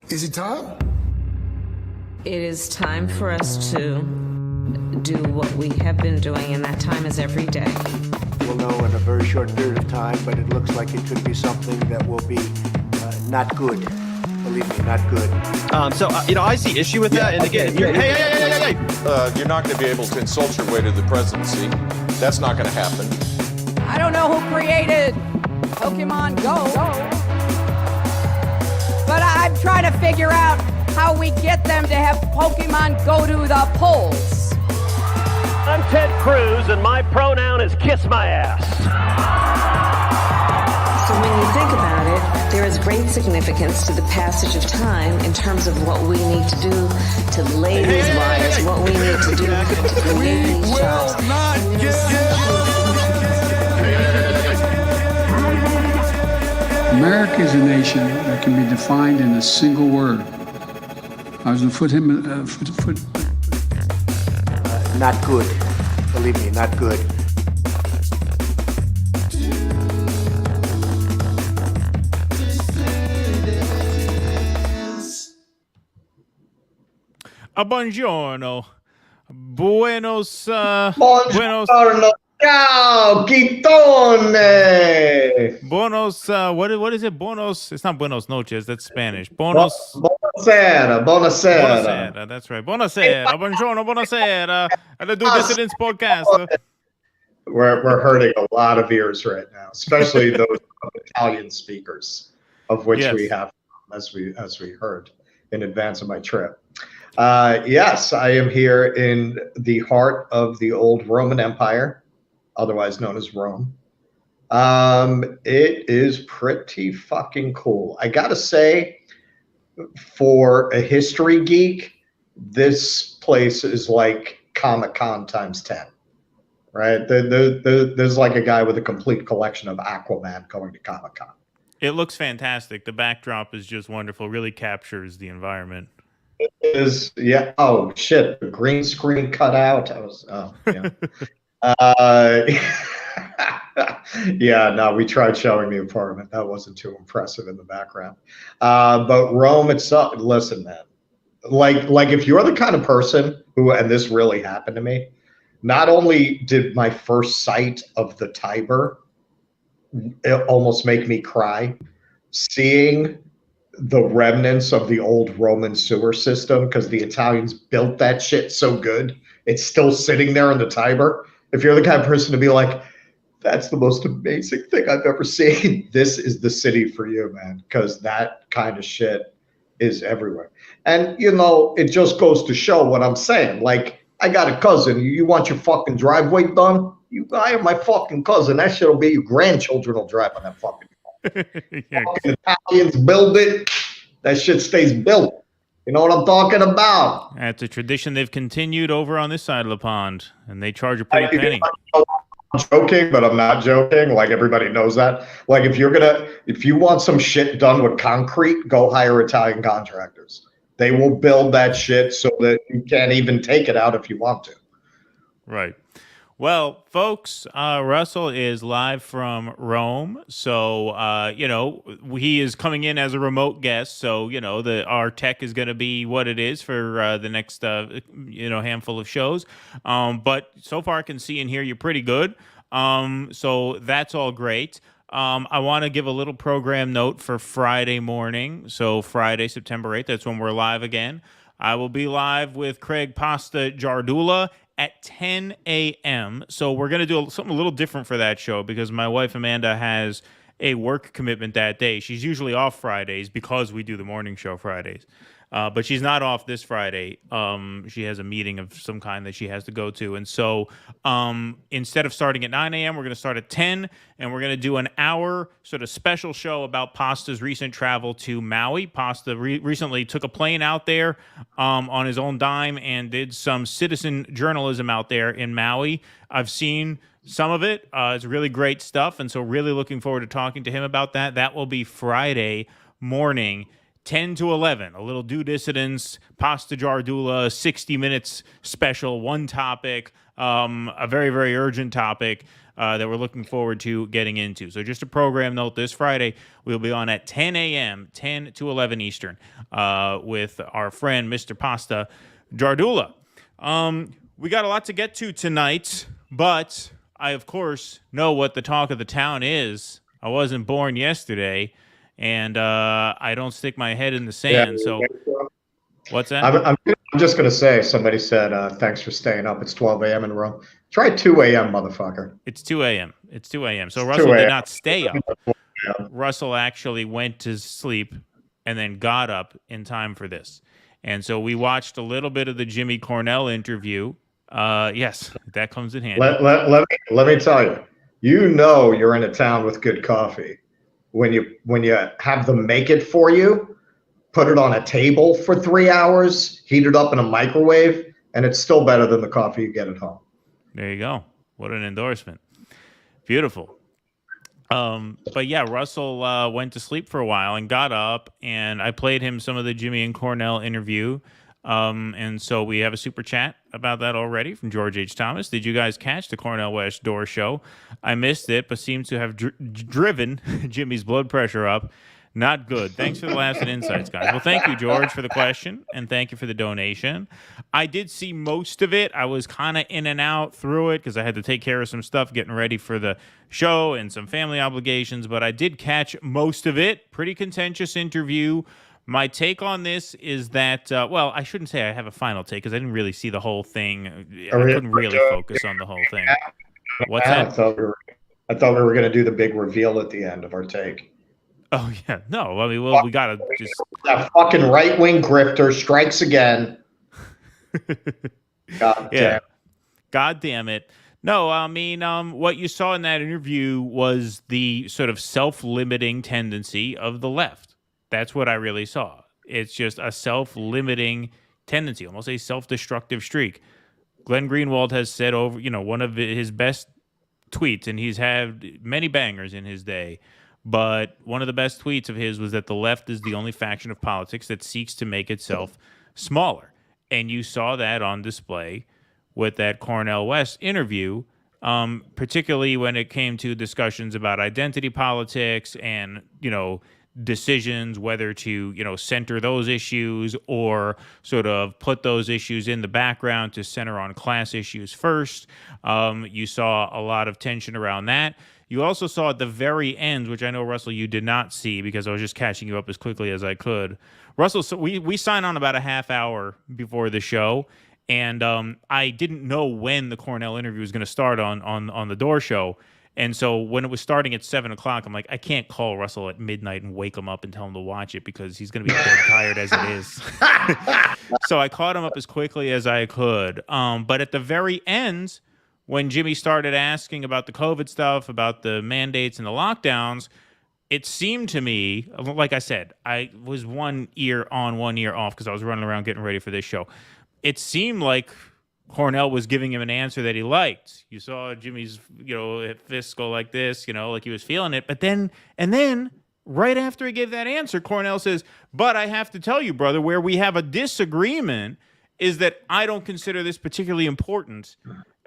Is it time? It is time for us to do what we have been doing, and that time is every day. We'll know in a very short period of time, but it looks like it could be something that will be not good. Believe me, not good. I see issue with that. And again, hey. You're not going to be able to insult your way to the presidency. That's not going to happen. I don't know who created Pokemon Go. But I'm trying to figure out how we get them to have Pokemon go to the polls. I'm Ted Cruz, and my pronoun is kiss my ass. So when you think about it, there is great significance to the passage of time in terms of what we need to do to lay these wires, what we need to do to create these jobs. America is a nation that can be defined in a single word. I was going to foot. Not good. Believe me, not good. Buongiorno. Buenos. Buongiorno. Ciao, Quitone! Buenos, what is it? Buenos, it's not Buenos noches, that's Spanish. Buenos. Buonasera. Buonasera, that's right. Buonasera, buongiorno, buonasera. The Do Dissidents podcast. We're hurting a lot of ears right now, especially those Italian speakers, of which we have, as we heard in advance of my trip. Yes, I am here in the heart of the old Roman Empire, otherwise known as Rome. It is pretty fucking cool. I gotta say, for a history geek, this place is like Comic-Con times 10, right? There's like a guy with a complete collection of Aquaman going to Comic-Con. It looks fantastic. The backdrop is just wonderful. Really captures the environment. It is, yeah. Oh shit, the green screen cut out. Yeah, no, we tried showing the apartment. That wasn't too impressive in the background. But Rome itself, listen, man, like if you're the kind of person who, and this really happened to me, not only did my first sight of the Tiber almost make me cry, seeing the remnants of the old Roman sewer system, because the Italians built that shit so good, it's still sitting there in the Tiber. If you're the kind of person to be like, that's the most amazing thing I've ever seen, this is the city for you, man, because that kind of shit is everywhere. And, you know, it just goes to show what I'm saying. Like, I got a cousin. You want your fucking driveway done? You hire my fucking cousin. That shit will be your grandchildren will drive on that fucking fucking Italians build it. That shit stays built. You know what I'm talking about? That's a tradition they've continued over on this side of the pond, and they charge a pretty penny. I'm joking, but I'm not joking. Like, everybody knows that. Like, if you want some shit done with concrete, go hire Italian contractors. They will build that shit so that you can't even take it out if you want to. Right. Well, folks, Russell is live from Rome. So, he is coming in as a remote guest. So, our tech is going to be what it is for the next, handful of shows. But so far I can see and hear you pretty good. So that's all great. I want to give a little program note for Friday morning. So Friday, September 8th, that's when we're live again. I will be live with Craig Pasta Jardula at 10 a.m. So we're going to do something a little different for that show because my wife Amanda has a work commitment that day. She's usually off Fridays because we do the morning show Fridays. But she's not off this Friday. She has a meeting of some kind that she has to go to. And so instead of starting at 9 a.m., we're going to start at 10, and we're going to do an hour sort of special show about Pasta's recent travel to Maui. Pasta recently took a plane out there on his own dime and did some citizen journalism out there in Maui. I've seen some of it. It's really great stuff, and so really looking forward to talking to him about that. That will be Friday morning, 10 to 11, a little due dissidence, pasta jardula, 60 minutes special, one topic, a very, very urgent topic that we're looking forward to getting into. So just a program note, this Friday, we'll be on at 10 a.m., 10 to 11 Eastern, with our friend, Mr. Pasta Jardula. We got a lot to get to tonight, but I, of course, know what the talk of the town is. I wasn't born yesterday, and I don't stick my head in the sand. So, what's that? I'm just going to say, somebody said, thanks for staying up. It's 12 a.m. in Rome. Try 2 a.m., motherfucker. It's 2 a.m. It's 2 a.m. So Russell did not stay up. Russell actually went to sleep and then got up in time for this. And so we watched a little bit of the Jimmy Cornell interview. Yes, that comes in handy. Let me tell you, you know you're in a town with good coffee when you have them make it for you, put it on a table for 3 hours, heat it up in a microwave, and it's still better than the coffee you get at home. There you go. What an endorsement. Beautiful. But yeah, Russell went to sleep for a while and got up, and I played him some of the Jimmy and Cornell interview. And so we have a super chat about that already from George H. Thomas. Did you guys catch the Cornell West Door show? I missed it, but seems to have driven Jimmy's blood pressure up. Not good. Thanks for the laughs and insights, guys. Well, thank you, George, for the question, and thank you for the donation. I did see most of it. I was kind of in and out through it because I had to take care of some stuff getting ready for the show and some family obligations, but I did catch most of it. Pretty contentious interview. My take on this is that, well, I shouldn't say I have a final take because I didn't really see the whole thing. I couldn't really focus on the whole thing. What's that? I thought we were going to do the big reveal at the end of our take. Oh, yeah. No, I mean, well, we got to just... That fucking right-wing grifter strikes again. God damn. God damn it. No, I mean, what you saw in that interview was the sort of self-limiting tendency of the left. That's what I really saw. It's just a self-limiting tendency, almost a self-destructive streak. Glenn Greenwald has said over, one of his best tweets, and he's had many bangers in his day, but one of the best tweets of his was that the left is the only faction of politics that seeks to make itself smaller. And you saw that on display with that Cornell West interview, particularly when it came to discussions about identity politics and, decisions whether to, center those issues or sort of put those issues in the background to center on class issues first. You saw a lot of tension around that. You also saw at the very end, which I know, Russell, you did not see because I was just catching you up as quickly as I could. Russell, so we sign on about a half hour before the show, and I didn't know when the Cornell interview was going to start on the Door show. And so when it was starting at 7 o'clock, I'm like, I can't call Russell at midnight and wake him up and tell him to watch it because he's going to be dead tired as it is. So I caught him up as quickly as I could. But at the very end, when Jimmy started asking about the COVID stuff, about the mandates and the lockdowns, it seemed to me, like I said, I was one ear on, one ear off because I was running around getting ready for this show. It seemed like Cornell was giving him an answer that he liked. You saw Jimmy's, fist go like this, like he was feeling it. But then, right after he gave that answer, Cornell says, but I have to tell you, brother, where we have a disagreement is that I don't consider this particularly important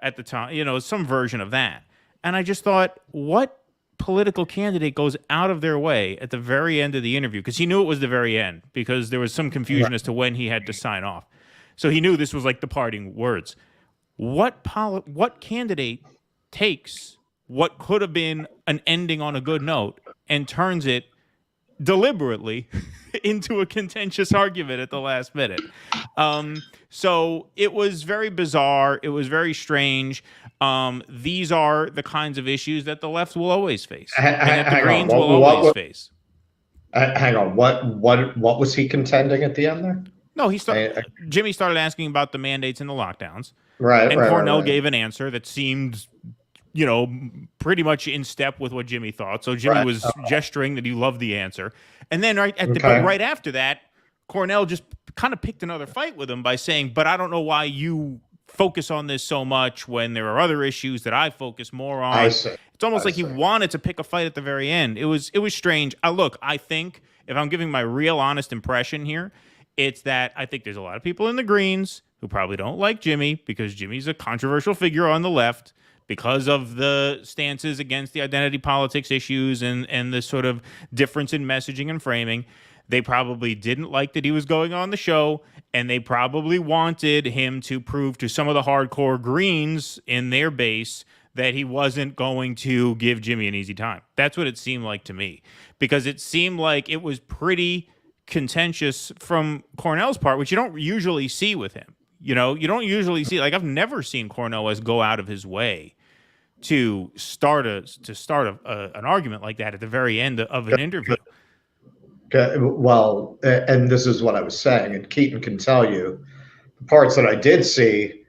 at the time, some version of that. And I just thought, what political candidate goes out of their way at the very end of the interview? Because he knew it was the very end because there was some confusion as to when he had to sign off. So he knew this was like the parting words. What candidate takes what could have been an ending on a good note and turns it deliberately into a contentious argument at the last minute? So it was very bizarre. It was very strange. These are the kinds of issues that the left will always face, and that the Greens will always face. Hang on. What was he contending at the end there? No, Jimmy started asking about the mandates and the lockdowns. Right. And Cornell gave an answer that seemed, pretty much in step with what Jimmy thought. So Jimmy was gesturing that he loved the answer. And then right after that, Cornell just kind of picked another fight with him by saying, but I don't know why you focus on this so much when there are other issues that I focus more on. It's almost like he wanted to pick a fight at the very end. It was strange. Look, I think if I'm giving my real honest impression here, it's that I think there's a lot of people in the Greens who probably don't like Jimmy because Jimmy's a controversial figure on the left because of the stances against the identity politics issues and the sort of difference in messaging and framing. They probably didn't like that he was going on the show, and they probably wanted him to prove to some of the hardcore Greens in their base that he wasn't going to give Jimmy an easy time. That's what it seemed like to me, because it seemed like it was pretty contentious from Cornell's part, which you don't usually see with him. You know, you don't usually see, like, I've never seen Cornell West go out of his way to start an argument like that at the very end of an interview. Okay, well, and this is what I was saying, and Keaton can tell you, the parts that I did see,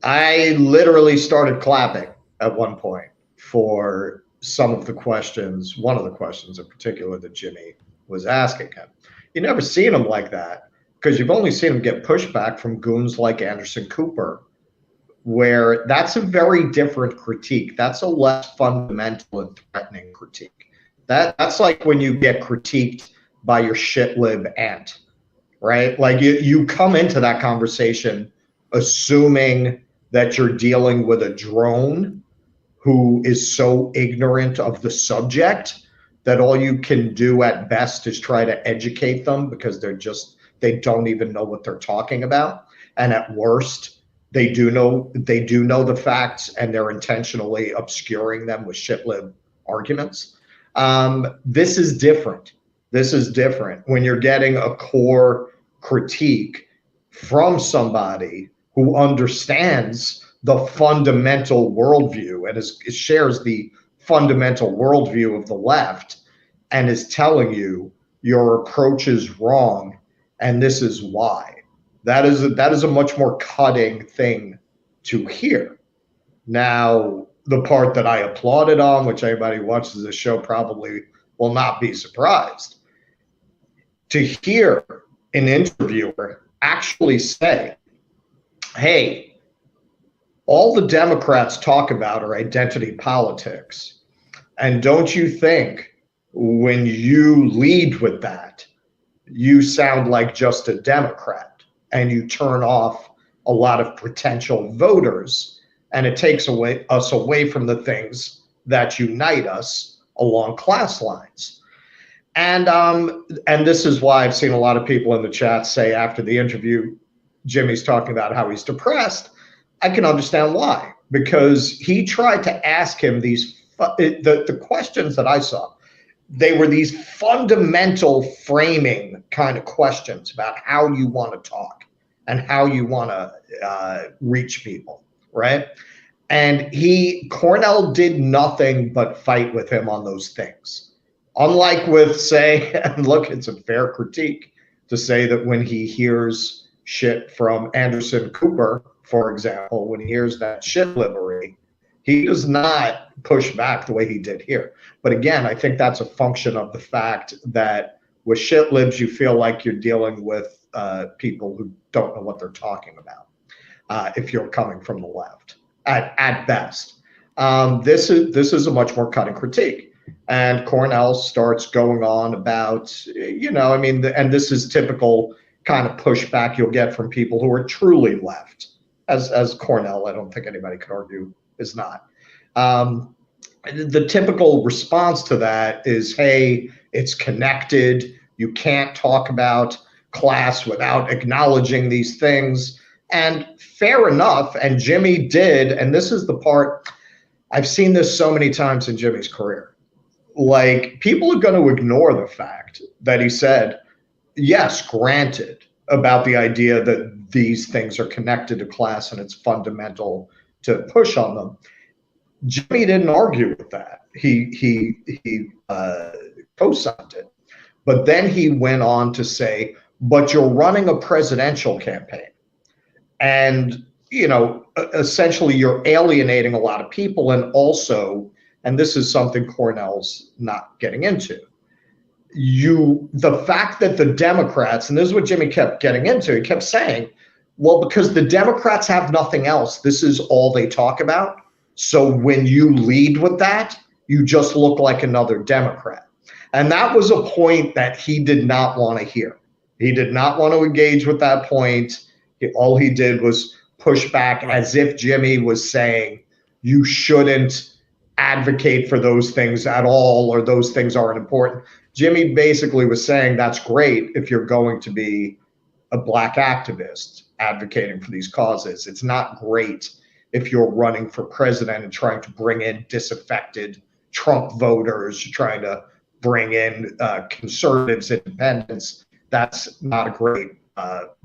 I literally started clapping at one point for some of the questions, one of the questions in particular that Jimmy was asking him. You never seen him like that because you've only seen him get pushback from goons like Anderson Cooper, where that's a very different critique. That's a less fundamental and threatening critique. That's like when you get critiqued by your shit lib aunt, right? Like you come into that conversation assuming that you're dealing with a drone who is so ignorant of the subject that all you can do at best is try to educate them because they don't even know what they're talking about. And at worst, they do know the facts and they're intentionally obscuring them with shit lib arguments. This is different. This is different when you're getting a core critique from somebody who understands the fundamental worldview and shares the fundamental worldview of the left and is telling you your approach is wrong and this is why. That is a much more cutting thing to hear. Now, the part that I applauded on, which anybody who watches this show probably will not be surprised, to hear an interviewer actually say, hey, all the Democrats talk about are identity politics. And don't you think when you lead with that, you sound like just a Democrat and you turn off a lot of potential voters and it takes us away from the things that unite us along class lines. And this is why I've seen a lot of people in the chat say after the interview, Jimmy's talking about how he's depressed. I can understand why, because he tried to ask him the questions that I saw. They were these fundamental framing kind of questions about how you want to talk and how you want to reach people, right? And Cornell did nothing but fight with him on those things. Unlike with, say, and look, it's a fair critique to say that when he hears shit from Anderson Cooper, for example, when he hears that shit livery, he does not push back the way he did here. But again, I think that's a function of the fact that with shit libs, you feel like you're dealing with people who don't know what they're talking about if you're coming from the left, at best. This is a much more cutting critique. And Cornell starts going on about, and this is typical kind of pushback you'll get from people who are truly left, as Cornell, I don't think anybody could argue, is not. The typical response to that is, hey, it's connected. You can't talk about class without acknowledging these things. And fair enough, and Jimmy did, and this is the part, I've seen this so many times in Jimmy's career. Like, people are going to ignore the fact that he said, yes, granted, about the idea that these things are connected to class and it's fundamental to push on them. Jimmy didn't argue with that. He co-signed it. But then he went on to say, but you're running a presidential campaign. And, essentially you're alienating a lot of people, and also, and this is something Cornell's not getting into, the fact that the Democrats, and this is what Jimmy kept getting into, he kept saying, well, because the Democrats have nothing else, this is all they talk about. So when you lead with that, You just look like another Democrat. And that was a point that he did not want to hear. He did not want to engage with that point. All he did was push back as if Jimmy was saying, you shouldn't advocate for those things at all, or those things aren't important. Jimmy basically was saying that's great if you're going to be a black activist advocating for these causes. It's not great if you're running for president and trying to bring in disaffected Trump voters, trying to bring in conservatives, independents. That's not a great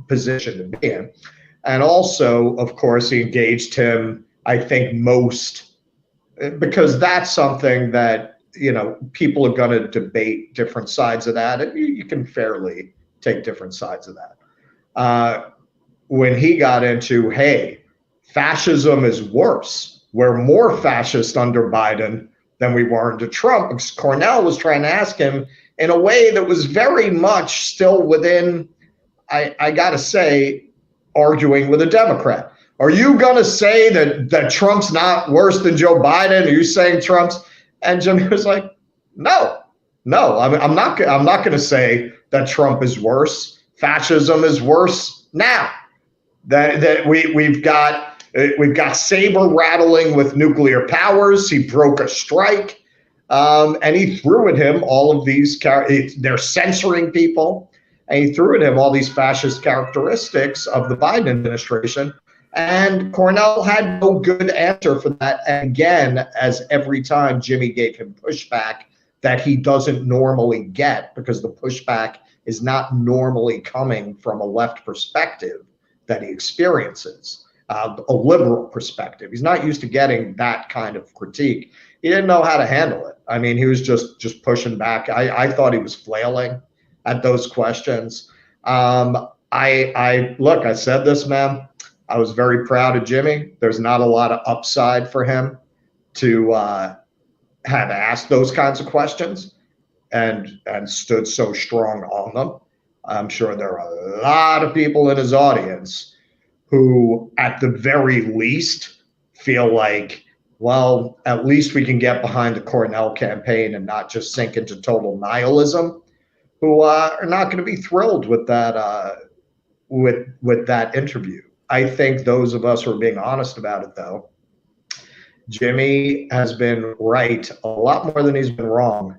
position to be in. And also, of course, he engaged him, I think, most, because that's something that, you know, people are going to debate different sides of that, and you can fairly take different sides of that. When he got into, hey, fascism is worse. We're more fascist under Biden than we were under Trump, because Cornell was trying to ask him in a way that was very much still within, I got to say, arguing with a Democrat. Are you going to say that Trump's not worse than Joe Biden? Are you saying Trump's? And Jimmy was like, no, I'm not going to say that Trump is worse. Fascism is worse now. That we've got saber rattling with nuclear powers. He broke a strike, and he threw at him all of these. They're censoring people, and he threw at him all these fascist characteristics of the Biden administration. And Cornell had no good answer for that. And again, as every time Jimmy gave him pushback that he doesn't normally get, because the pushback is not normally coming from a left perspective that he experiences, a liberal perspective. He's not used to getting that kind of critique. He didn't know how to handle it. I mean, he was just pushing back. I thought he was flailing at those questions. I said this, man. I was very proud of Jimmy. There's not a lot of upside for him to have asked those kinds of questions and stood so strong on them. I'm sure there are a lot of people in his audience who, at the very least, feel like, well, at least we can get behind the Cornell campaign and not just sink into total nihilism, who are not going to be thrilled with that with that interview. I think those of us who are being honest about it, though, Jimmy has been right a lot more than he's been wrong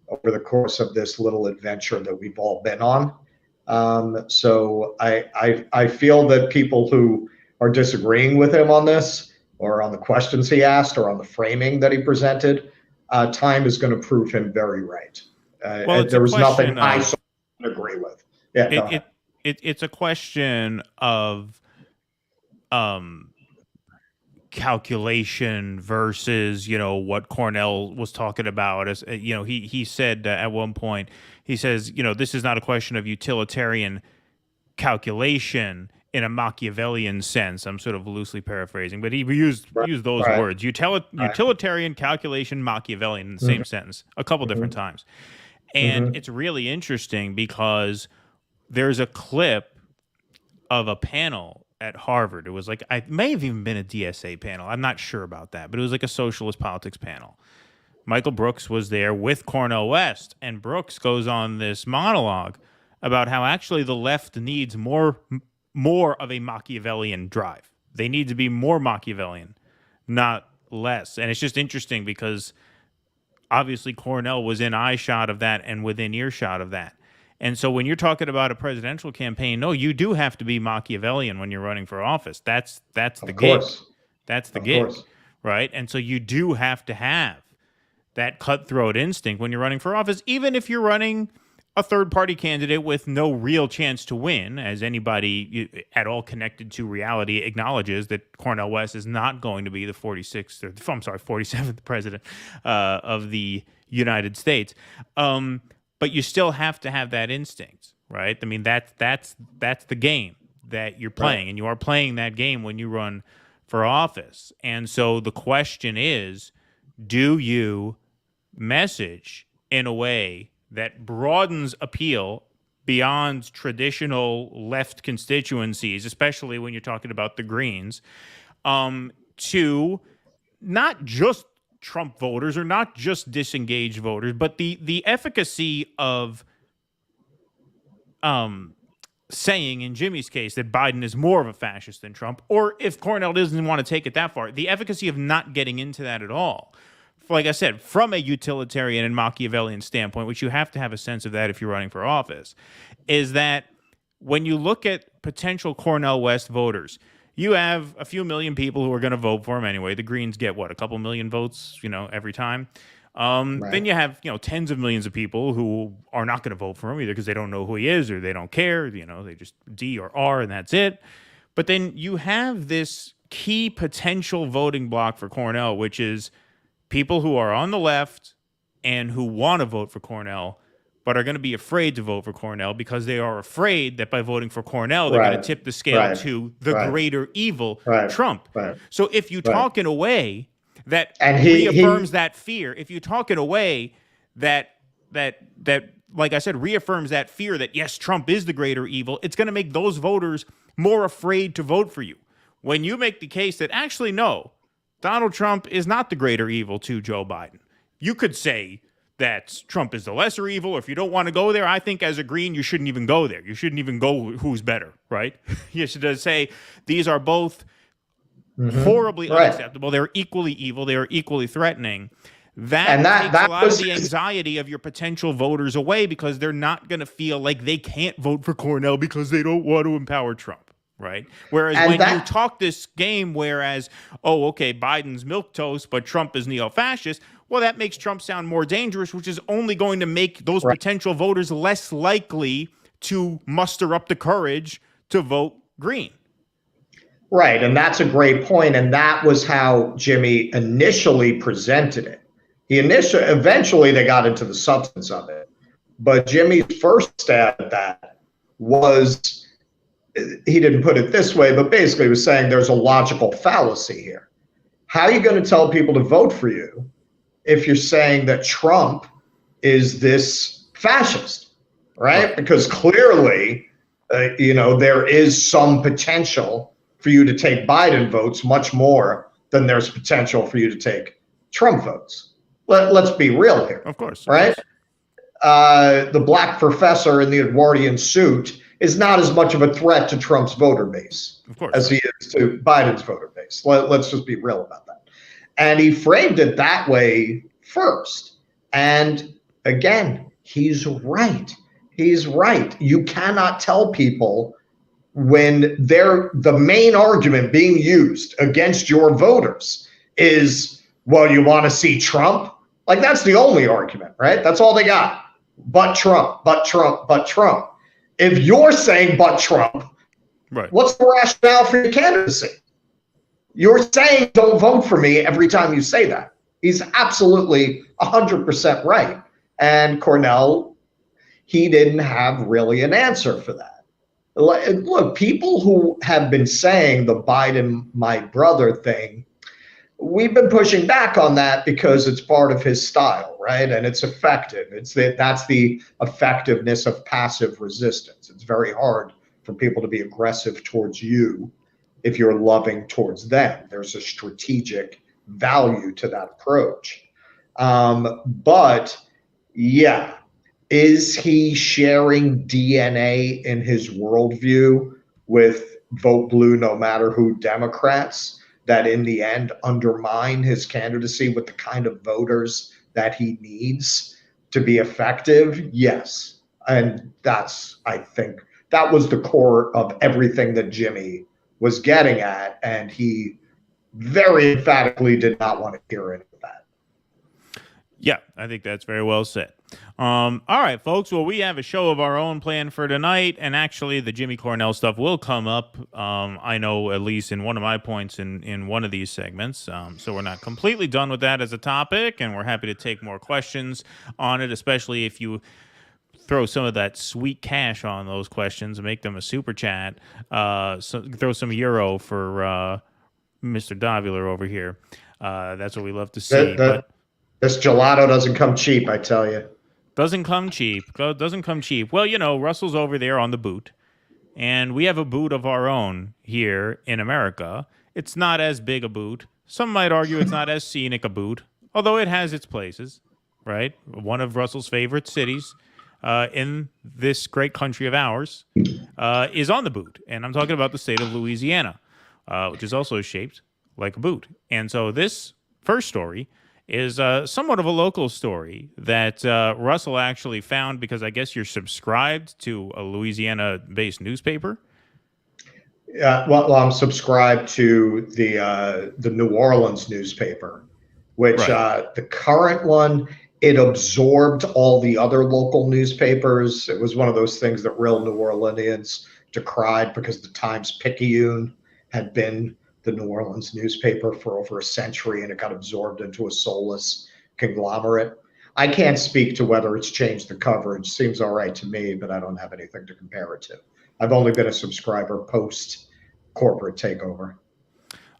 over the course of this little adventure that we've all been on. So I feel that people who are disagreeing with him on this, or on the questions he asked, or on the framing that he presented, time is going to prove him very right. There was nothing I agree with. Yeah, it's a question of calculation versus, you know, what Cornell was talking about. As you know, he said at one point, he says, you know, this is not a question of utilitarian calculation in a Machiavellian sense. I'm sort of loosely paraphrasing, but he used those words, utilitarian, calculation, Machiavellian, in the same sentence a couple different times. And it's really interesting because there's a clip of a panel at Harvard. It was like, it may have even been a DSA panel. I'm not sure about that, but it was like a socialist politics panel. Michael Brooks was there with Cornell West, and Brooks goes on this monologue about how actually the left needs more of a Machiavellian drive. They need to be more Machiavellian, not less. And it's just interesting because obviously Cornell was in eyeshot of that and within earshot of that. And so when you're talking about a presidential campaign, no, you do have to be Machiavellian when you're running for office. That's the gig. That's the gig, right? And so you do have to have that cutthroat instinct when you're running for office, even if you're running a third-party candidate with no real chance to win, as anybody at all connected to reality acknowledges that Cornell West is not going to be the 47th president of the United States. But you still have to have that instinct, right? I mean, that's the game that you're playing, and you are playing that game when you run for office. And so the question is, do you message in a way that broadens appeal beyond traditional left constituencies, especially when you're talking about the Greens, to not just Trump voters, or not just disengaged voters, but the efficacy of saying, in Jimmy's case, that Biden is more of a fascist than Trump, or if Cornell doesn't want to take it that far, the efficacy of not getting into that at all, like I said, from a utilitarian and Machiavellian standpoint, which you have to have a sense of that if you're running for office, is that when you look at potential Cornell West voters, you have a few million people who are going to vote for him anyway. The Greens get, what, a couple million votes, every time? Right. Then you have, tens of millions of people who are not going to vote for him either because they don't know who he is or they don't care. They just D or R and that's it. But then you have this key potential voting block for Cornell, which is people who are on the left and who want to vote for Cornell, but are going to be afraid to vote for Cornell because they are afraid that by voting for Cornell, they're going to tip the scale to the greater evil, Trump. Right. So if you talk in a way that reaffirms that fear, if you talk in a way that like I said, reaffirms that fear that, yes, Trump is the greater evil, it's going to make those voters more afraid to vote for you. When you make the case that actually, no, Donald Trump is not the greater evil to Joe Biden, you could say that Trump is the lesser evil, or if you don't want to go there, I think as a Green, you shouldn't even go there. You shouldn't even go who's better, right? You should say these are both horribly unacceptable. They're equally evil. They are equally threatening. That takes a lot of the anxiety of your potential voters away because they're not going to feel like they can't vote for Cornell because they don't want to empower Trump, right? Whereas when you talk this game, Biden's milquetoast, but Trump is neo-fascist, well, that makes Trump sound more dangerous, which is only going to make those potential voters less likely to muster up the courage to vote Green. Right, and that's a great point, and that was how Jimmy initially presented it. Eventually they got into the substance of it, but Jimmy's first stab at that was, he didn't put it this way, but basically he was saying there's a logical fallacy here. How are you going to tell people to vote for you if you're saying that Trump is this fascist, right? Because clearly, there is some potential for you to take Biden votes much more than there's potential for you to take Trump votes. Let's be real here. Of course. Right? The black professor in the Edwardian suit is not as much of a threat to Trump's voter base as he is to Biden's voter base. Let's just be real about that. And he framed it that way first. And again, he's right. He's right. You cannot tell people when the main argument being used against your voters is, well, you want to see Trump? Like, that's the only argument, right? That's all they got. But Trump, but Trump, but Trump. If you're saying but Trump, what's the rationale for your candidacy? You're saying don't vote for me every time you say that. He's absolutely 100% right. And Cornell, he didn't have really an answer for that. Look, people who have been saying the Biden, my brother thing, we've been pushing back on that because it's part of his style, right? And it's effective. That's the effectiveness of passive resistance. It's very hard for people to be aggressive towards you if you're loving towards them. There's a strategic value to that approach. But yeah, is he sharing DNA in his worldview with vote blue no matter who Democrats that in the end undermine his candidacy with the kind of voters that he needs to be effective? Yes. And I think that was the core of everything that Jimmy was getting at. And he very emphatically did not want to hear any of that. Yeah, I think that's very well said. All right, folks. Well, we have a show of our own planned for tonight, and actually the Jimmy Cornell stuff will come up, I know, at least in one of my points in one of these segments. So we're not completely done with that as a topic, and we're happy to take more questions on it, especially if you throw some of that sweet cash on those questions and make them a super chat. So throw some euro for Mr. Davila over here. That's what we love to see. This gelato doesn't come cheap, I tell you. Doesn't come cheap. Doesn't come cheap. Well, Russell's over there on the boot, and we have a boot of our own here in America. It's not as big a boot. Some might argue it's not as scenic a boot. although it has its places, right? One of Russell's favorite cities in this great country of ours is on the boot. And I'm talking about the state of Louisiana, which is also shaped like a boot. And so this first story is somewhat of a local story that Russell actually found because I guess you're subscribed to a Louisiana-based newspaper. Well, I'm subscribed to the New Orleans newspaper, which the current one, it absorbed all the other local newspapers. It was one of those things that real New Orleanians decried because the Times-Picayune had been the New Orleans newspaper for over a century, and it got absorbed into a soulless conglomerate. I can't speak to whether it's changed the coverage. Seems all right to me, but I don't have anything to compare it to. I've only been a subscriber post corporate takeover.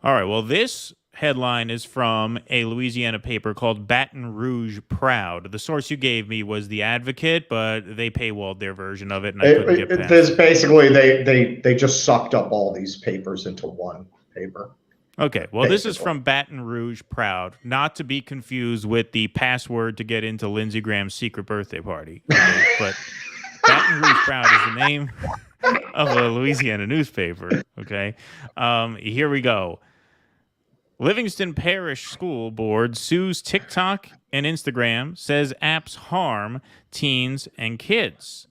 All right. Well, this headline is from a Louisiana paper called Baton Rouge Proud. The source you gave me was The Advocate, but they paywalled their version of it, and I couldn't get past There's it. basically they just sucked up all these papers into one paper. Okay, well, this is from Baton Rouge Proud, not to be confused with the password to get into Lindsey Graham's secret birthday party. Okay? But Baton Rouge Proud is the name of a Louisiana newspaper. Okay, here we go. Livingston Parish School Board sues TikTok and Instagram, says apps harm teens and kids.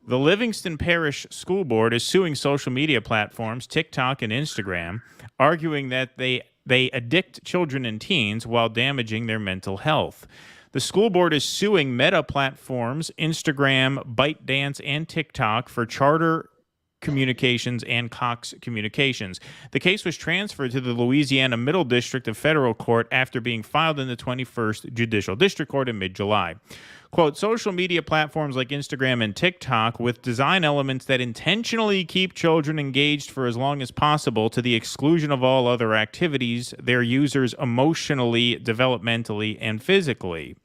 The Livingston Parish School Board is suing social media platforms TikTok and Instagram, arguing that they addict children and teens while damaging their mental health. The school board is suing Meta platforms Instagram, ByteDance, and TikTok for Charter Communications and Cox Communications. The case was transferred to the Louisiana Middle District of Federal Court after being filed in the 21st Judicial District Court in mid-July. Quote, social media platforms like Instagram and TikTok with design elements that intentionally keep children engaged for as long as possible to the exclusion of all other activities, their users emotionally, developmentally, and physically.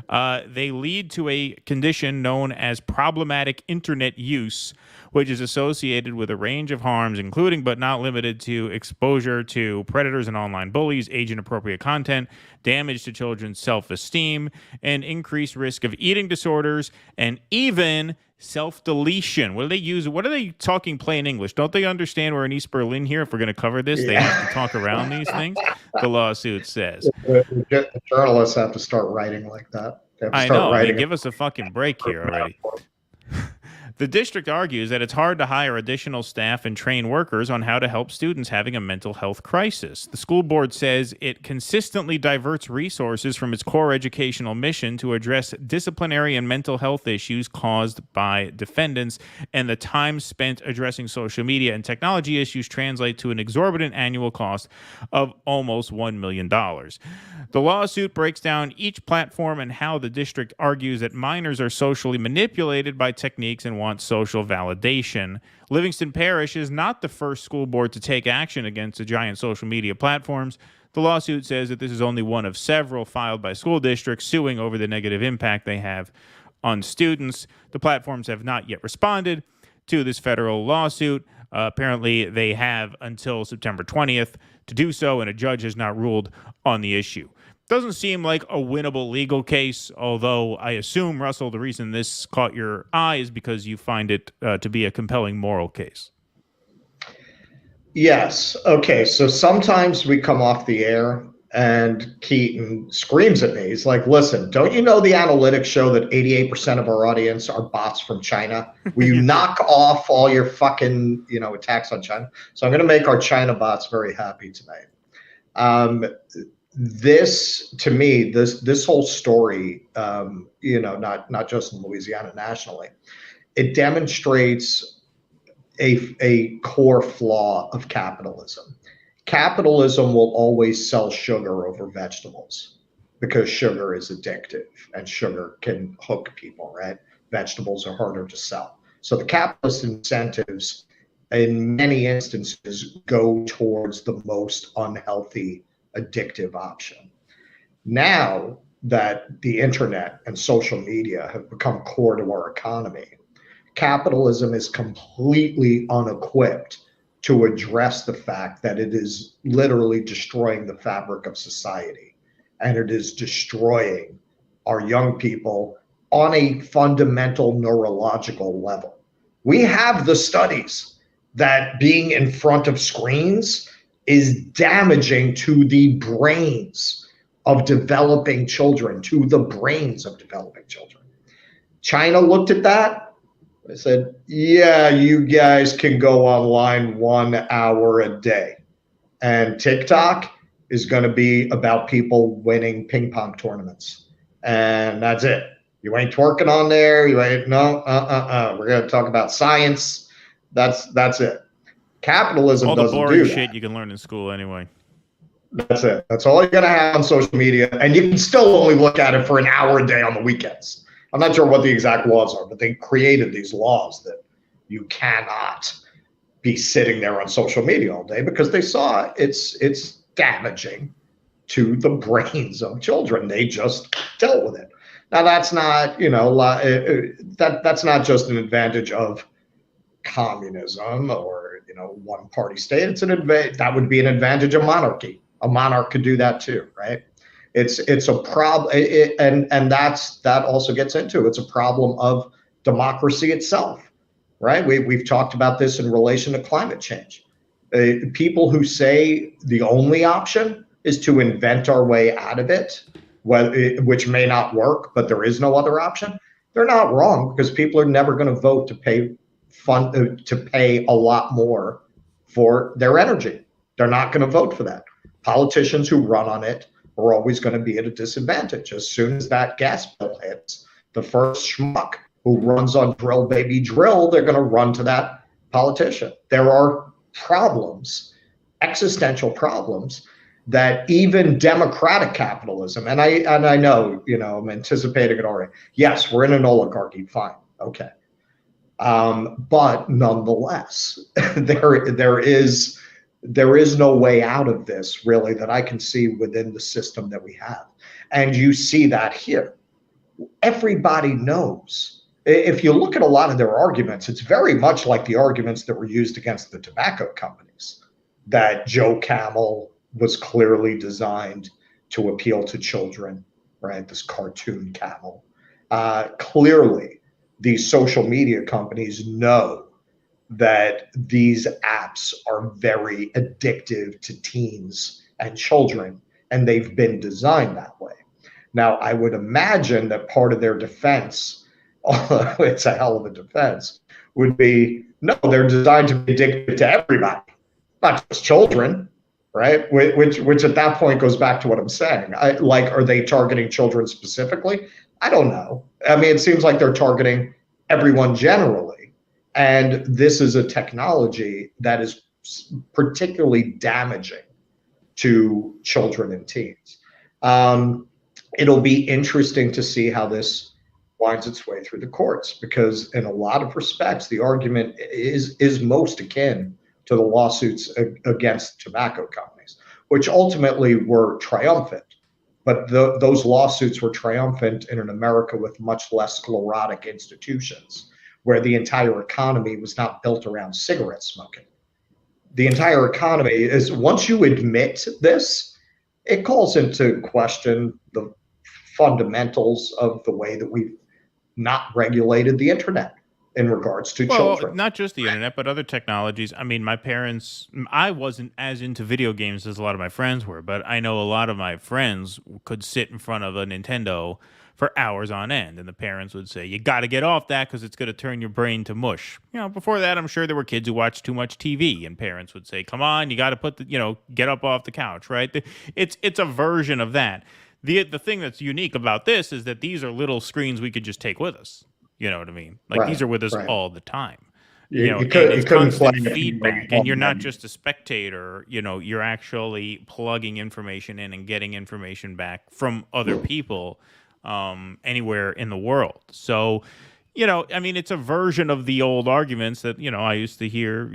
They lead to a condition known as problematic internet use, which is associated with a range of harms, including but not limited to exposure to predators and online bullies, age-inappropriate content, damage to children's self-esteem, and increased risk of eating disorders, and even self-deletion. What do they use? What are they talking plain English? Don't they understand we're in East Berlin here? If we're going to cover this, they have to talk around these things, the lawsuit says. The journalists have to start writing like that. I know. I mean, give us a fucking break here already. The district argues that it's hard to hire additional staff and train workers on how to help students having a mental health crisis. The school board says it consistently diverts resources from its core educational mission to address disciplinary and mental health issues caused by defendants, and the time spent addressing social media and technology issues translate to an exorbitant annual cost of almost $1 million. The lawsuit breaks down each platform and how the district argues that minors are socially manipulated by techniques and want social validation. Livingston Parish is not the first school board to take action against the giant social media platforms. The lawsuit says that this is only one of several filed by school districts suing over the negative impact they have on students. The platforms have not yet responded to this federal lawsuit. Apparently, they have until September 20th to do so, and a judge has not ruled on the issue. Doesn't seem like a winnable legal case, although I assume, Russell, the reason this caught your eye is because you find it to be a compelling moral case. Yes. Okay. So sometimes we come off the air and Keaton screams at me. He's like, listen, don't you know the analytics show that 88% of our audience are bots from China? Will you knock off all your fucking, attacks on China? So I'm going to make our China bots very happy tonight. This, to me, this whole story, not just in Louisiana, nationally, it demonstrates a core flaw of capitalism. Capitalism will always sell sugar over vegetables because sugar is addictive and sugar can hook people, right? Vegetables are harder to sell. So the capitalist incentives in many instances go towards the most unhealthy, addictive option. Now that the internet and social media have become core to our economy, capitalism is completely unequipped to address the fact that it is literally destroying the fabric of society. and it is destroying our young people on a fundamental neurological level. We have the studies that being in front of screens is damaging to the brains of developing children, to the brains of developing children. China looked at that. They said, yeah, you guys can go online 1 hour a day. And TikTok is going to be about people winning ping pong tournaments. And that's it. You ain't twerking on there. You ain't, no, We're going to talk about science. That's it. Capitalism doesn't do that. All the boring shit you can learn in school anyway. That's it. That's all you're going to have on social media. And you can still only look at it for an hour a day on the weekends. I'm not sure what the exact laws are, but they created these laws that you cannot be sitting there on social media all day because they saw it's damaging to the brains of children. They just dealt with it. Now that's not, that's not just an advantage of communism or one party state. It's that would be an advantage of monarchy. A monarch could do that too, right? It's a problem, and that also gets into it's a problem of democracy itself, right? We've talked about this in relation to climate change. People who say the only option is to invent our way out of it, which may not work, but there is no other option. They're not wrong because people are never going to vote to pay a lot more for their energy. They're not going to vote for that. Politicians who run on it are always going to be at a disadvantage. As soon as that gas bill hits, the first schmuck who runs on drill baby drill, they're going to run to that politician. There are problems, existential problems, that even democratic capitalism, and I know, I'm anticipating it already. Yes, we're in an oligarchy, fine, okay. But nonetheless, there is no way out of this really that I can see within the system that we have. And you see that here. Everybody knows. If you look at a lot of their arguments, it's very much like the arguments that were used against the tobacco companies, that Joe Camel was clearly designed to appeal to children, right? This cartoon camel. Clearly, these social media companies know that these apps are very addictive to teens and children, and they've been designed that way. Now, I would imagine that part of their defense, although it's a hell of a defense, would be, no, they're designed to be addictive to everybody, not just children, right? Which at that point goes back to what I'm saying. Are they targeting children specifically? I don't know. I mean, it seems like they're targeting everyone generally. And this is a technology that is particularly damaging to children and teens. It'll be interesting to see how this winds its way through the courts, because in a lot of respects, the argument is most akin to the lawsuits against tobacco companies, which ultimately were triumphant. But those lawsuits were triumphant in an America with much less sclerotic institutions, where the entire economy was not built around cigarette smoking. The entire economy is, once you admit this, it calls into question the fundamentals of the way that we've not regulated the internet in regards to children. Not just the internet, but other technologies. I mean, my parents, I wasn't as into video games as a lot of my friends were, but I know a lot of my friends could sit in front of a Nintendo for hours on end, and the parents would say, you got to get off that because it's going to turn your brain to mush. Before that, I'm sure there were kids who watched too much TV, and parents would say, come on, you got to put get up off the couch, right? It's a version of that. The thing that's unique about this is that these are little screens we could just take with us. You know what I mean? Like, these are with us all the time. It's constant feedback, and you're not just a spectator. You're actually plugging information in and getting information back from other people anywhere in the world. So, I mean, it's a version of the old arguments that, I used to hear,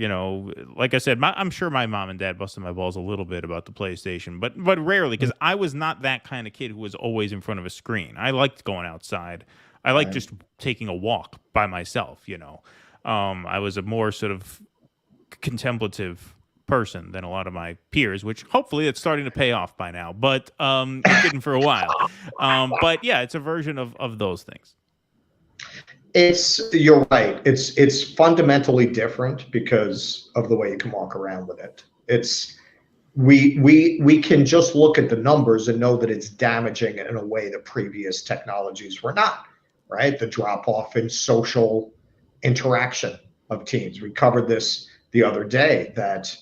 like I said, I'm sure my mom and dad busted my balls a little bit about the PlayStation, but rarely, because I was not that kind of kid who was always in front of a screen. I liked going outside. I like just taking a walk by myself, I was a more sort of contemplative person than a lot of my peers, which hopefully it's starting to pay off by now, but it didn't for a while. But yeah, it's a version of those things. You're right. It's fundamentally different because of the way you can walk around with it. We can just look at the numbers and know that it's damaging in a way that previous technologies were not, right? The drop off in social interaction of teens. We covered this the other day, that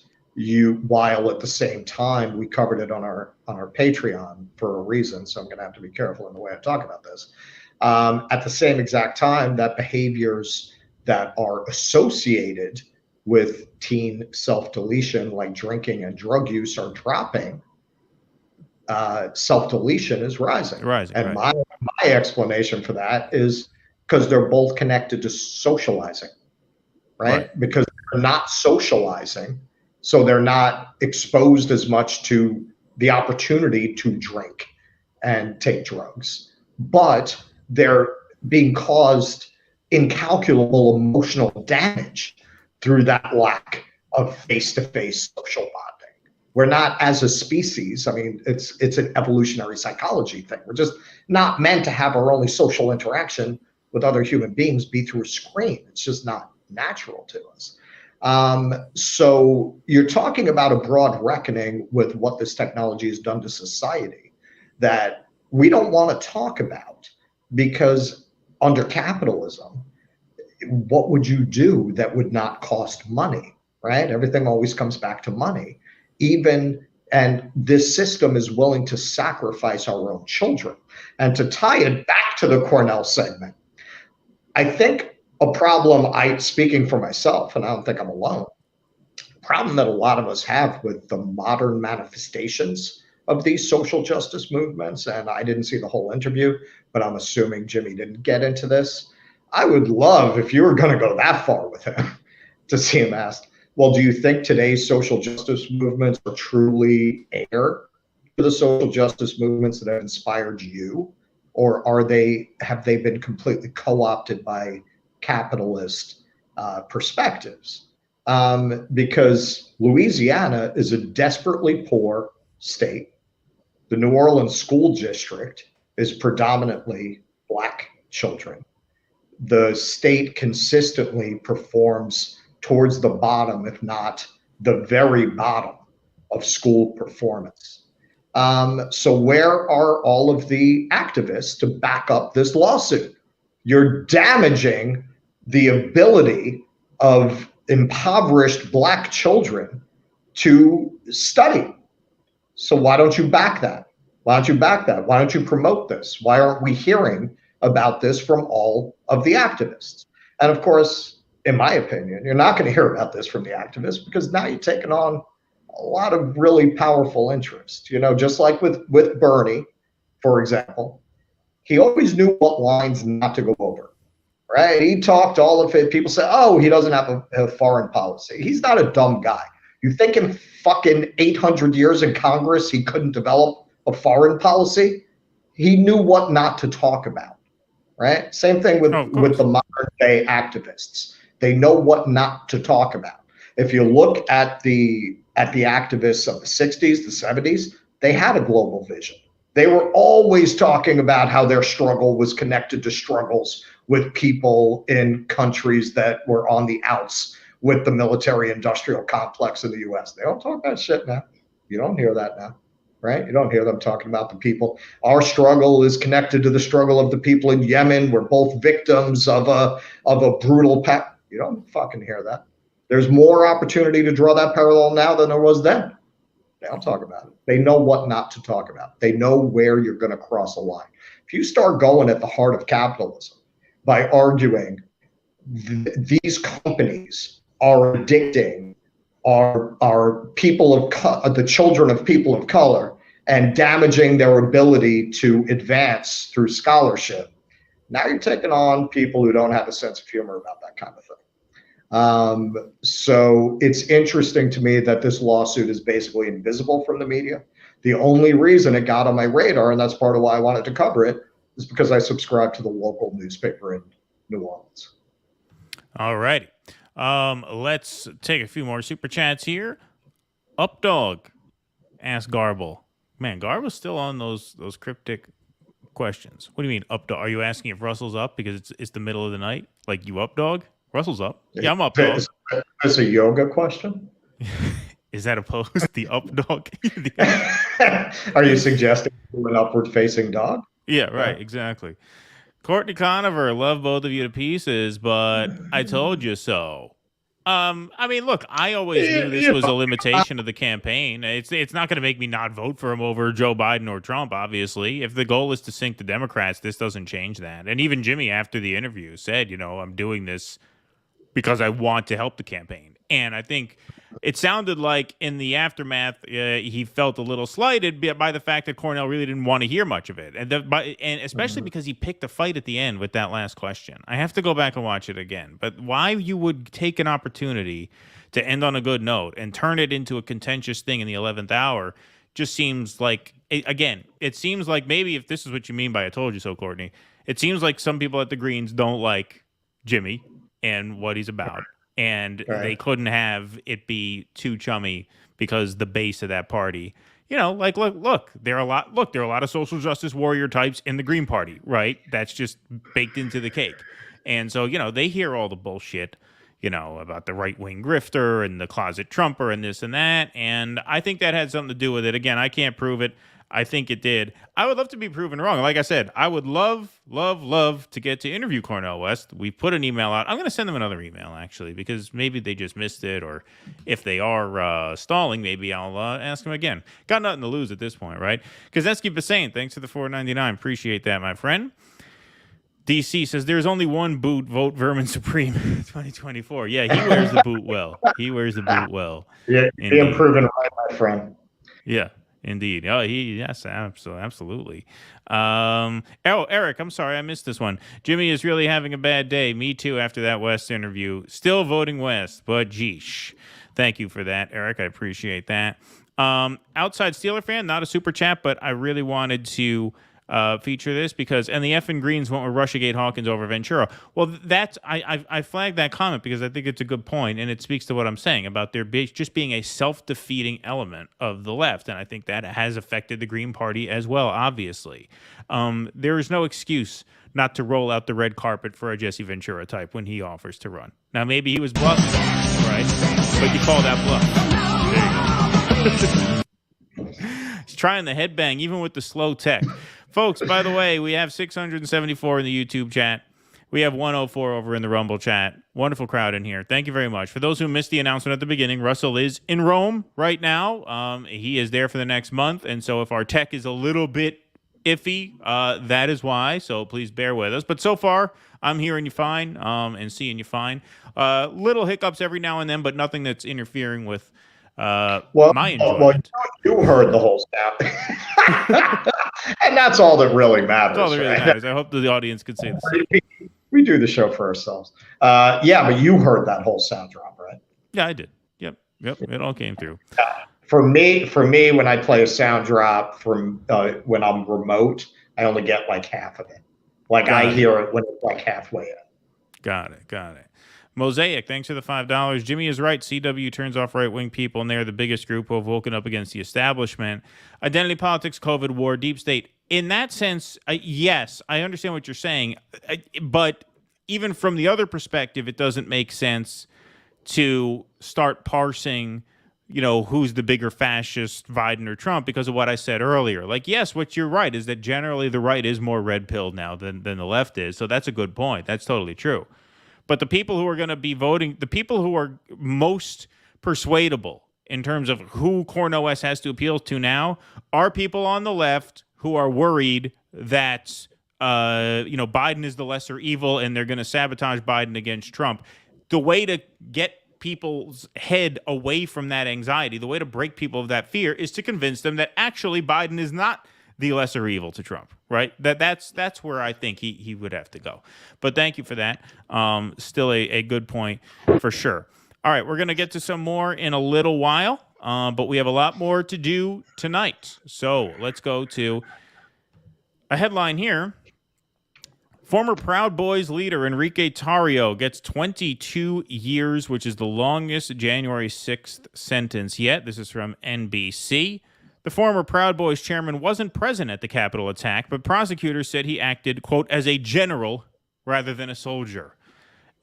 while at the same time we covered it on our Patreon for a reason, so I'm going to have to be careful in the way I talk about this. At the same exact time, that behaviors that are associated with teen self-deletion, like drinking and drug use, are dropping. Self-deletion is rising. And right. my explanation for that is because they're both connected to socializing, right? Because they're not socializing, so they're not exposed as much to the opportunity to drink and take drugs, but they're being caused incalculable emotional damage through that lack of face-to-face social bonding. We're not, as a species, I mean, it's an evolutionary psychology thing. We're just not meant to have our only social interaction with other human beings be through a screen. It's just not natural to us. So you're talking about a broad reckoning with what this technology has done to society that we don't want to talk about, because under capitalism, what would you do that would not cost money, right? Everything always comes back to money. And this system is willing to sacrifice our own children. And to tie it back to the Cornell segment, I think a problem, speaking for myself, and I don't think I'm alone, problem that a lot of us have with the modern manifestations of these social justice movements, and I didn't see the whole interview, but I'm assuming Jimmy didn't get into this. I would love, if you were going to go that far with him, to see him asked, well, do you think today's social justice movements are truly heir to the social justice movements that have inspired you? Or have they been completely co-opted by capitalist perspectives? Because Louisiana is a desperately poor state. The New Orleans school district is predominantly Black children. The state consistently performs towards the bottom, if not the very bottom, of school performance. So where are all of the activists to back up this lawsuit? You're damaging the ability of impoverished Black children to study. So why don't you back that? Why don't you back that? Why don't you promote this? Why aren't we hearing about this from all of the activists? And of course, in my opinion, you're not going to hear about this from the activists, because now you're taking on a lot of really powerful interests. You know, just like with Bernie, for example, he always knew what lines not to go over, right? He talked all of it. People say, oh, he doesn't have a foreign policy. He's not a dumb guy. You think in fucking 800 years in Congress, he couldn't develop a foreign policy? He knew what not to talk about, right? Same thing with the modern day activists. They know what not to talk about. If you look at the activists of the 60s, the 70s, they had a global vision. They were always talking about how their struggle was connected to struggles with people in countries that were on the outs with the military industrial complex in the US. They don't talk about shit now. You don't hear that now, right? You don't hear them talking about the people. Our struggle is connected to the struggle of the people in Yemen. We're both victims of a brutal You don't fucking hear that. There's more opportunity to draw that parallel now than there was then. They don't talk about it. They know what not to talk about. They know where you're going to cross a line. If you start going at the heart of capitalism by arguing these companies are addicting our people of the children of people of color and damaging their ability to advance through scholarship, now you're taking on people who don't have a sense of humor about that kind of thing. So it's interesting to me that this lawsuit is basically invisible from the media. The only reason it got on my radar, and that's part of why I wanted to cover it, is because I subscribe to the local newspaper in New Orleans. All righty. Let's take a few more super chats here. Up dog, asked Garble. Man, Garble's still on those cryptic questions. What do you mean up dog? Are you asking if Russell's up because it's the middle of the night? Like, you up dog? Russell's up. Yeah, I'm up dog. Is a yoga question? Is that opposed? The up dog? Are you suggesting an upward facing dog? Yeah, right, exactly. Courtney Conover, love both of you to pieces, but I told you so. I mean, look, I always knew this was a limitation of the campaign. It's not going to make me not vote for him over Joe Biden or Trump, obviously. If the goal is to sink the Democrats, this doesn't change that. And even Jimmy, after the interview, said, I'm doing this because I want to help the campaign. And I think it sounded like in the aftermath, he felt a little slighted by the fact that Cornell really didn't want to hear much of it. And especially because he picked a fight at the end with that last question. I have to go back and watch it again. But why you would take an opportunity to end on a good note and turn it into a contentious thing in the 11th hour just seems like, again, it seems like maybe if this is what you mean by I told you so, Courtney, it seems like some people at the Greens don't like Jimmy and what he's about. And they couldn't have it be too chummy because the base of that party, look, there are a lot of social justice warrior types in the Green Party, right? That's just baked into the cake. And so, they hear all the bullshit, about the right-wing grifter and the closet Trumper and this and that. And I think that had something to do with it. Again, I can't prove it. I think it did. I would love to be proven wrong. Like I said, I would love to get to interview Cornell West. We put an email out. I'm going to send them another email, actually, because maybe they just missed it, or if they are stalling, maybe I'll ask them again. Got nothing to lose at this point, right? Kaczynski Bassane, thanks for the $4.99. Appreciate that, my friend. DC says there's only one boot, vote Vermin Supreme 2024. Yeah, he wears the boot well. Yeah, being proven right, my friend. Yeah. Indeed. Oh, yes, absolutely. Eric, I'm sorry, I missed this one. Jimmy is really having a bad day. Me too, after that West interview. Still voting West, but geesh. Thank you for that, Eric. I appreciate that. Outside Steeler fan, not a super chat, but I really wanted to feature this because, and the effing Greens went with Russiagate Hawkins over Ventura. Well, that's I flagged that comment because I think it's a good point, and it speaks to what I'm saying about there just being a self-defeating element of the left, and I think that has affected the Green Party as well, obviously. There is no excuse not to roll out the red carpet for a Jesse Ventura type when he offers to run. Now, maybe he was bluffing, right? But you call that bluff. There you go. He's trying the headbang, even with the slow tech. Folks, by the way, we have 674 in the YouTube chat. We have 104 over in the Rumble chat. Wonderful crowd in here. Thank you very much. For those who missed the announcement at the beginning, Russell is in Rome right now. He is there for the next month, and so if our tech is a little bit iffy, that is why, so please bear with us. But so far, I'm hearing you fine and seeing you fine. Little hiccups every now and then, but nothing that's interfering with my enjoyment. Well, you heard the whole sound. And that's all that really matters. That's all that really matters. I hope the audience could say the same. We do the show for ourselves. Yeah, but you heard that whole sound drop, right? Yeah, I did. Yep. It all came through. For me, when I play a sound drop from when I'm remote, I only get like half of it. Like I hear it when it's like halfway in. Got it. Mosaic, thanks for the $5. Jimmy is right. CW turns off right-wing people, and they're the biggest group who have woken up against the establishment. Identity politics, COVID, war, deep state. In that sense, yes, I understand what you're saying. But even from the other perspective, it doesn't make sense to start parsing, who's the bigger fascist, Biden or Trump, because of what I said earlier. Like, yes, what you're right is that generally the right is more red-pilled now than the left is. So that's a good point. That's totally true. But the people who are going to be voting, the people who are most persuadable in terms of who Cornell West has to appeal to now are people on the left who are worried that, Biden is the lesser evil and they're going to sabotage Biden against Trump. The way to get people's head away from that anxiety, the way to break people of that fear is to convince them that actually Biden is not the lesser evil to Trump, right? That's where I think he would have to go. But thank you for that. Still a good point for sure. All right, we're going to get to some more in a little while, but we have a lot more to do tonight. So let's go to a headline here Former Proud Boys leader Enrique Tarrio gets 22 years, which is the longest January 6th sentence yet. This is from NBC. The former Proud Boys chairman wasn't present at the Capitol attack, but prosecutors said he acted, quote, as a general rather than a soldier.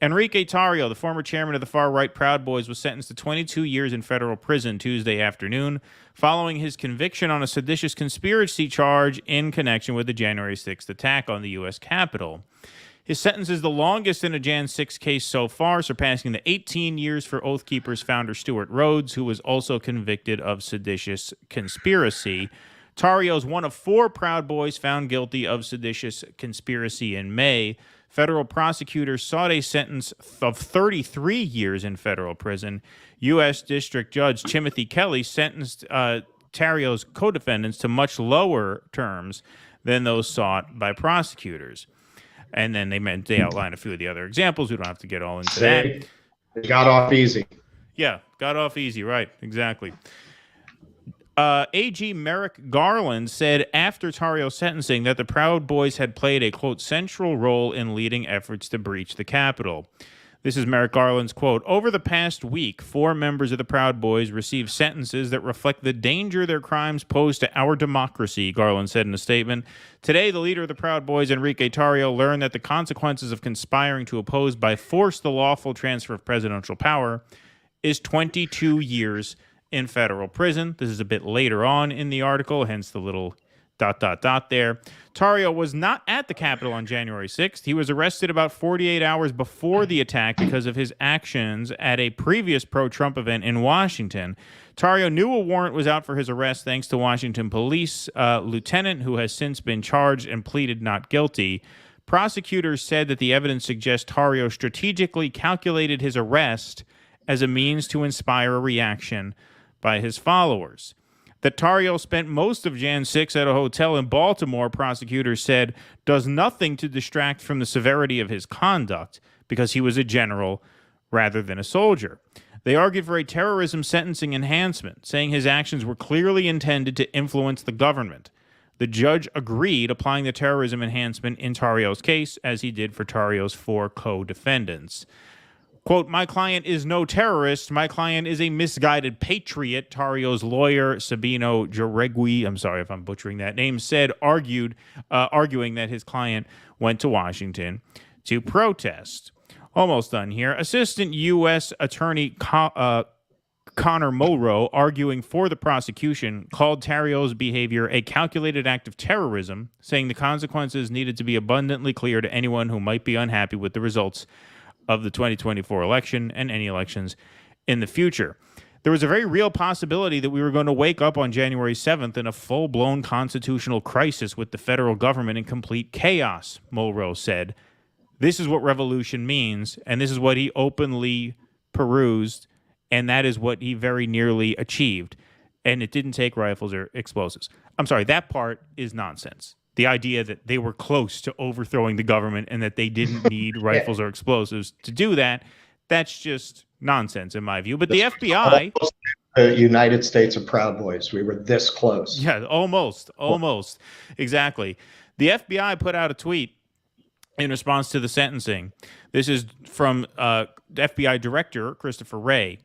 Enrique Tarrio, the former chairman of the far-right Proud Boys, was sentenced to 22 years in federal prison Tuesday afternoon following his conviction on a seditious conspiracy charge in connection with the January 6th attack on the U.S. Capitol. His sentence is the longest in a Jan 6 case so far, surpassing the 18 years for Oath Keepers founder Stuart Rhodes, who was also convicted of seditious conspiracy. Tarrio is one of 4 Proud Boys found guilty of seditious conspiracy in May. Federal prosecutors sought a sentence of 33 years in federal prison. U.S. District Judge Timothy Kelly sentenced Tarrio's co-defendants to much lower terms than those sought by prosecutors. And then they outline a few of the other examples. We don't have to get all into that. They got off easy. Yeah, got off easy, right, exactly. AG Merrick Garland said after Tarrio's sentencing that the Proud Boys had played a, quote, central role in leading efforts to breach the Capitol. This is Merrick Garland's quote. Over the past week, 4 members of the Proud Boys received sentences that reflect the danger their crimes pose to our democracy, Garland said in a statement. Today, the leader of the Proud Boys, Enrique Tarrio, learned that the consequences of conspiring to oppose by force the lawful transfer of presidential power is 22 years in federal prison. This is a bit later on in the article, hence the little ... there. Tarrio was not at the Capitol on January 6th. He was arrested about 48 hours before the attack because of his actions at a previous pro-Trump event in Washington. Tarrio knew a warrant was out for his arrest thanks to Washington police lieutenant who has since been charged and pleaded not guilty. Prosecutors said that the evidence suggests Tarrio strategically calculated his arrest as a means to inspire a reaction by his followers. That Tarrio spent most of Jan 6 at a hotel in Baltimore, prosecutors said, does nothing to distract from the severity of his conduct because he was a general rather than a soldier. They argued for a terrorism sentencing enhancement, saying his actions were clearly intended to influence the government. The judge agreed, applying the terrorism enhancement in Tarrio's case, as he did for Tarrio's 4 co-defendants. Quote, my client is no terrorist. My client is a misguided patriot, Tarrio's lawyer, Sabino Jaregui, I'm sorry if I'm butchering that name, said, arguing that his client went to Washington to protest. Almost done here. Assistant U.S. Attorney Connor Mulrow, arguing for the prosecution, called Tarrio's behavior a calculated act of terrorism, saying the consequences needed to be abundantly clear to anyone who might be unhappy with the results of the 2024 election and any elections in the future. There was a very real possibility that we were going to wake up on January 7th in a full-blown constitutional crisis with the federal government in complete chaos, Mulrow said. This is what revolution means, and this is what he openly perused, and that is what he very nearly achieved. And it didn't take rifles or explosives. I'm sorry, that part is nonsense. The idea that they were close to overthrowing the government and that they didn't need rifles or explosives to do that, that's just nonsense in my view. But the FBI... The United States of Proud Boys. We were this close. Yeah, almost. Exactly. The FBI put out a tweet in response to the sentencing. This is from FBI Director Christopher Wray.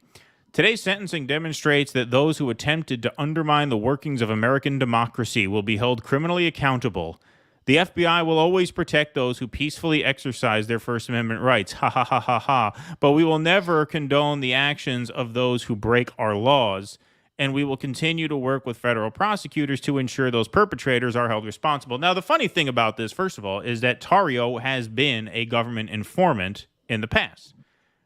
Today's sentencing demonstrates that those who attempted to undermine the workings of American democracy will be held criminally accountable. The FBI will always protect those who peacefully exercise their First Amendment rights. Ha ha ha ha ha. But we will never condone the actions of those who break our laws, and we will continue to work with federal prosecutors to ensure those perpetrators are held responsible. Now, the funny thing about this, first of all, is that Tarrio has been a government informant in the past.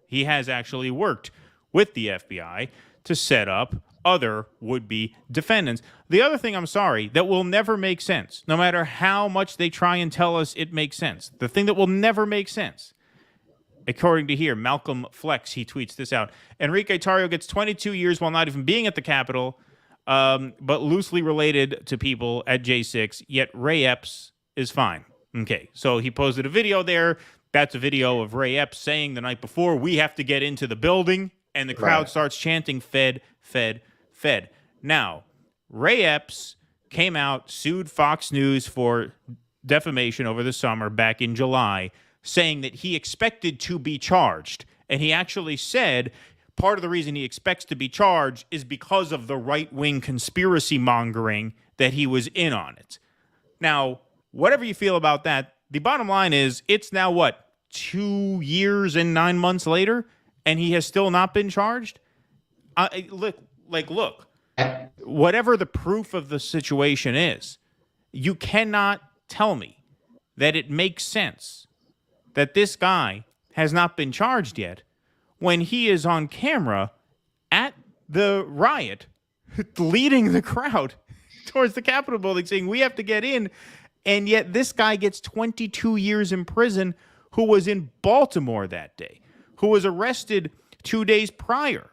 He has actually worked with the FBI to set up other would-be defendants. The other thing, I'm sorry, that will never make sense, no matter how much they try and tell us it makes sense, the thing that will never make sense, according to here, Malcolm Flex, he tweets this out. Enrique Tarrio gets 22 years while not even being at the Capitol, but loosely related to people at J6, yet Ray Epps is fine. Okay, so he posted a video there. That's a video of Ray Epps saying the night before, we have to get into the building. And the crowd starts chanting, Fed, Fed, Fed. Now, Ray Epps came out, sued Fox News for defamation over the summer back in July, saying that he expected to be charged. And he actually said part of the reason he expects to be charged is because of the right-wing conspiracy mongering that he was in on it. Now, whatever you feel about that, the bottom line is it's now, 2 years and 9 months later, and he has still not been charged? Look, whatever the proof of the situation is, you cannot tell me that it makes sense that this guy has not been charged yet when he is on camera at the riot leading the crowd towards the Capitol building saying we have to get in, and yet this guy gets 22 years in prison who was in Baltimore that day, who was arrested 2 days prior.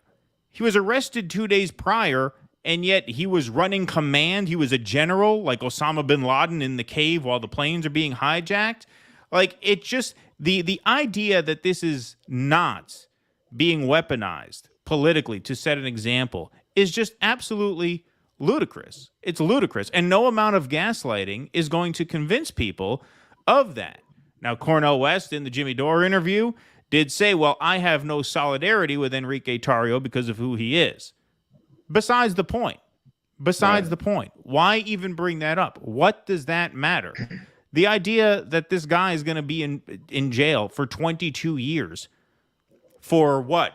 He was arrested 2 days prior, and yet he was running command. He was a general like Osama bin Laden in the cave while the planes are being hijacked. Like, it just, the idea that this is not being weaponized politically to set an example is just absolutely ludicrous. It's ludicrous. And no amount of gaslighting is going to convince people of that. Now, Cornell West in the Jimmy Dore interview did say, well, I have no solidarity with Enrique Tarrio because of who he is. Besides the point. The point. Why even bring that up? What does that matter? The idea that this guy is going to be in jail for 22 years for what?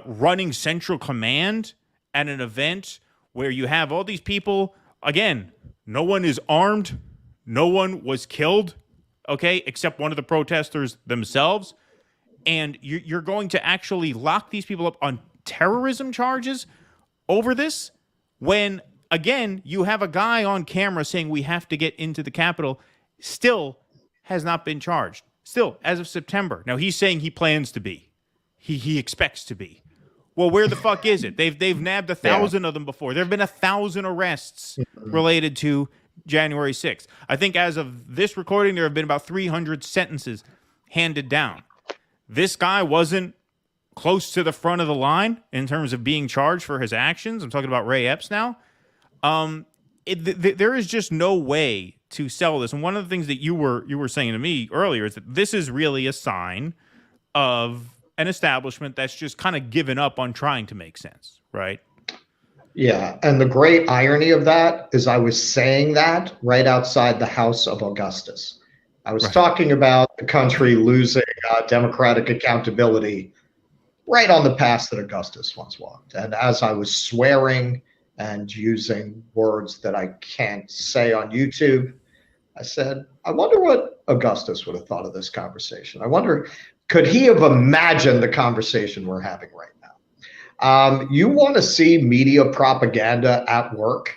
Running Central Command at an event where you have all these people. Again, no one is armed. No one was killed, okay, except one of the protesters themselves. And you're going to actually lock these people up on terrorism charges over this when, again, you have a guy on camera saying we have to get into the Capitol, still has not been charged. Still, as of September. Now, he's saying he plans to be. He expects to be. Well, where the fuck is it? They've nabbed 1,000 of them before. There have been 1,000 arrests related to January 6th. I think as of this recording, there have been about 300 sentences handed down. This guy wasn't close to the front of the line in terms of being charged for his actions. I'm talking about Ray Epps now. There is just no way to sell this. And one of the things that you were saying to me earlier is that this is really a sign of an establishment that's just kind of given up on trying to make sense, right? Yeah, and the great irony of that is I was saying that right outside the house of Augustus. I was talking about the country losing democratic accountability right on the path that Augustus once walked. And as I was swearing and using words that I can't say on YouTube, I said, I wonder what Augustus would have thought of this conversation. I wonder, could he have imagined the conversation we're having right now? You want to see media propaganda at work?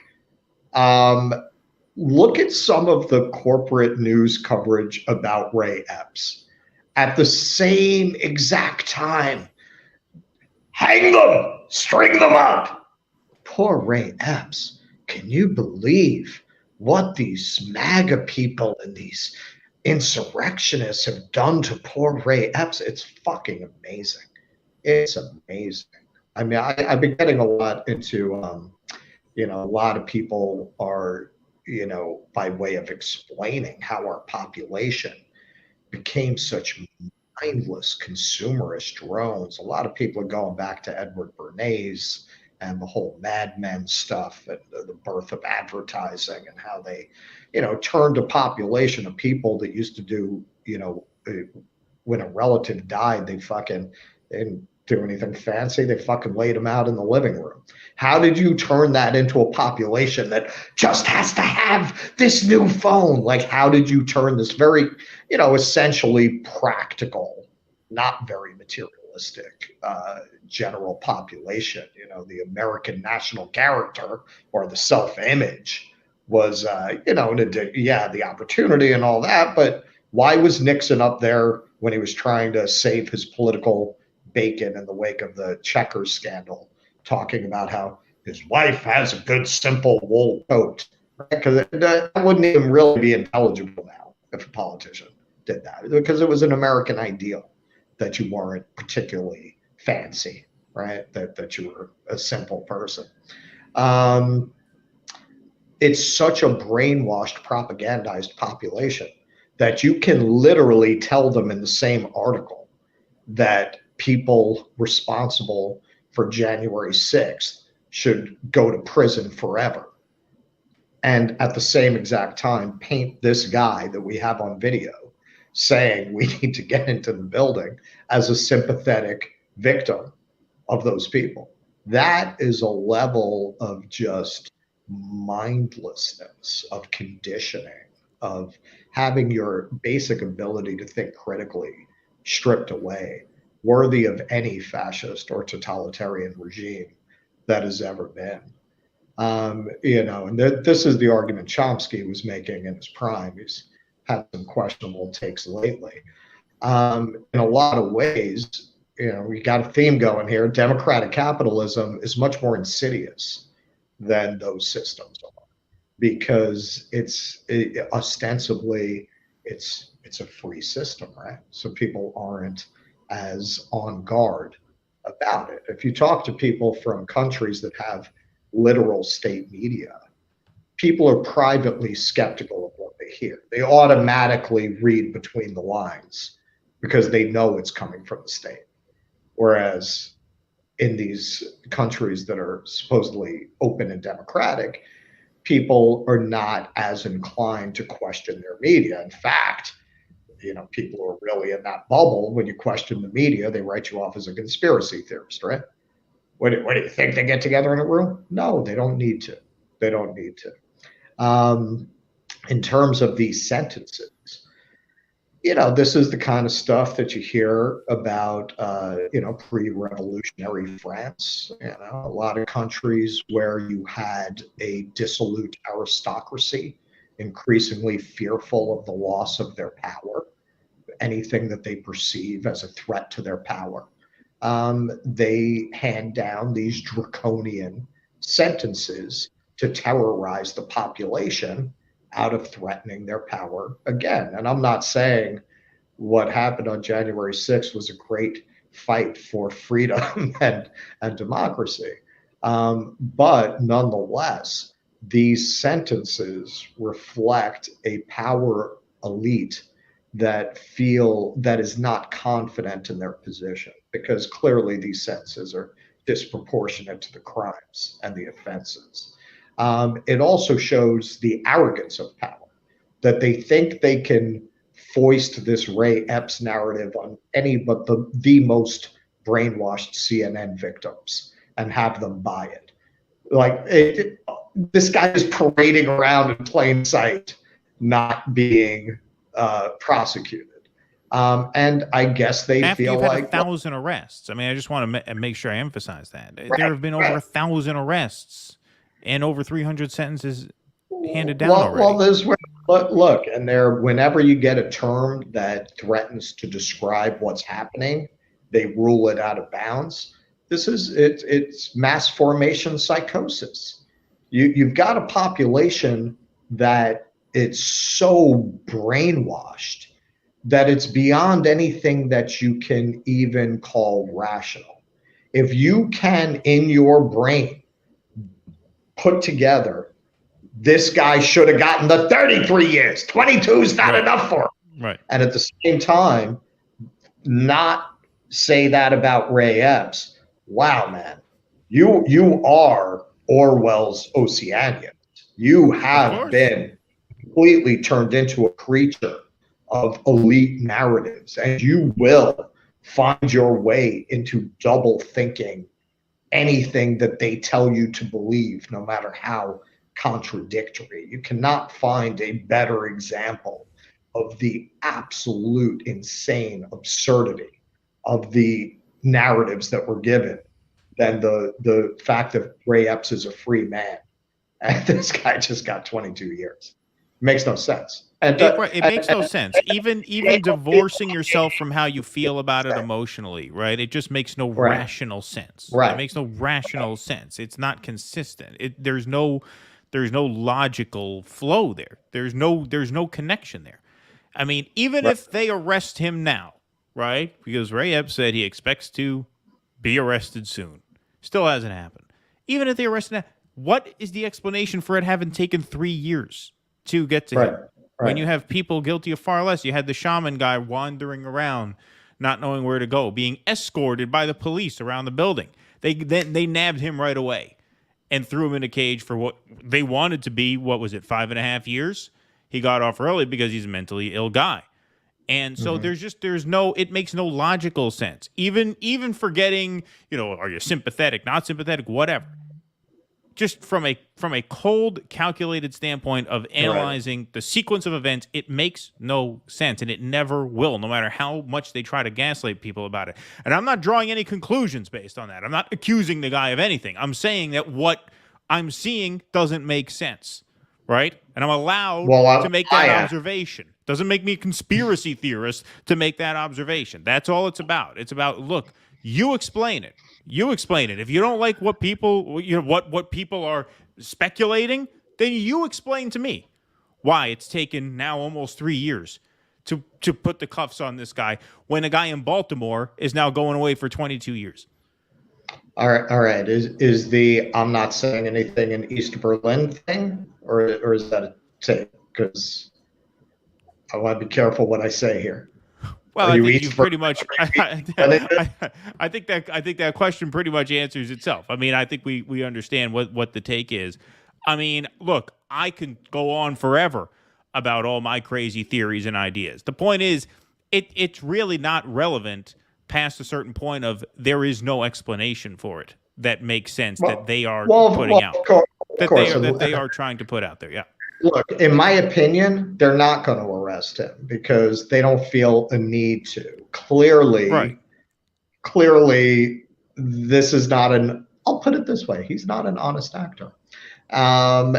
Look at some of the corporate news coverage about Ray Epps. At the same exact time, hang them, string them up. Poor Ray Epps. Can you believe what these MAGA people and these insurrectionists have done to poor Ray Epps? It's fucking amazing. It's amazing. I mean, I've been getting a lot into, a lot of people are, by way of explaining how our population became such mindless consumerist drones. A lot of people are going back to Edward Bernays and the whole Mad Men stuff and the birth of advertising and how they, turned a population of people that used to do, when a relative died, they didn't do anything fancy. They fucking laid them out in the living room. How did you turn that into a population that just has to have this new phone? Like, how did you turn this very, essentially practical, not very materialistic general population, the American national character or the self-image was, the opportunity and all that. But why was Nixon up there when he was trying to save his political bacon in the wake of the Checkers scandal, talking about how his wife has a good, simple wool coat? Because that wouldn't even really be intelligible now if a politician did that, because it was an American ideal that you weren't particularly fancy, right? That you were a simple person. it's such a brainwashed, propagandized population that you can literally tell them in the same article that people responsible for January 6th should go to prison forever. And at the same exact time, paint this guy that we have on video saying we need to get into the building as a sympathetic victim of those people. That is a level of just mindlessness, of conditioning, of having your basic ability to think critically stripped away, worthy of any fascist or totalitarian regime that has ever been. And this is the argument Chomsky was making in his prime. He's had some questionable takes lately. In a lot of ways, we got a theme going here. Democratic capitalism is much more insidious than those systems are, because ostensibly it's a free system, right? So people aren't as on guard about it. If you talk to people from countries that have literal state media, people are privately skeptical of what they hear. They automatically read between the lines because they know it's coming from the state. Whereas in these countries that are supposedly open and democratic, people are not as inclined to question their media. In fact, people who are really in that bubble, when you question the media, they write you off as a conspiracy theorist, right? What do you think, they get together in a room? No, they don't need to. They don't need to. In terms of these sentences, this is the kind of stuff that you hear about, pre-revolutionary France. A lot of countries where you had a dissolute aristocracy, increasingly fearful of the loss of their power, anything that they perceive as a threat to their power. They hand down these draconian sentences to terrorize the population out of threatening their power again. And I'm not saying what happened on January 6th was a great fight for freedom and democracy. But nonetheless, these sentences reflect a power elite that is not confident in their position, because clearly these sentences are disproportionate to the crimes and the offenses. It also shows the arrogance of power, that they think they can foist this Ray Epps narrative on any but the most brainwashed CNN victims and have them buy it. This guy is parading around in plain sight, not being prosecuted. And I guess they After feel you've had like 1,000 arrests. I mean, I just want to make sure I emphasize that. There have been over 1,000 arrests and over 300 sentences handed down already. Look, and whenever you get a term that threatens to describe what's happening, they rule it out of bounds. It's mass formation psychosis. You've got a population that it's so brainwashed that it's beyond anything that you can even call rational. If you can, in your brain, put together, this guy should have gotten the 33 years, 22 is not enough for him. Right. And at the same time, not say that about Ray Epps. Wow, man, you are Orwell's Oceanians. You have been completely turned into a creature of elite narratives, and you will find your way into double thinking anything that they tell you to believe, no matter how contradictory. You cannot find a better example of the absolute insane absurdity of the narratives that were given than the fact that Ray Epps is a free man and this guy just got 22 years. Makes no sense. And it makes no sense. Even divorcing yourself from how you feel about it emotionally, right? It just makes no rational sense. Right. It makes no rational sense. It's not consistent. There's no logical flow there. There's no connection there. I mean, even if they arrest him now, right? Because Ray Epps said he expects to be arrested soon. Still hasn't happened. Even if they arrest him now, What is the explanation for it having taken 3 years to get to him? When you have people guilty of far less. You had the shaman guy wandering around, not knowing where to go, being escorted by the police around the building. They nabbed him right away and threw him in a cage for what they wanted to be, what was it, 5.5 years? He got off early because he's a mentally ill guy. And so it makes no logical sense. Even forgetting, are you sympathetic, not sympathetic, whatever. Just from a cold, calculated standpoint of analyzing the sequence of events, it makes no sense, and it never will, no matter how much they try to gaslight people about it. And I'm not drawing any conclusions based on that. I'm not accusing the guy of anything. I'm saying that what I'm seeing doesn't make sense, right? And I'm allowed to make that observation. Doesn't make me a conspiracy theorist to make that observation. That's all it's about. It's about, look, you explain it. You explain it. If you don't like what people, what people are speculating, then you explain to me why it's taken now almost 3 years to put the cuffs on this guy when a guy in Baltimore is now going away for 22 years. All right. Is the I'm not saying anything in East Berlin thing, or is that a take? Because I want to be careful what I say here. Well, I think you pretty much. I think that question pretty much answers itself. I mean, I think we understand what the take is. I mean, look, I can go on forever about all my crazy theories and ideas. The point is, it's really not relevant past a certain point of there is no explanation for it that makes sense that they are putting out. That they are trying to put out there. Yeah. Look, in my opinion, they're not going to arrest him because they don't feel a need to. Clearly, this is not I'll put it this way, he's not an honest actor. And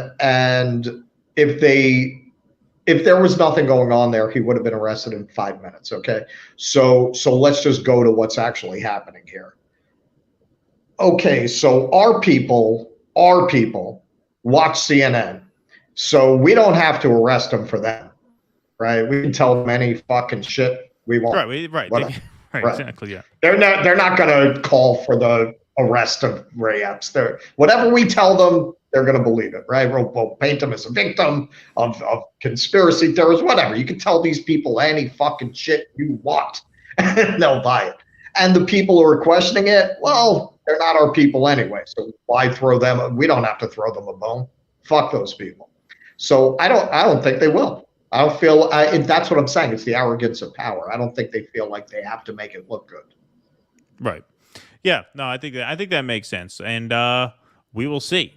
if there was nothing going on there, he would have been arrested in 5 minutes, okay? So let's just go to what's actually happening here. Okay, so our people watch CNN. So we don't have to arrest them for that, right? We can tell them any fucking shit we want. Right, exactly, yeah. They're not going to call for the arrest of Ray Epps. Whatever we tell them, they're going to believe it, right? We'll paint them as a victim of conspiracy theorists, whatever. You can tell these people any fucking shit you want, and they'll buy it. And the people who are questioning it, well, they're not our people anyway. So why throw them? We don't have to throw them a bone. Fuck those people. So I don't think they will. I don't feel that's what I'm saying. It's the arrogance of power. I don't think they feel like they have to make it look good. Right. Yeah. No, I think that makes sense. And we will see.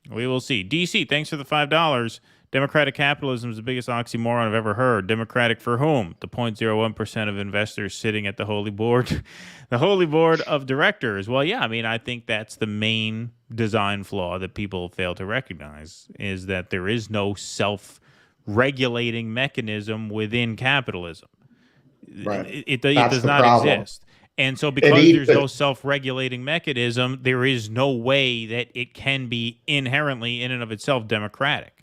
DC, thanks for the $5. Democratic capitalism is the biggest oxymoron I've ever heard. Democratic for whom? The 0.01% of investors sitting at the holy board, the holy board of directors. Well, yeah, I mean, I think that's the main design flaw that people fail to recognize is that there is no self-regulating mechanism within capitalism. Right. It does not exist. And so because there's no self-regulating mechanism, there is no way that it can be inherently in and of itself democratic.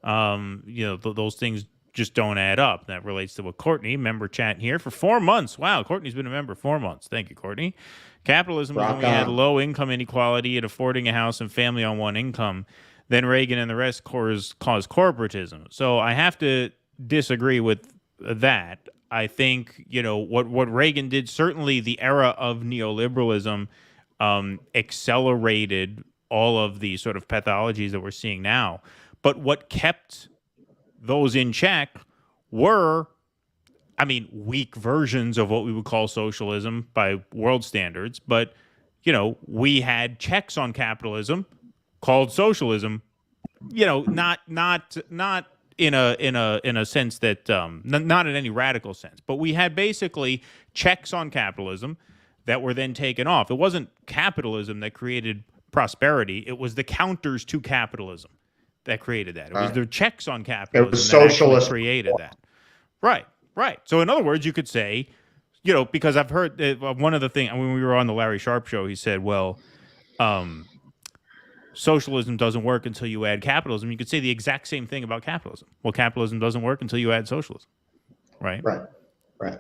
Those things just don't add up. That relates to what Courtney, member chatting here for 4 months. Wow, Courtney's been a member 4 months. Thank you, Courtney. Capitalism was when we had low income inequality and affording a house and family on one income. Then Reagan and the rest caused corporatism. So I have to disagree with that. I think, what Reagan did, certainly the era of neoliberalism accelerated all of the sort of pathologies that we're seeing now. But what kept those in check were, weak versions of what we would call socialism by world standards. But, we had checks on capitalism called socialism, not in a sense that not in any radical sense, but we had basically checks on capitalism that were then taken off. It wasn't capitalism that created prosperity; it was the counters to capitalism that created that. It was the checks on capitalism that actually created that. Right. So in other words, you could say, because I've heard one of the things when we were on the Larry Sharpe show, he said, well, socialism doesn't work until you add capitalism. You could say the exact same thing about capitalism. Well, capitalism doesn't work until you add socialism, right? Right.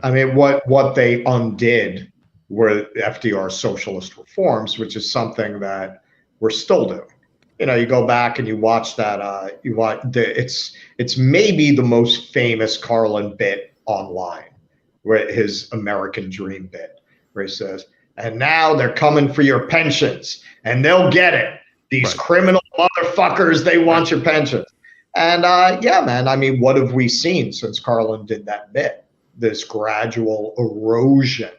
I mean, what they undid were FDR's socialist reforms, which is something that we're still doing. you go back and you watch that. It's maybe the most famous Carlin bit online, where his American Dream bit, where he says, "And now they're coming for your pensions, and they'll get it. These criminal motherfuckers, they want your pensions." And yeah, man, I mean, what have we seen since Carlin did that bit? This gradual erosion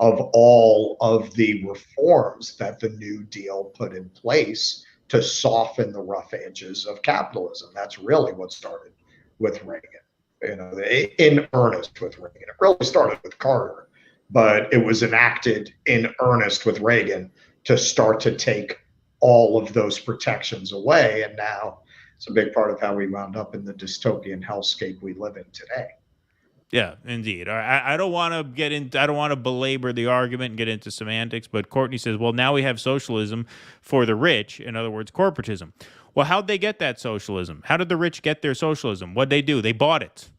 of all of the reforms that the New Deal put in place to soften the rough edges of capitalism. That's really what started with Reagan, in earnest with Reagan. It really started with Carter, but it was enacted in earnest with Reagan to start to take all of those protections away. And now it's a big part of how we wound up in the dystopian hellscape we live in today. Yeah, indeed. I don't want to get into. I don't want to belabor the argument and get into semantics. But Courtney says, "Well, now we have socialism for the rich. In other words, corporatism." Well, how'd they get that socialism? How did the rich get their socialism? What'd they do? They bought it,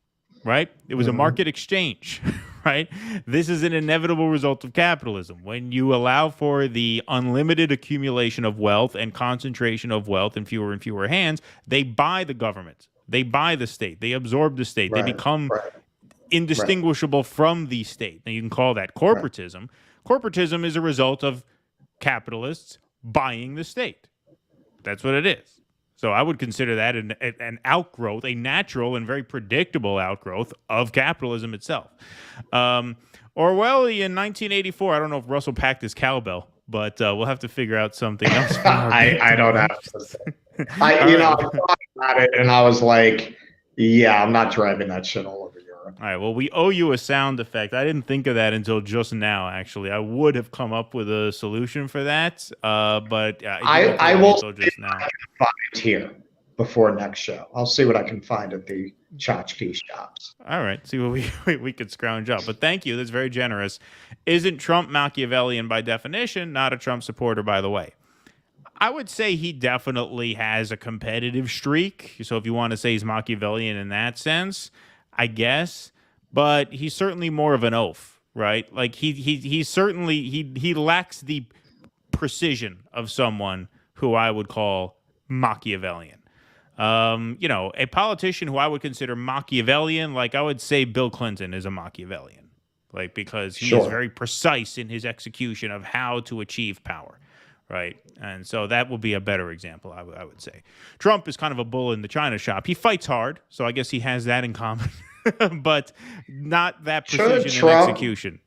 right? It was a market exchange, right? This is an inevitable result of capitalism. When you allow for the unlimited accumulation of wealth and concentration of wealth in fewer and fewer hands, they buy the government. They buy the state. They absorb the state. They become indistinguishable from the state. Now, you can call that corporatism. Corporatism is a result of capitalists buying the state. That's what it is. So I would consider that an outgrowth, a natural and very predictable outgrowth of capitalism itself. Orwellian 1984. I don't know if Russell packed his cowbell, but we'll have to figure out something else. I don't have to say. I thought about it and I was like, yeah, I'm not driving that shit all over Europe. All right, well, we owe you a sound effect. I didn't think of that until just now, actually. I would have come up with a solution for that, but I will until just now. find here before next show. I'll see what I can find at the tchotchke shops. All right, see what we could scrounge up. But thank you, that's very generous. Isn't Trump Machiavellian by definition? Not a Trump supporter, by the way. I would say he definitely has a competitive streak. So if you want to say he's Machiavellian in that sense, I guess, but he's certainly more of an oaf, right? Like he certainly lacks the precision of someone who I would call Machiavellian. A politician who I would consider Machiavellian, like I would say Bill Clinton is a Machiavellian, like because he is very precise in his execution of how to achieve power. Right. And so that would be a better example, I would say. Trump is kind of a bull in the China shop. He fights hard, so I guess he has that in common, but not that precision in execution.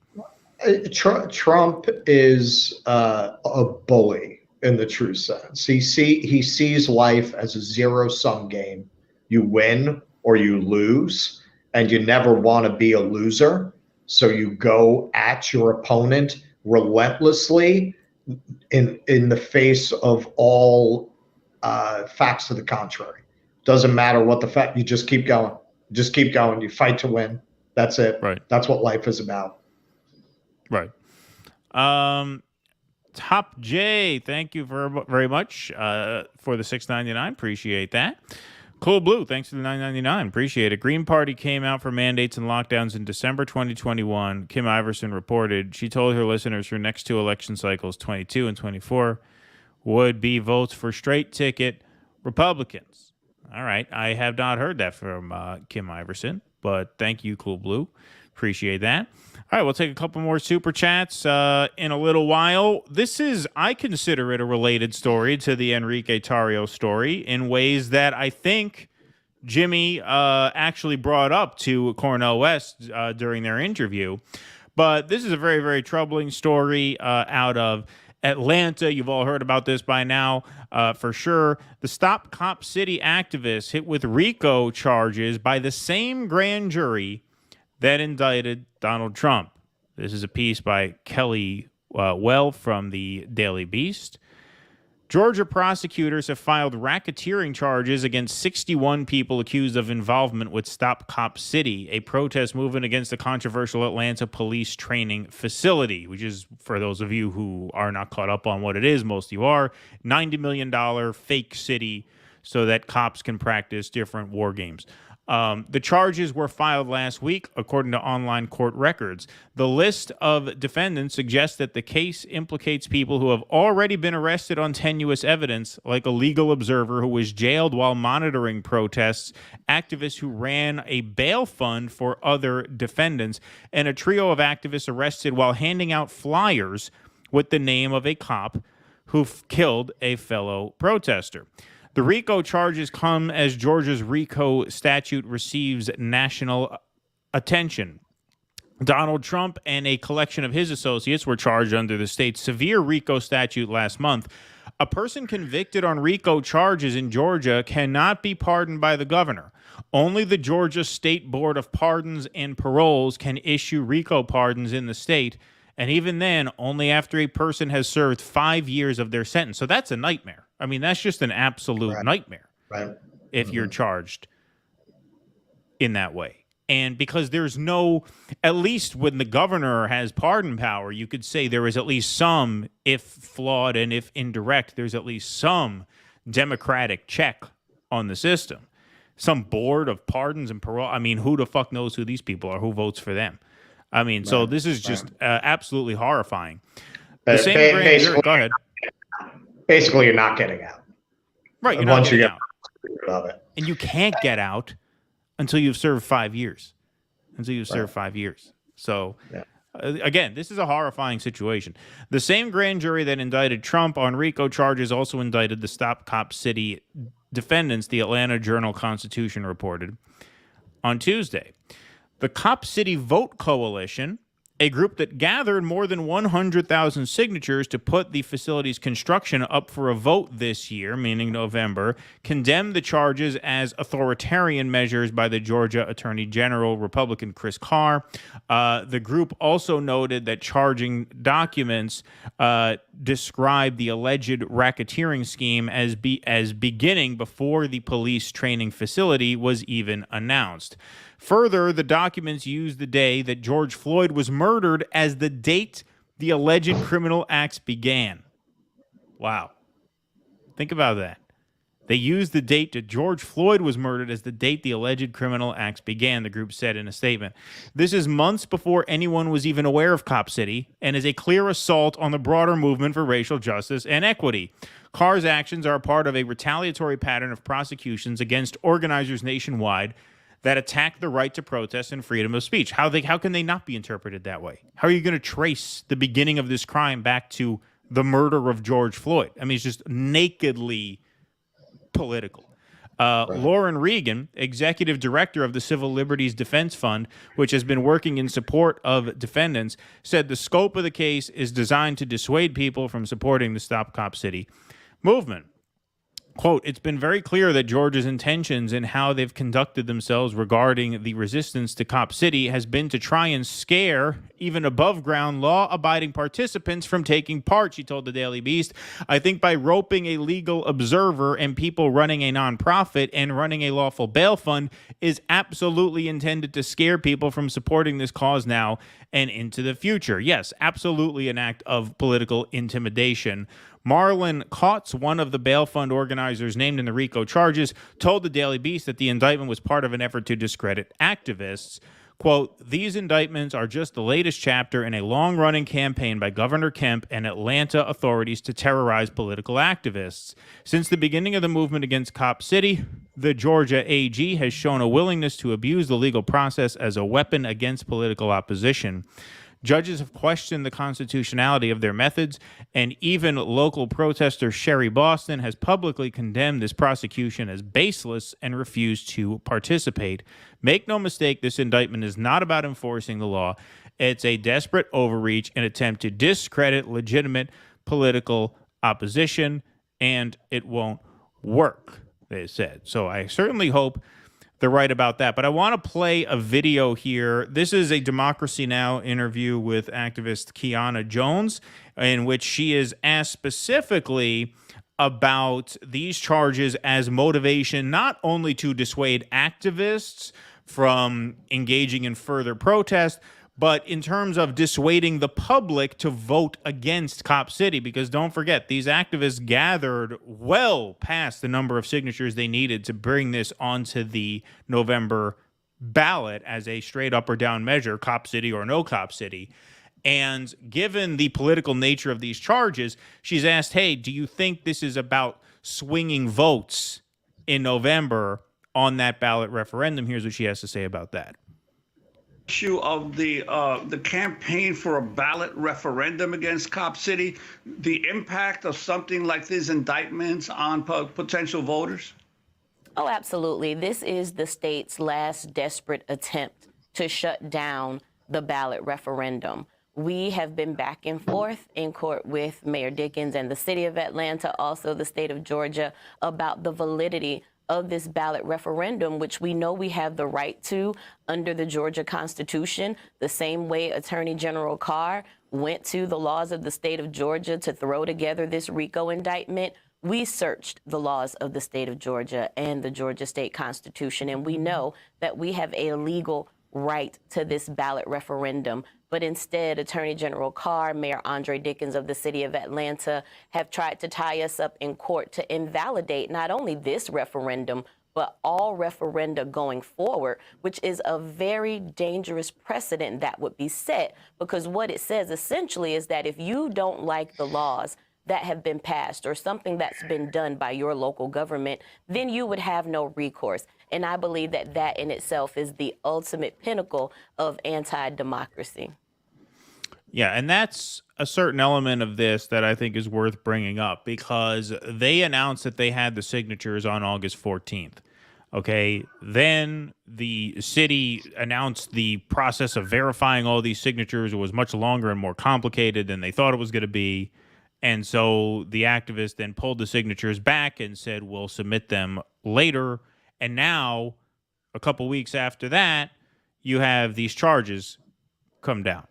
Trump is a bully in the true sense. He sees life as a zero-sum game. You win or you lose, and you never want to be a loser. So you go at your opponent relentlessly in the face of all facts to the contrary. Doesn't matter what the fact, you just keep going. Just keep going. You fight to win. That's it. Right. That's what life is about. Right. Top J, thank you very much for the $6.99. Appreciate that. Cool Blue, thanks for the $9.99. Appreciate it. Green Party came out for mandates and lockdowns in December 2021. Kim Iverson reported she told her listeners her next two election cycles, 22 and 24, would be votes for straight ticket Republicans. All right. I have not heard that from Kim Iverson, but thank you, Cool Blue. Appreciate that. All right, we'll take a couple more super chats in a little while. This is, I consider it a related story to the Enrique Tarrio story in ways that I think Jimmy actually brought up to Cornell West during their interview. But this is a very, very troubling story out of Atlanta. You've all heard about this by now, for sure. The Stop Cop City activists hit with RICO charges by the same grand jury that indicted Donald Trump. This is a piece by Kelly Well from the Daily Beast. Georgia prosecutors have filed racketeering charges against 61 people accused of involvement with Stop Cop City, a protest movement against the controversial Atlanta police training facility, which is, for those of you who are not caught up on what it is, most of you are, $90 million fake city so that cops can practice different war games. The charges were filed last week, according to online court records. The list of defendants suggests that the case implicates people who have already been arrested on tenuous evidence, like a legal observer who was jailed while monitoring protests, activists who ran a bail fund for other defendants, and a trio of activists arrested while handing out flyers with the name of a cop who killed a fellow protester. The RICO charges come as Georgia's RICO statute receives national attention. Donald Trump and a collection of his associates were charged under the state's severe RICO statute last month. A person convicted on RICO charges in Georgia cannot be pardoned by the governor. Only the Georgia State Board of Pardons and Paroles can issue RICO pardons in the state, and even then, only after a person has served 5 years of their sentence. So that's a nightmare. I mean, that's just an absolute nightmare if you're charged in that way. And because there's no, at least when the governor has pardon power, you could say there is at least some, if flawed and if indirect, there's at least some democratic check on the system. Some board of pardons and parole. I mean, who the fuck knows who these people are? Who votes for them? I mean, so this is just absolutely horrifying. The same grand jury, go ahead. Basically, you're not getting out. Right, you're not getting out. Of it. And you can't get out until you've served 5 years. Served 5 years. So, again, this is a horrifying situation. The same grand jury that indicted Trump on RICO charges also indicted the Stop Cop City defendants, the Atlanta Journal-Constitution reported on Tuesday. The Cop City Vote Coalition, a group that gathered more than 100,000 signatures to put the facility's construction up for a vote this year, meaning November, condemned the charges as authoritarian measures by the Georgia Attorney General, Republican Chris Carr. The group also noted that charging documents describe the alleged racketeering scheme as beginning before the police training facility was even announced. Further, the documents use the day that George Floyd was murdered as the date the alleged criminal acts began. Wow. Think about that. They used the date that George Floyd was murdered as the date the alleged criminal acts began, the group said in a statement. This is months before anyone was even aware of Cop City and is a clear assault on the broader movement for racial justice and equity. Carr's actions are part of a retaliatory pattern of prosecutions against organizers nationwide that attack the right to protest and freedom of speech. How can they not be interpreted that way? How are you going to trace the beginning of this crime back to the murder of George Floyd? I mean, it's just nakedly political. Lauren Regan, executive director of the Civil Liberties Defense Fund, which has been working in support of defendants, said the scope of the case is designed to dissuade people from supporting the Stop Cop City movement. Quote, it's been very clear that Georgia's intentions in how they've conducted themselves regarding the resistance to Cop City has been to try and scare even above-ground law-abiding participants from taking part, she told the Daily Beast. I think by roping a legal observer and people running a nonprofit and running a lawful bail fund is absolutely intended to scare people from supporting this cause now and into the future. Yes, absolutely an act of political intimidation. Marlon Kautz, one of the bail fund organizers named in the RICO charges, told the Daily Beast that the indictment was part of an effort to discredit activists. Quote, these indictments are just the latest chapter in a long-running campaign by Governor Kemp and Atlanta authorities to terrorize political activists. Since the beginning of the movement against Cop City, the Georgia AG has shown a willingness to abuse the legal process as a weapon against political opposition. Judges have questioned the constitutionality of their methods, and even local protester Sherry Boston has publicly condemned this prosecution as baseless and refused to participate. Make no mistake, this indictment is not about enforcing the law. It's a desperate overreach, an attempt to discredit legitimate political opposition, and it won't work, they said. So I certainly hope they're right about that. But I want to play a video here. This is a Democracy Now! Interview with activist Kiana Jones, in which she is asked specifically about these charges as motivation not only to dissuade activists from engaging in further protest, but in terms of dissuading the public to vote against Cop City, because don't forget, these activists gathered well past the number of signatures they needed to bring this onto the November ballot as a straight up or down measure, Cop City or no Cop City. And given the political nature of these charges, she's asked, hey, do you think this is about swinging votes in November on that ballot referendum? Here's what she has to say about that. Issue of the campaign for a ballot referendum against Cop City, the impact of something like these indictments on potential voters? Oh, absolutely. This is the state's last desperate attempt to shut down the ballot referendum. We have been back and forth in court with Mayor Dickens and the city of Atlanta, also the state of Georgia, about the validity of this ballot referendum, which we know we have the right to under the Georgia Constitution, the same way Attorney General Carr went to the laws of the state of Georgia to throw together this RICO indictment. We searched the laws of the state of Georgia and the Georgia state constitution, and we know that we have a legal right to this ballot referendum. But instead, Attorney General Carr, Mayor Andre Dickens of the city of Atlanta have tried to tie us up in court to invalidate not only this referendum, but all referenda going forward, which is a very dangerous precedent that would be set, because what it says essentially is that if you don't like the laws that have been passed or something that's been done by your local government, then you would have no recourse. And I believe that that in itself is the ultimate pinnacle of anti-democracy. Yeah, and that's a certain element of this that I think is worth bringing up, because they announced that they had the signatures on August 14th. Okay, then the city announced the process of verifying all these signatures was much longer and more complicated than they thought it was going to be. And so the activists then pulled the signatures back and said, we'll submit them later. And now, a couple weeks after that, you have these charges come down.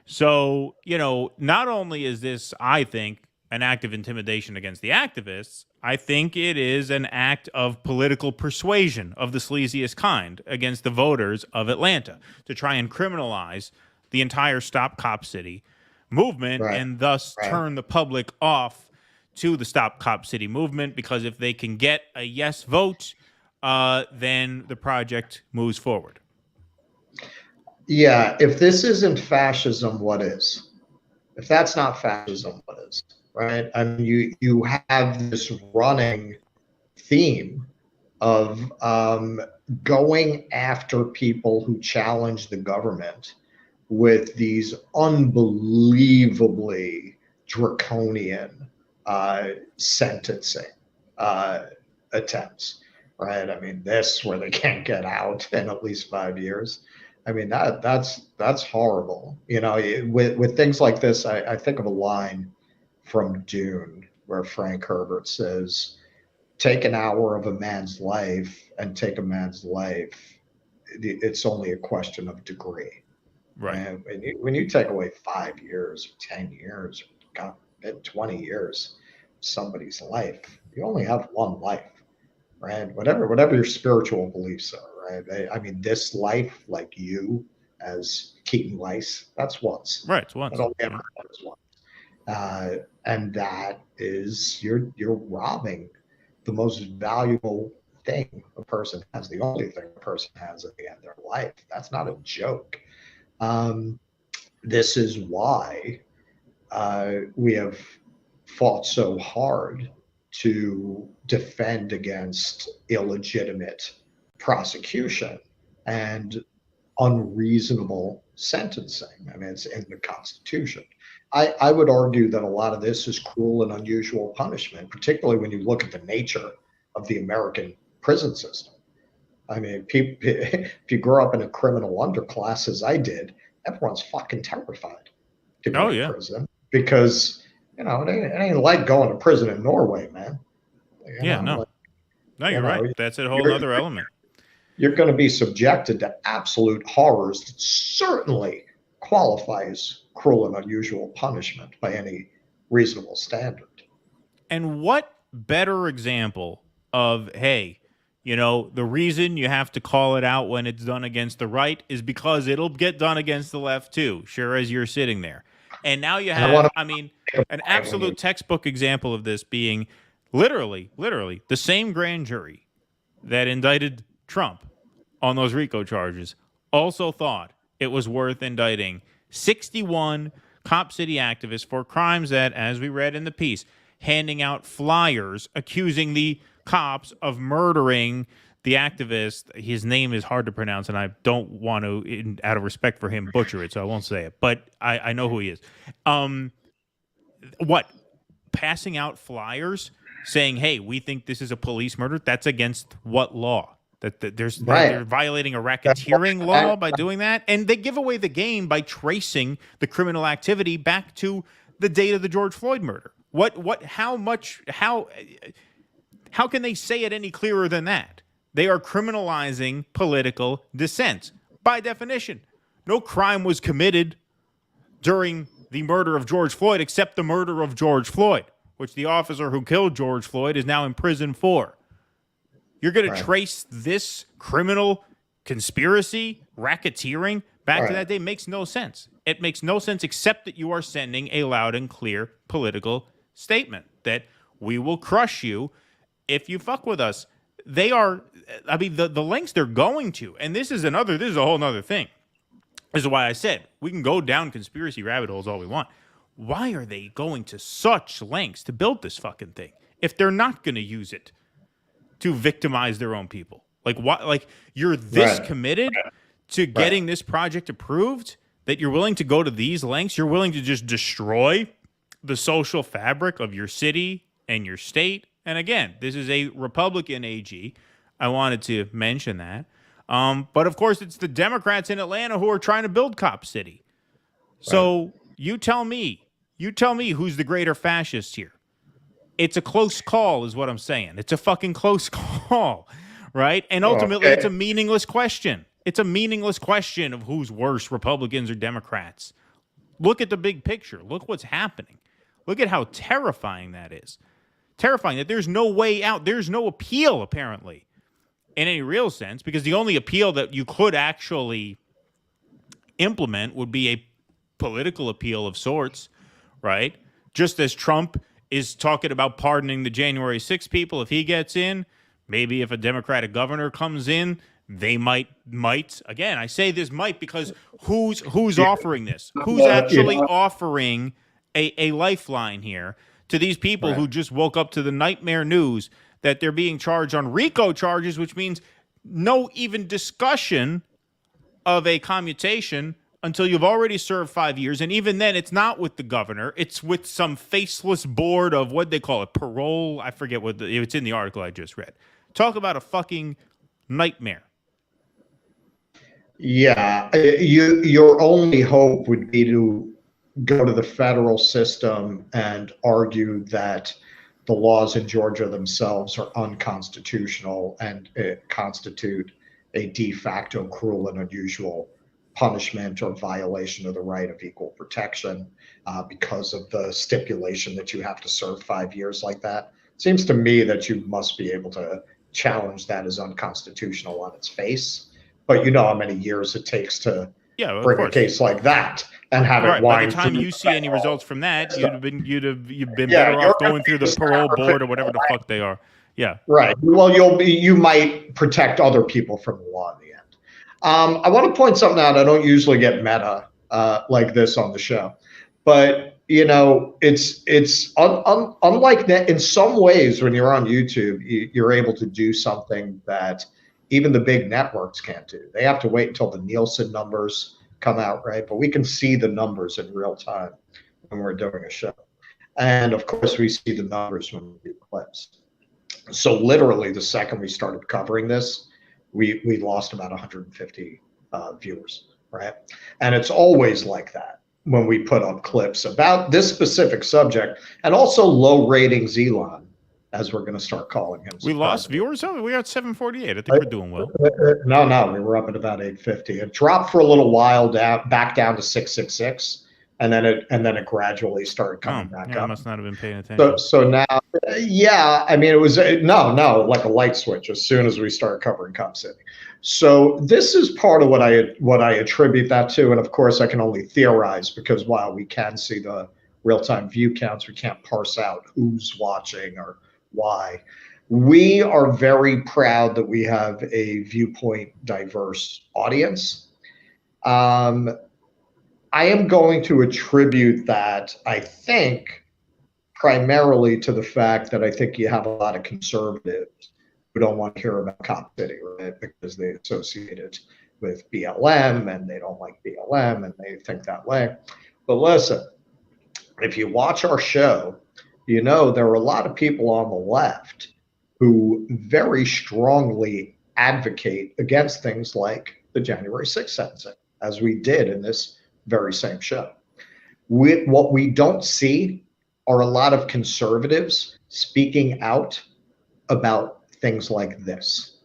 So, you know, not only is this, I think, an act of intimidation against the activists, I think it is an act of political persuasion of the sleaziest kind against the voters of Atlanta to try and criminalize the entire Stop Cop City movement, and thus turn the public off to the Stop Cop City movement, because if they can get a yes vote, then the project moves forward. Yeah, if this isn't fascism, what is? If that's not fascism, what is? Right? I mean, you have this running theme of going after people who challenge the government with these unbelievably draconian sentencing attempts, right? I mean, this where they can't get out in at least 5 years. I mean, that's horrible. You know, with things like this, I think of a line from Dune where Frank Herbert says, take an hour of a man's life and take a man's life. It's only a question of degree. Right. And when you take away 5 years, 10 years, God, 20 years, somebody's life, you only have one life, right? Whatever your spiritual beliefs are, right? I mean, this life, like you as Keaton Weiss, that's once. Right, it's once. That only ever happens once. And that is, you're robbing the most valuable thing a person has, the only thing a person has at the end of their life. That's not a joke. This is why we have fought so hard to defend against illegitimate prosecution and unreasonable sentencing. I mean, it's in the Constitution. I would argue that a lot of this is cruel and unusual punishment, particularly when you look at the nature of the American prison system. I mean, if you grow up in a criminal underclass, as I did, everyone's fucking terrified to go to prison because, you know, it ain't like going to prison in Norway, man. No, you're right. That's a whole other element. You're going to be subjected to absolute horrors that certainly qualify as cruel and unusual punishment by any reasonable standard. And what better example of, hey, You know, the reason you have to call it out when it's done against the right is because it'll get done against the left too, sure as you're sitting there. And now you have, I mean, an absolute textbook example of this being literally the same grand jury that indicted Trump on those RICO charges also thought it was worth indicting 61 Cop City activists for crimes that, as we read in the piece, handing out flyers accusing the cops of murdering the activist. His name is hard to pronounce, and I don't want to, out of respect for him, butcher it, so I won't say it. But I know who he is. Passing out flyers saying, hey, we think this is a police murder? That's against what law? They're violating a racketeering law by doing that, and they give away the game by tracing the criminal activity back to the date of the George Floyd murder. How can they say it any clearer than that? They are criminalizing political dissent by definition. No crime was committed during the murder of George Floyd except the murder of George Floyd, which the officer who killed George Floyd is now in prison for. You're going to trace this criminal conspiracy, racketeering back to that day? It makes no sense. It makes no sense except that you are sending a loud and clear political statement that we will crush you if you fuck with us. They are, I mean, the lengths they're going to, and this is a whole nother thing. This is why I said we can go down conspiracy rabbit holes all we want. Why are they going to such lengths to build this fucking thing if they're not going to use it to victimize their own people? Like, what? Like, you're this committed to getting this project approved that you're willing to go to these lengths? You're willing to just destroy the social fabric of your city and your state? And again, this is a Republican AG. I wanted to mention that. But of course, it's the Democrats in Atlanta who are trying to build Cop City. So you tell me who's the greater fascist here. It's a close call is what I'm saying. It's a fucking close call, right? And ultimately, it's a meaningless question. It's a meaningless question of who's worse, Republicans or Democrats. Look at the big picture. Look what's happening. Look at how terrifying that is. Terrifying that there's no way out. There's no appeal, apparently, in any real sense, because the only appeal that you could actually implement would be a political appeal of sorts, right? Just as Trump is talking about pardoning the January 6th people if he gets in, maybe if a Democratic governor comes in, they might, again, I say this might because who's offering this? Who's actually offering a lifeline here to these people who just woke up to the nightmare news that they're being charged on RICO charges, which means no even discussion of a commutation until you've already served 5 years. And even then, it's not with the governor. It's with some faceless board of what they call it, parole. I forget what it's in the article I just read. Talk about a fucking nightmare. Yeah. Your only hope would be to go to the federal system and argue that the laws in Georgia themselves are unconstitutional and constitute a de facto cruel and unusual punishment or violation of the right of equal protection because of the stipulation that you have to serve 5 years like that. It seems to me that you must be able to challenge that as unconstitutional on its face. But you know how many years it takes to bring a case like that and have it wind. By the time you see any results from that, you've been better off going through the parole board or whatever the fuck they are. Yeah. Right. Well, you might protect other people from the law in the end. I want to point something out. I don't usually get meta like this on the show, but you know, it's unlike that. In some ways, when you're on YouTube, you're able to do something that even the big networks can't do. They have to wait until the Nielsen numbers come out, right? But we can see the numbers in real time when we're doing a show. And of course, we see the numbers when we do clips. So literally, the second we started covering this, we lost about 150 viewers, right? And it's always like that when we put up clips about this specific subject, and also low ratings Elon, as we're going to start calling him. We lost viewers? Oh, we got 748. I think we're doing well. No, we were up at about 850. It dropped for a little while, back down to 666. and then it gradually started coming back up. I must not have been paying attention. So now, yeah, I mean, it was no, like a light switch as soon as we started covering Cop City. So this is part of what I attribute that to, and of course I can only theorize because while we can see the real-time view counts, we can't parse out who's watching or why. We are very proud that we have a viewpoint diverse audience. I am going to attribute that, I think, primarily to the fact that I think you have a lot of conservatives who don't want to hear about Cop City, right? Because they associate it with BLM and they don't like BLM and they think that way. But listen, if you watch our show, you know there are a lot of people on the left who very strongly advocate against things like the January 6th sentencing, as we did in this very same show. What we don't see are a lot of conservatives speaking out about things like this,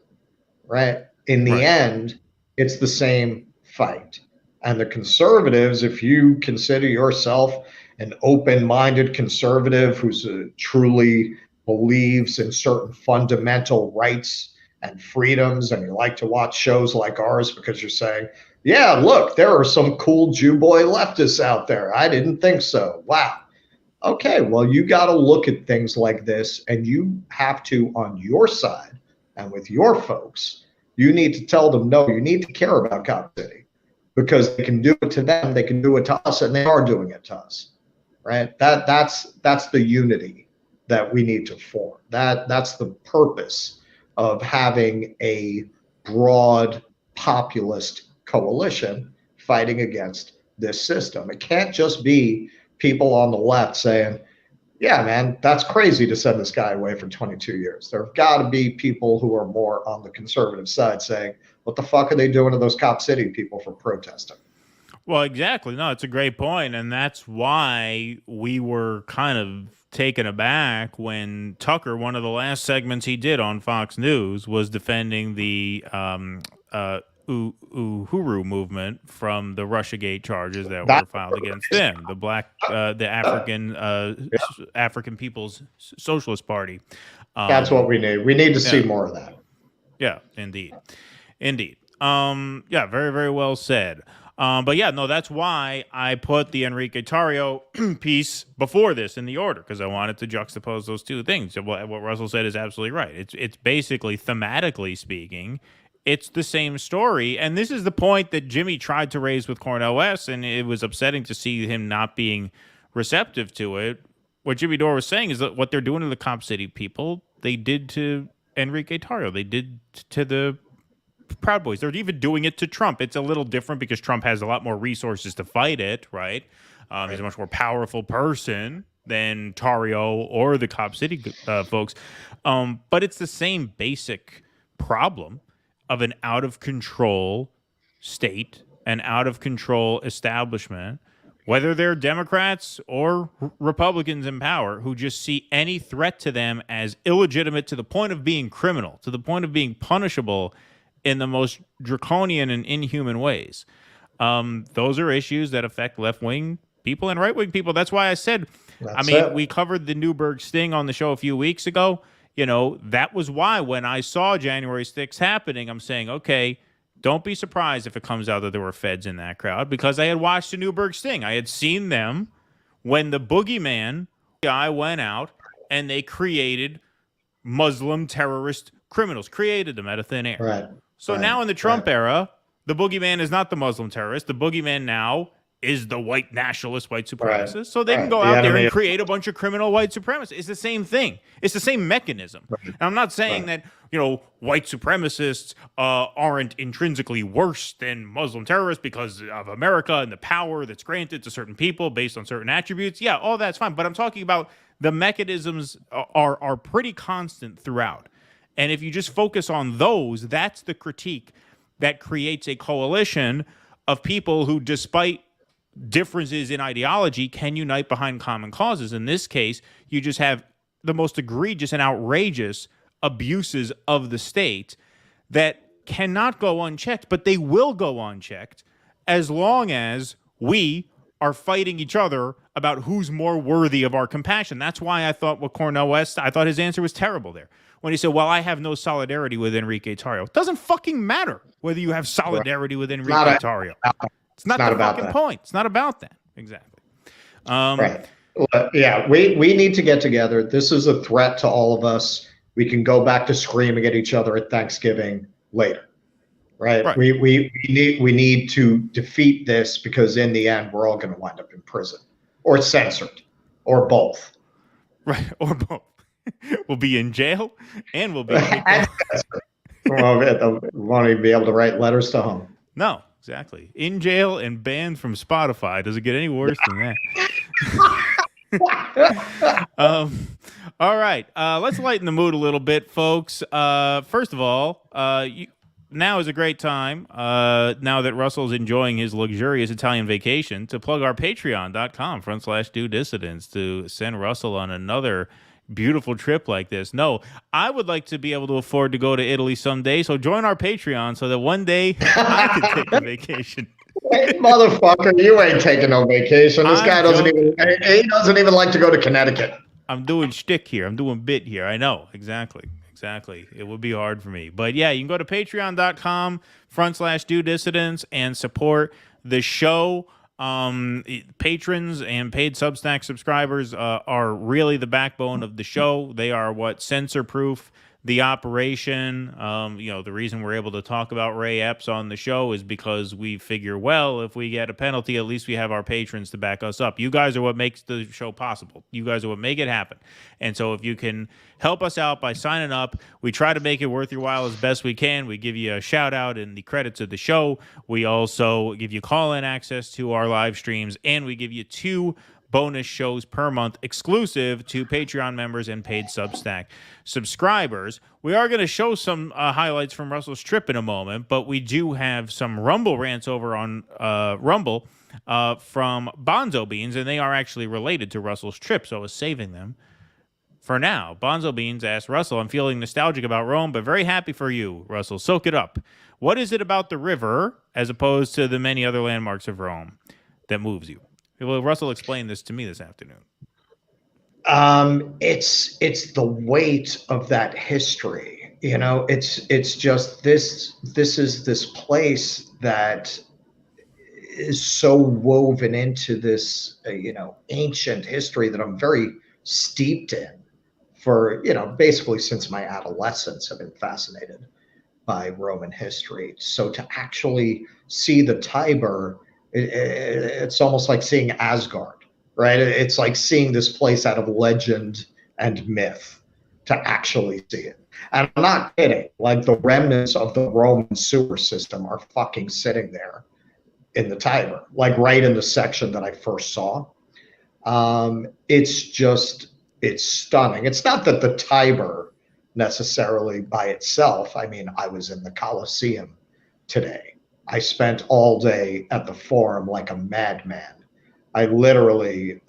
right? In the end, it's the same fight. And the conservatives, if you consider yourself an open-minded conservative who's truly believes in certain fundamental rights and freedoms, and you like to watch shows like ours because you're saying, yeah, look, there are some cool Jew boy leftists out there. I didn't think so. Wow. Okay, well, you got to look at things like this, and you have to, on your side and with your folks, you need to tell them, no, you need to care about Cop City because they can do it to them, they can do it to us, and they are doing it to us, right? That's the unity that we need to form. That's the purpose of having a broad populist coalition fighting against this system. It can't just be people on the left saying, yeah, man, that's crazy to send this guy away for 22 years. There have got to be people who are more on the conservative side saying, what the fuck are they doing to those Cop City people for protesting? Well, exactly. No, it's a great point, and that's why we were kind of taken aback when Tucker, one of the last segments he did on Fox News, was defending the Uhuru movement from the Russiagate charges that were filed against them, the African People's Socialist Party. That's what we need. We need to see more of that. Yeah, indeed. Yeah, very, very well said. But yeah, no, that's why I put the Enrique Tarrio piece before this in the order, because I wanted to juxtapose those two things. What Russell said is absolutely right. It's basically, thematically speaking, it's the same story. And this is the point that Jimmy tried to raise with Cornell West, and it was upsetting to see him not being receptive to it. What Jimmy Dore was saying is that what they're doing to the Cop City people, they did to Enrique Tarrio. They did to the Proud Boys. They're even doing it to Trump. It's a little different because Trump has a lot more resources to fight it, right? He's a much more powerful person than Tarrio or the Cop City folks. But it's the same basic problem of an out-of-control state, an out-of-control establishment, whether they're Democrats or Republicans in power, who just see any threat to them as illegitimate to the point of being criminal, to the point of being punishable in the most draconian and inhuman ways. Those are issues that affect left-wing people and right-wing people. That's why I said, we covered the Newberg sting on the show a few weeks ago. You know, that was why when I saw January 6th happening, I'm saying, okay, don't be surprised if it comes out that there were feds in that crowd, because I had watched the Newberg sting. I had seen them when the boogeyman guy went out and they created Muslim terrorist criminals, created them out of thin air. Right. So now in the Trump era, the boogeyman is not the Muslim terrorist. The boogeyman now is the white nationalist, white supremacist. Right. So they can go out there and create a bunch of criminal white supremacists. It's the same thing. It's the same mechanism. Right. And I'm not saying that, white supremacists aren't intrinsically worse than Muslim terrorists because of America and the power that's granted to certain people based on certain attributes. Yeah, all that's fine. But I'm talking about the mechanisms are pretty constant throughout. And if you just focus on those, that's the critique that creates a coalition of people who, despite differences in ideology, can unite behind common causes. In this case, you just have the most egregious and outrageous abuses of the state that cannot go unchecked, but they will go unchecked as long as we are fighting each other about who's more worthy of our compassion. That's why I thought what Cornell West, I thought his answer was terrible there. When he said, well, I have no solidarity with Enrique Tarrio. It doesn't fucking matter whether you have solidarity with Enrique Tarrio. It's not the fucking point. It's not about that. Exactly. Right. Yeah, we need to get together. This is a threat to all of us. We can go back to screaming at each other at Thanksgiving later. Right. We need to defeat this, because in the end, we're all going to wind up in prison or censored or both. Right. Or both. We'll be in jail and we'll be won't even be able to write letters to home. No, exactly. In jail and banned from Spotify. Does it get any worse than that? All right. Let's lighten the mood a little bit, folks. First of all, now is a great time, now that Russell's enjoying his luxurious Italian vacation, to plug our patreon.com/DoDissidents to send Russell on another beautiful trip like this. No, I would like to be able to afford to go to Italy someday, so join our Patreon so that one day I can take a vacation. Hey, motherfucker, you ain't taking no vacation. This guy doesn't even like to go to Connecticut. I'm doing shtick here. I'm doing bit here. I know. Exactly. It would be hard for me. But yeah, you can go to patreon.com/DoDissidents and support the show. Patrons and paid Substack subscribers are really the backbone of the show. They are what censor-proof the operation. The reason we're able to talk about Ray Epps on the show is because we figure, well, if we get a penalty, at least we have our patrons to back us up. You guys are what makes the show possible. You guys are what make it happen. And so if you can help us out by signing up, we try to make it worth your while as best we can. We give you a shout out in the credits of the show. We also give you call-in access to our live streams, and we give you 2 bonus shows per month exclusive to Patreon members and paid Substack subscribers. We are going to show some highlights from Russell's trip in a moment, but we do have some Rumble rants over on Rumble from Bonzo Beans, and they are actually related to Russell's trip, so I was saving them for now. Bonzo Beans asked Russell, I'm feeling nostalgic about Rome, but very happy for you, Russell. Soak it up. What is it about the river, as opposed to the many other landmarks of Rome, that moves you? Well, Russell explained this to me this afternoon. It's the weight of that history. It's just this is this place that is so woven into this, ancient history that I'm very steeped in for, basically since my adolescence. I've been fascinated by Roman history. So to actually see the Tiber, it's almost like seeing Asgard, right? It's like seeing this place out of legend and myth to actually see it. And I'm not kidding. Like, the remnants of the Roman sewer system are fucking sitting there in the Tiber, like right in the section that I first saw. It's stunning. It's not that the Tiber necessarily by itself. I mean, I was in the Colosseum today. I spent all day at the Forum like a madman. I literally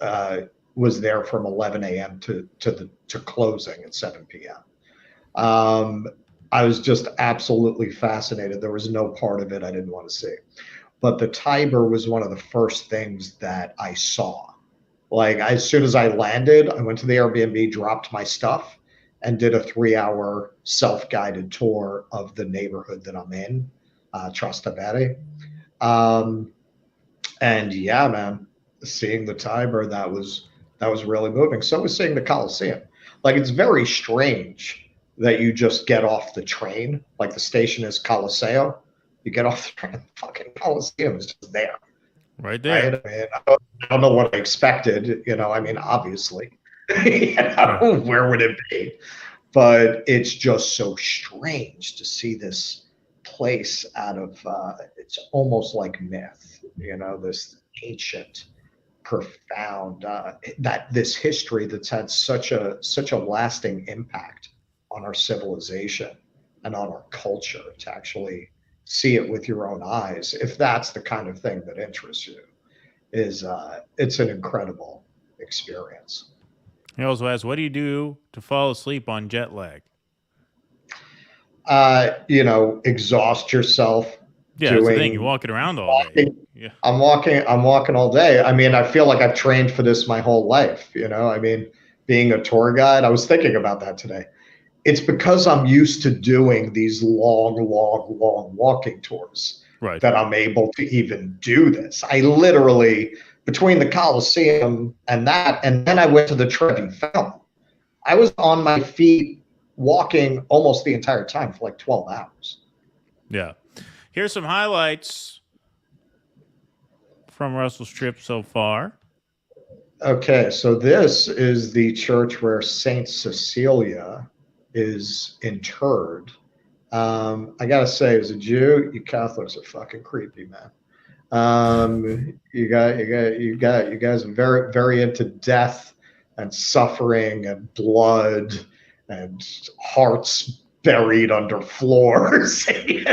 was there from 11 a.m. to closing at 7 p.m. I was just absolutely fascinated. There was no part of it I didn't want to see. But the Tiber was one of the first things that I saw. Like, as soon as I landed, I went to the Airbnb, dropped my stuff, and did a 3-hour self-guided tour of the neighborhood that I'm in. Trastevere. And yeah, man, seeing the Tiber, that was really moving. So was seeing the Colosseum. Like, it's very strange that you just get off the train, like the station is Colosseo. You get off the train, the fucking Colosseum is just there. Right there. Right? I mean, I don't know what I expected, obviously, where would it be? But it's just so strange to see this place out of it's almost like myth, this ancient, profound this history that's had such a lasting impact on our civilization and on our culture. To actually see it with your own eyes, if that's the kind of thing that interests you, is it's an incredible experience. He also asks, what do you do to fall asleep on jet lag? Exhaust yourself Yeah, that's the thing. You're walking around all day. Yeah. I'm walking all day. I mean, I feel like I've trained for this my whole life. I mean, being a tour guide, I was thinking about that today. It's because I'm used to doing these long walking tours that I'm able to even do this. I literally, between the Coliseum and that, and then I went to the Trevi Fountain, I was on my feet walking almost the entire time for like 12 hours. Yeah. Here's some highlights from Russell's trip so far. Okay, so this is the church where Saint Cecilia is interred. I gotta say, as a Jew, you Catholics are fucking creepy, man. You guys are very, very into death and suffering and blood and hearts buried under floors. You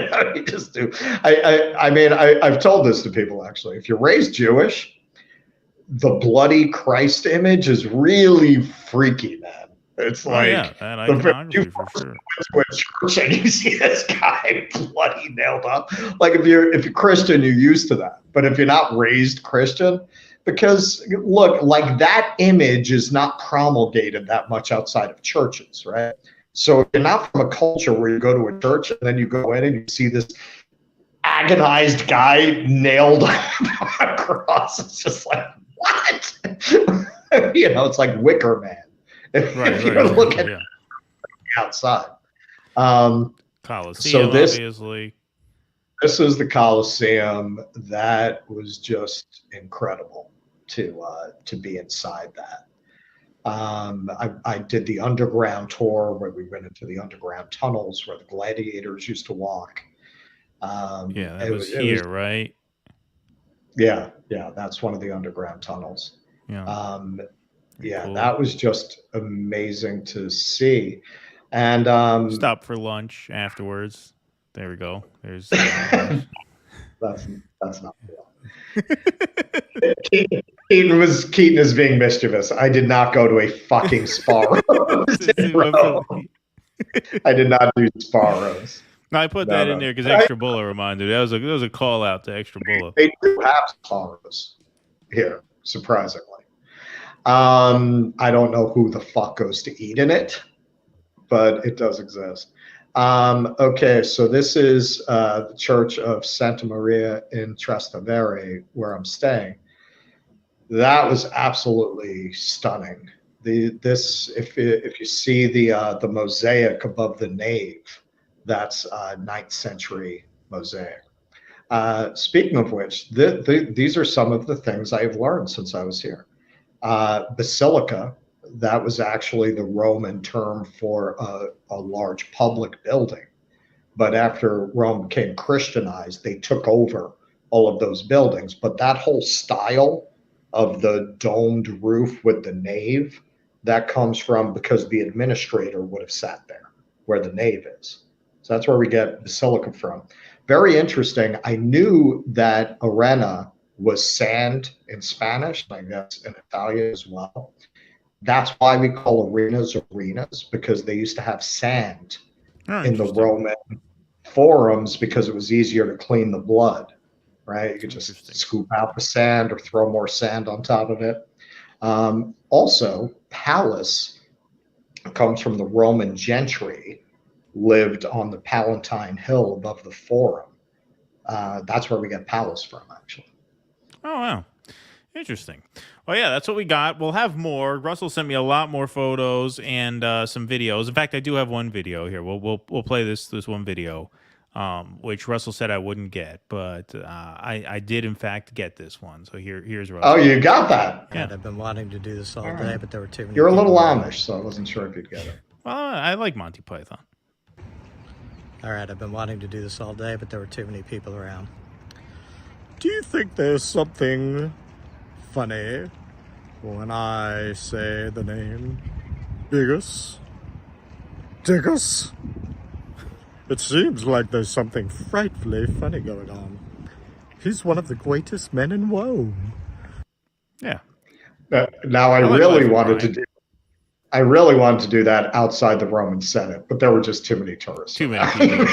just do. I mean, I've told this to people actually. If you're raised Jewish, the bloody Christ image is really freaky, man. It's like you for sure. To a church and you see this guy bloody nailed up. Like if you're Christian, you're used to that. But if you're not raised Christian, because look, like that image is not promulgated that much outside of churches, right? So if you're not from a culture where you go to a church and then you go in and you see this agonized guy nailed across, it's just like, what? It's like Wicker Man. If you're looking at the outside. Coliseum, obviously. This is the Coliseum. That was just incredible to be inside that. I did the underground tour where we went into the underground tunnels where the gladiators used to walk. That was here, right? Yeah, that's one of the underground tunnels. Yeah. Cool. That was just amazing to see. And stop for lunch afterwards. There we go. There's that's not real. Keaton is being mischievous. I did not go to a fucking spa rose in Rome. I did not do spa rose. No, I put that in there because Extra Bulla reminded me. That was a call out to Extra Bulla. They do have spa rose here, surprisingly. I don't know who the fuck goes to eat in it, but it does exist. Okay, so this is the Church of Santa Maria in Trastevere, where I'm staying. That was absolutely stunning. If you see the mosaic above the nave, that's 9th century mosaic. Speaking of which, these are some of the things I've learned since I was here. Basilica, that was actually the Roman term for a large public building. But after Rome became Christianized, they took over all of those buildings. But that whole style of the domed roof with the nave, that comes from because the administrator would have sat there where the nave is. So that's where we get basilica from. Very interesting. I knew that arena was sand in Spanish, I guess in Italian as well. That's why we call arenas, because they used to have sand in the Roman forums because it was easier to clean the blood, right? You could just scoop out the sand or throw more sand on top of it. Also, palace comes from the Roman gentry, lived on the Palatine Hill above the Forum. That's where we get palace from, actually. Oh, wow. Interesting. Well, yeah, that's what we got. We'll have more. Russell sent me a lot more photos and some videos. In fact, I do have one video here. We'll play this one video, which Russell said I wouldn't get, but I did in fact get this one. So here's Russell. Oh, you got that? Yeah, I've been wanting to do this all day, but there were too many. You're a little Amish, so I wasn't sure if you'd get it. Well, I like Monty Python. All right, I've been wanting to do this all day, but there were too many people around. Do you think there's something funny when I say the name Diggus? Diggus? It seems like there's something frightfully funny going on. He's one of the greatest men in Rome. Yeah. Now I really wanted to do that outside the Roman Senate, but there were just too many tourists. Too many people.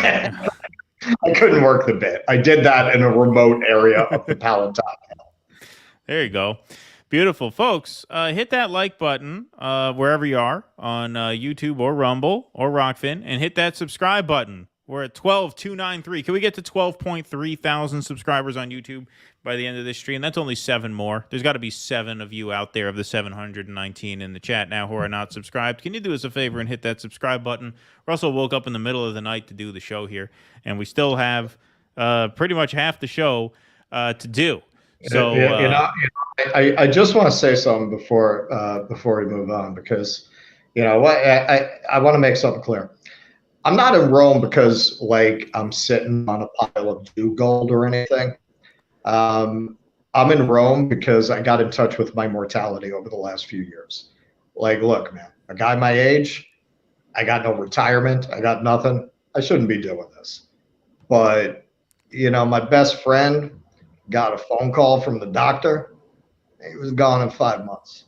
I couldn't work the bit. I did that in a remote area of the Palatine. There you go. Beautiful. Folks, hit that like button wherever you are on YouTube or Rumble or Rockfin, and hit that subscribe button. We're at 12,293. Can we get to 12.3 thousand subscribers on YouTube by the end of this stream? That's only 7 more. There's got to be 7 of you out there of the 719 in the chat now who are not subscribed. Can you do us a favor and hit that subscribe button? Russell woke up in the middle of the night to do the show here, and we still have pretty much half the show to do. So I just want to say something before we move on, because I want to make something clear. I'm not in Rome because like I'm sitting on a pile of dew gold or anything. I'm in Rome because I got in touch with my mortality over the last few years. Like, look, man, a guy my age, I got no retirement, I got nothing. I shouldn't be doing this. But my best friend got a phone call from the doctor. He was gone in 5 months.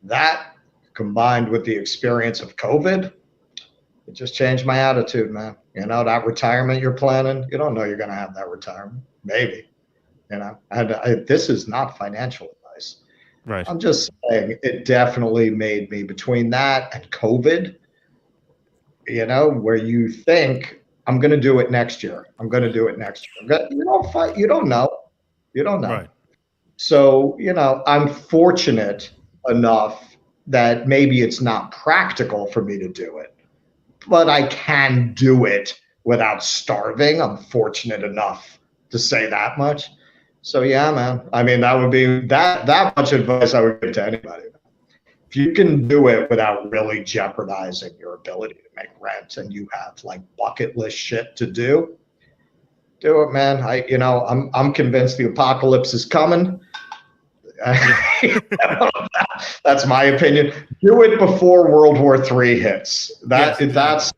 That, combined with the experience of COVID, it just changed my attitude, man. That retirement you're planning, you don't know you're going to have that retirement. Maybe, and this is not financial advice. Right. I'm just saying it definitely made me, between that and COVID, where you think I'm going to do it next year. I'm going to do it next year. You don't know. You don't know. Right. So, I'm fortunate enough that maybe it's not practical for me to do it, but I can do it without starving. I'm fortunate enough to say that much. So yeah, man. I mean, that would be that much advice I would give to anybody. If you can do it without really jeopardizing your ability to make rent, and you have like bucket list shit to do it, man. I'm convinced the apocalypse is coming. That's my opinion. Do it before World War III hits. That's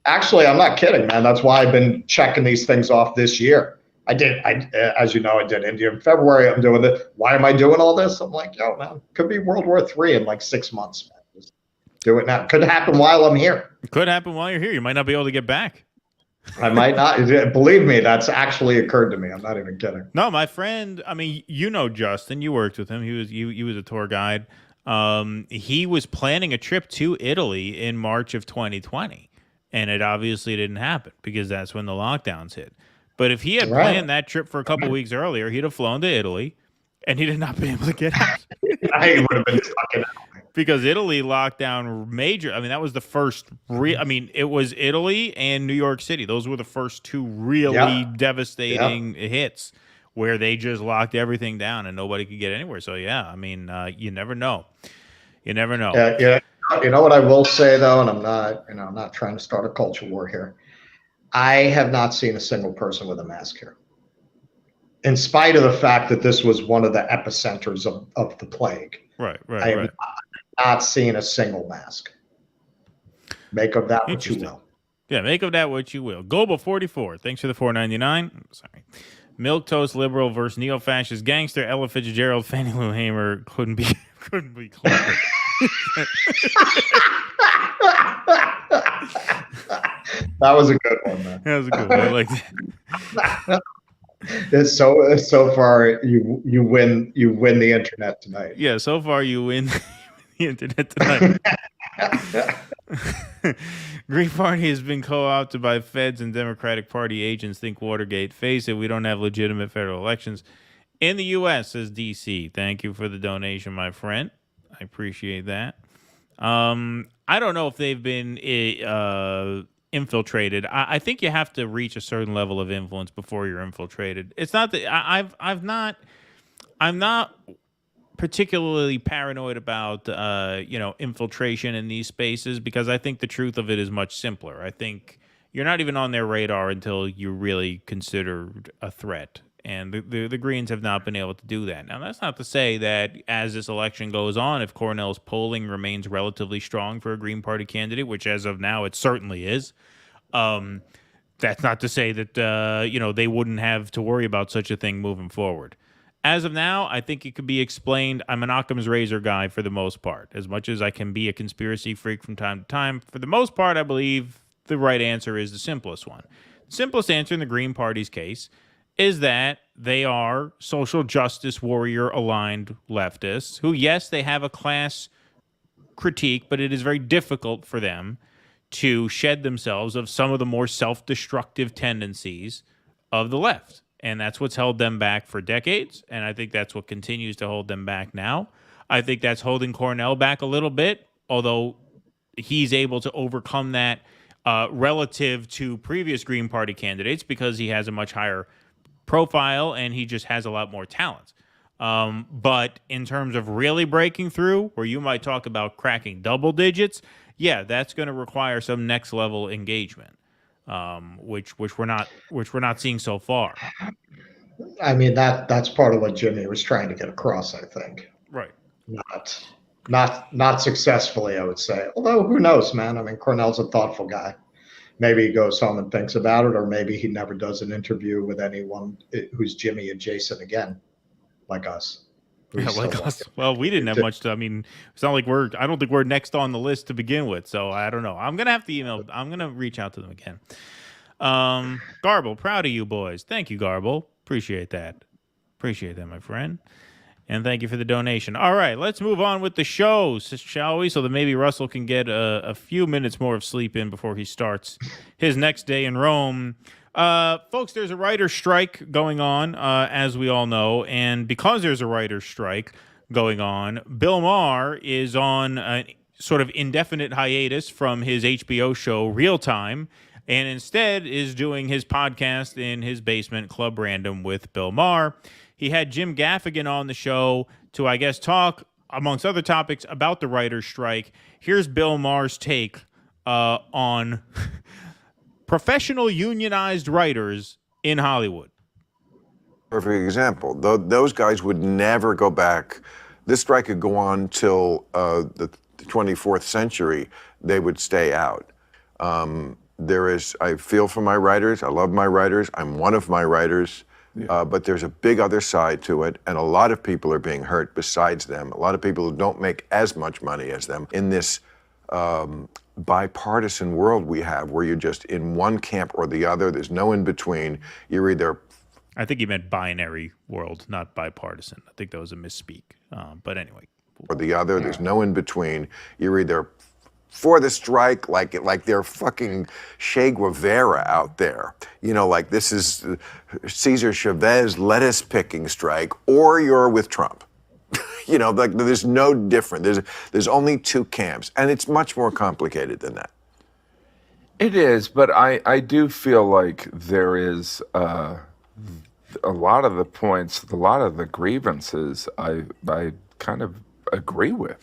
actually, I'm not kidding, man. That's why I've been checking these things off this year. As you know, I did India in February. I'm doing this. Why am I doing all this? I'm like, yo, man, could be World War III in like 6 months, man. Just do it now. Could happen while I'm here. Could happen while you're here. You might not be able to get back. I might not. Believe me, that's actually occurred to me. I'm not even kidding. No, my friend, I mean, Justin, you worked with him. He was a tour guide. He was planning a trip to Italy in March of 2020, and it obviously didn't happen because that's when the lockdowns hit. But if he had planned that trip for a couple weeks earlier, he'd have flown to Italy, and he'd have not been able to get out. I would have been stuck in Italy. Because Italy locked down major. I mean, that was the first. It was Italy and New York City. Those were the first 2 really devastating hits where they just locked everything down and nobody could get anywhere. So yeah, I mean, you never know. You never know. Yeah. You know what I will say though, and I'm not trying to start a culture war here. I have not seen a single person with a mask here, in spite of the fact that this was one of the epicenters of the plague. Right. I have not seen a single mask. Make of that what you will. Yeah, make of that what you will. Global44, thanks for the $4.99. Sorry. Milk Toast Liberal versus Neo-Fascist Gangster. Ella Fitzgerald, Fannie Lou Hamer couldn't be clever. That was a good one, man. That was a good one. I like that. So far you win the internet tonight. Yeah, so far you win the internet tonight. Green Party has been co-opted by feds and Democratic Party agents. Think Watergate. Face it, we don't have legitimate federal elections in the U.S., says D.C. Thank you for the donation, my friend. I appreciate that. I don't know if they've been infiltrated. I think you have to reach a certain level of influence before you're infiltrated. It's not that I'm not particularly paranoid about infiltration in these spaces, because I think the truth of it is much simpler. I think you're not even on their radar until you're really considered a threat. And the Greens have not been able to do that. Now, that's not to say that as this election goes on, if Cornell's polling remains relatively strong for a Green Party candidate, which as of now it certainly is, that's not to say that they wouldn't have to worry about such a thing moving forward. As of now, I think it could be explained. I'm an Occam's razor guy for the most part. As much as I can be a conspiracy freak from time to time, for the most part, I believe the right answer is the simplest one. Simplest answer in the Green Party's case is that they are social justice warrior aligned leftists who, yes, they have a class critique, but it is very difficult for them to shed themselves of some of the more self-destructive tendencies of the left. And that's what's held them back for decades. And I think that's what continues to hold them back now. I think that's holding Cornell back a little bit, although he's able to overcome that relative to previous Green Party candidates because he has a much higher profile and he just has a lot more talent. But in terms of really breaking through, where you might talk about cracking double digits, yeah, that's going to require some next level engagement, which we're not seeing so far. I mean, that's part of what Jimmy was trying to get across, I think. Right. Not successfully, I would say. Although who knows, man? I mean, Cornell's a thoughtful guy. Maybe he goes home and thinks about it, or maybe he never does an interview with anyone who's Jimmy adjacent again, like us. Yeah, like us. Well, we didn't have much to, I mean, it's not like I don't think we're next on the list to begin with. So I don't know. I'm going to have to email. I'm going to reach out to them again. Garble, proud of you boys. Thank you, Garble. Appreciate that. Appreciate that, my friend. And thank you for the donation. All right, let's move on with the show, shall we? So that maybe Russell can get a few minutes more of sleep in before he starts his next day in Rome. Folks, there's a writer's strike going on, as we all know. And because there's a writer's strike going on, Bill Maher is on a sort of indefinite hiatus from his HBO show, Real Time, and instead is doing his podcast in his basement, Club Random, with Bill Maher. He had Jim Gaffigan on the show to, I guess, talk, amongst other topics, about the writer's strike. Here's Bill Maher's take on professional unionized writers in Hollywood. Perfect example. Those guys would never go back. This strike could go on till the 24th century. They would stay out. I feel for my writers. I love my writers. I'm one of my writers. Yeah. But there's a big other side to it, and a lot of people are being hurt besides them. A lot of people who don't make as much money as them in this bipartisan world we have, where you're just in one camp or the other. There's no in between. You're either... I think he meant binary world, not bipartisan. I think that was a misspeak. But anyway. Or the other. There's no in between. You're either for the strike, like they're fucking Che Guevara out there. You know, like this is Cesar Chavez lettuce picking strike, or you're with Trump. You know, like there's no different. There's only two camps, and it's much more complicated than that. It is, but I do feel like there is a lot of the points, a lot of the grievances I kind of agree with.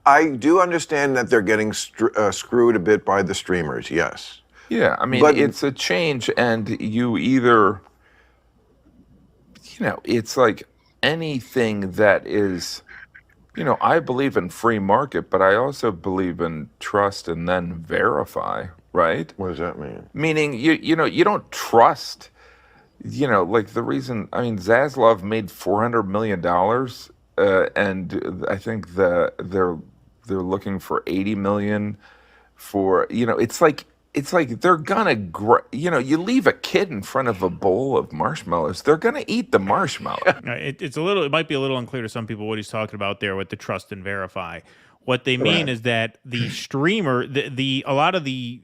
I do understand that they're getting screwed a bit by the streamers, yes. Yeah, I mean, it's a change, and you either, you know, it's like anything that is, you know, I believe in free market, but I also believe in trust and then verify, right? What does that mean? Meaning, you know, you don't trust, you know, like the reason, I mean, Zaslav made $400 million, and I think they're looking for 80 million for, you know, it's like they're gonna, you know, you leave a kid in front of a bowl of marshmallows, they're gonna eat the marshmallow. It might be a little unclear to some people what he's talking about there with the trust and verify. What they mean is that the streamer, a lot of the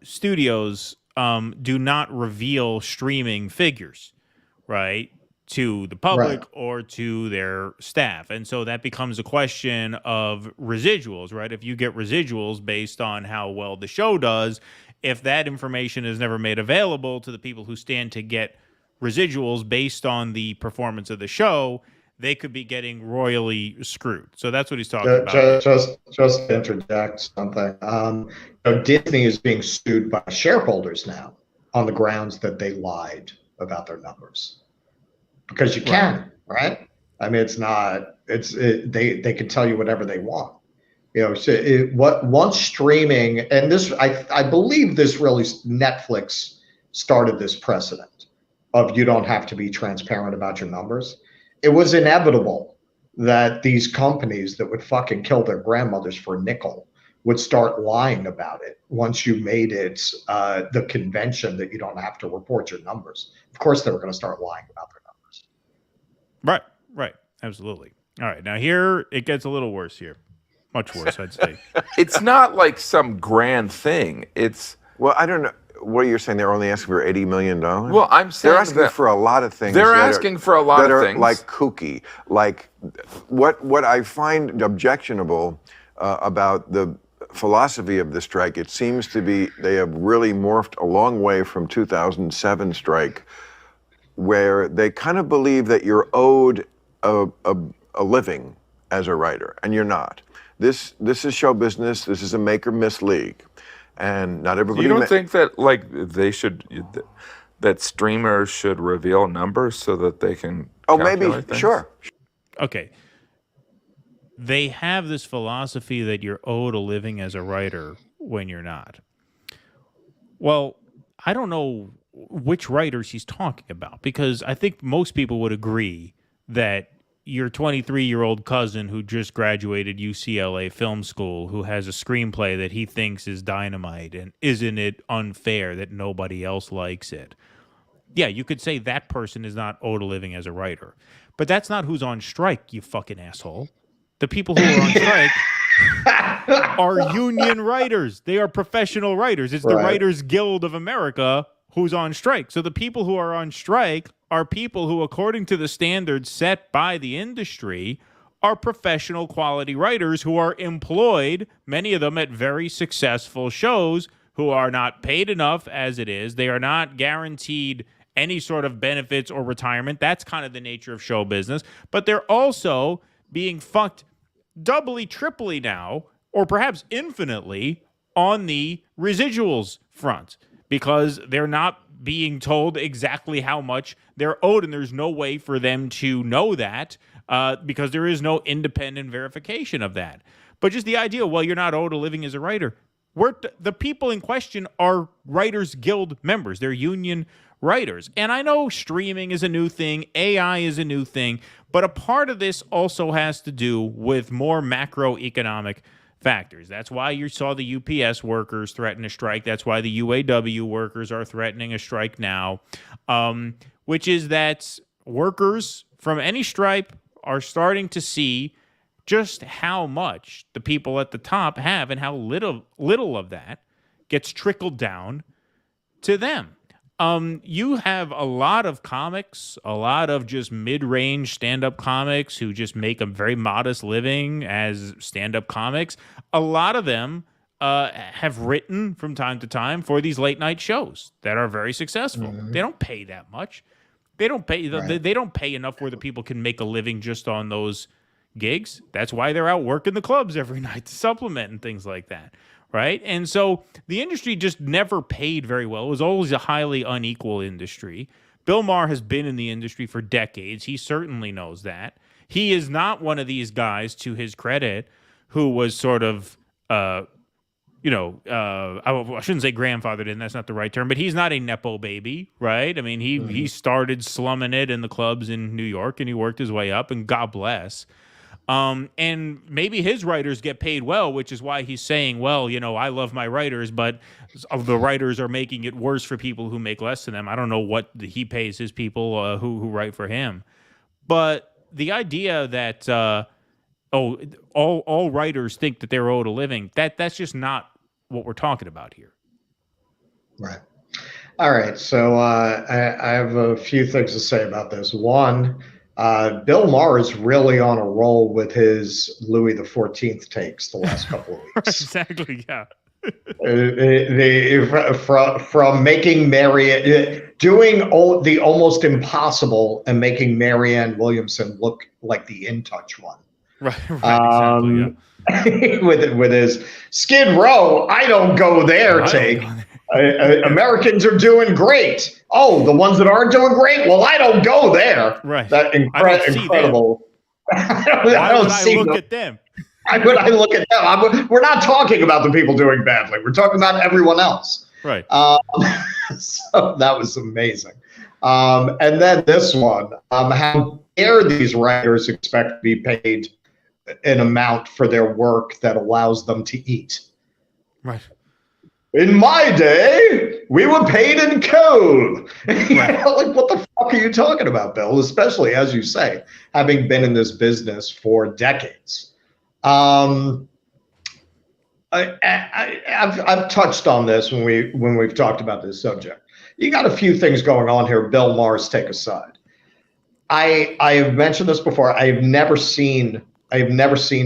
studios do not reveal streaming figures, right, to the public or to their staff. And so that becomes a question of residuals, right? If you get residuals based on how well the show does, if that information is never made available to the people who stand to get residuals based on the performance of the show, they could be getting royally screwed. So that's what he's talking about. Just to interject something. You know, Disney is being sued by shareholders now on the grounds that they lied about their numbers. Because you can, right? I mean, they can tell you whatever they want. You know, once streaming, and this, I believe this really, Netflix started this precedent of you don't have to be transparent about your numbers. It was inevitable that these companies that would fucking kill their grandmothers for a nickel would start lying about it once you made it the convention that you don't have to report your numbers. Of course, they were going to start lying about their numbers. Right. Absolutely. All right. Now here it gets a little worse here. Much worse, I'd say. It's not like some grand thing. It's... Well, I don't know. What you're saying? They're only asking for $80 million? Well, I'm saying they're asking for a lot of things. They're asking for a lot of things. Like kooky. Like what I find objectionable about the philosophy of the strike, it seems to be they have really morphed a long way from 2007 strike, where they kind of believe that you're owed a living as a writer, and you're not. This is show business. This is a make or miss league, and not everybody. You don't think that like they should, that streamers should reveal numbers so that they can? Oh, maybe things? Sure. Okay. They have this philosophy that you're owed a living as a writer when you're not. Well, I don't know which writers he's talking about, because I think most people would agree that your 23-year-old cousin who just graduated UCLA Film School, who has a screenplay that he thinks is dynamite, and isn't it unfair that nobody else likes it? Yeah, you could say that person is not owed a living as a writer. But that's not who's on strike, you fucking asshole. The people who are on strike are union writers. They are professional writers. It's the Writers Guild of America who's on strike. So the people who are on strike are people who, according to the standards set by the industry, are professional quality writers who are employed, many of them at very successful shows, who are not paid enough as it is. They are not guaranteed any sort of benefits or retirement. That's kind of the nature of show business. But they're also being fucked doubly, triply now, or perhaps infinitely, on the residuals front, because they're not being told exactly how much they're owed, and there's no way for them to know that because there is no independent verification of that. But just the idea, well, you're not owed a living as a writer. The people in question are Writers Guild members. They're union writers. And I know streaming is a new thing, AI is a new thing, but a part of this also has to do with more macroeconomic factors. That's why you saw the UPS workers threaten a strike. That's why the UAW workers are threatening a strike now, which is that workers from any stripe are starting to see just how much the people at the top have and how little of that gets trickled down to them. You have a lot of comics, a lot of just mid-range stand-up comics who just make a very modest living as stand-up comics. A lot of them have written from time to time for these late-night shows that are very successful. Mm-hmm. They don't pay that much. They don't pay. They don't pay enough where the people can make a living just on those gigs. That's why they're out working the clubs every night to supplement and things like that. Right? And so the industry just never paid very well. It was always a highly unequal industry. Bill Maher has been in the industry for decades. He certainly knows that. He is not one of these guys, to his credit, who was sort of, I shouldn't say grandfathered in, that's not the right term, but he's not a Nepo baby, right? I mean, he started slumming it in the clubs in New York, and he worked his way up, and God bless. And maybe his writers get paid well, which is why he's saying, well, I love my writers, but the writers are making it worse for people who make less than them. I don't know what he pays his people who write for him. But the idea that, all writers think that they're owed a living, that's just not what we're talking about here. Right. All right. So I have a few things to say about this. One, Bill Maher is really on a roll with his Louis XIV takes the last couple of weeks. Exactly, yeah. From making doing the almost impossible and making Marianne Williamson look like the In Touch one. Right, exactly, yeah. with his Skid Row, I don't go there take. Americans are doing great. Oh, the ones that aren't doing great? Well, I don't go there. Right. That incredible. I don't see look at them. I look at them. We're not talking about the people doing badly. We're talking about everyone else. Right. So that was amazing. And then this one, how dare these writers expect to be paid an amount for their work that allows them to eat? Right. In my day, we were paid in coal. Right. Like, what the fuck are you talking about, Bill? Especially, as you say, having been in this business for decades. I've touched on this when we've talked about this subject. You got a few things going on here. Bill, Mars, take a side. I have mentioned this before. I have never seen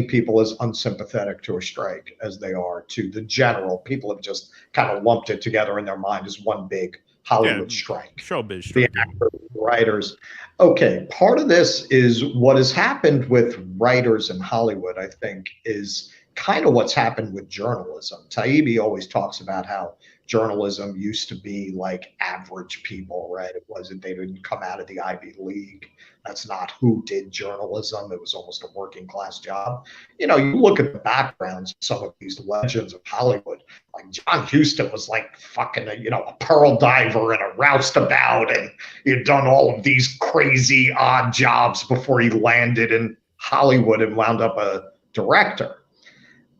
people as unsympathetic to a strike as they are to the general. People have just kind of lumped it together in their mind as one big Hollywood strike. Showbiz strike. The actors, writers. Okay, part of this is what has happened with writers in Hollywood, I think, is kind of what's happened with journalism. Taibbi always talks about how journalism used to be like average people, right? It wasn't, they didn't come out of the Ivy League. That's not who did journalism. It was almost a working class job. You know, you look at the backgrounds of some of these legends of Hollywood, like John Huston was like fucking, a pearl diver and a roustabout, and he'd done all of these crazy odd jobs before he landed in Hollywood and wound up a director.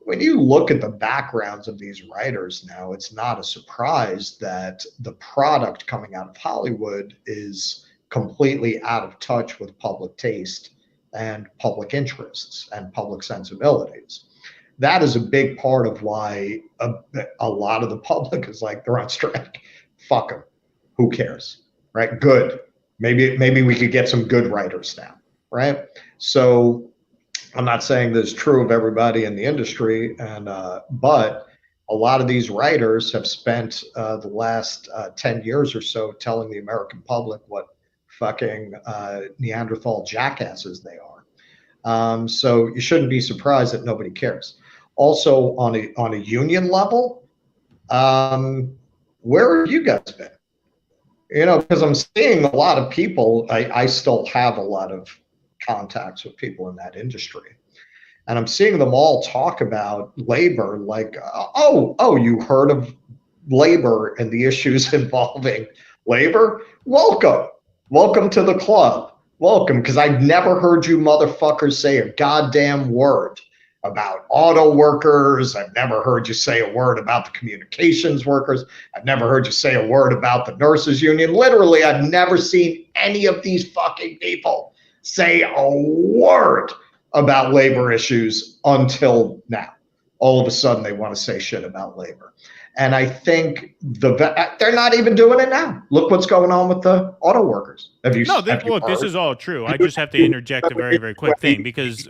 When you look at the backgrounds of these writers now, it's not a surprise that the product coming out of Hollywood is completely out of touch with public taste and public interests and public sensibilities. That is a big part of why a lot of the public is like, they're on strike. Fuck them. Who cares? Right? Good. Maybe we could get some good writers now. Right? So I'm not saying this is true of everybody in the industry, but a lot of these writers have spent the last 10 years or so telling the American public what fucking Neanderthal jackasses they are. So you shouldn't be surprised that nobody cares. Also, on a union level, where have you guys been? Because I'm seeing a lot of people. I still have a lot of contacts with people in that industry, and I'm seeing them all talk about labor like, you heard of labor and the issues involving labor? Welcome to the club. Welcome, because I've never heard you motherfuckers say a goddamn word about auto workers. I've never heard you say a word about the communications workers. I've never heard you say a word about the nurses union. Literally, I've never seen any of these fucking people say a word about labor issues until now. All of a sudden, they want to say shit about labor. And I think they're not even doing it now. Look what's going on with the auto workers. Look, this is all true. I just have to interject a very, very quick thing because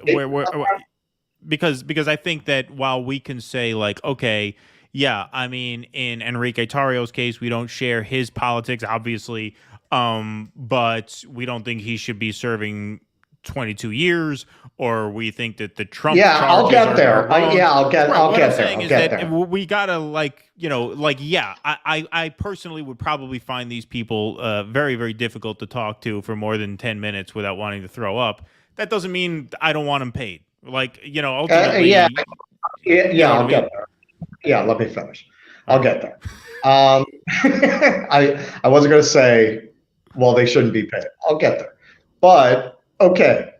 because I think that while we can say like, okay, yeah, I mean, in Enrique Tarrio's case, we don't share his politics, obviously. But we don't think he should be serving 22 years, or we think that the Trump charges I'll get there. I'll get there. We gotta I personally would probably find these people very, very difficult to talk to for more than 10 minutes without wanting to throw up. That doesn't mean I don't want them paid. Ultimately, I'll get there. Yeah, let me finish. I'll get there. I wasn't going to say, well, they shouldn't be paid. I'll get there. But, okay,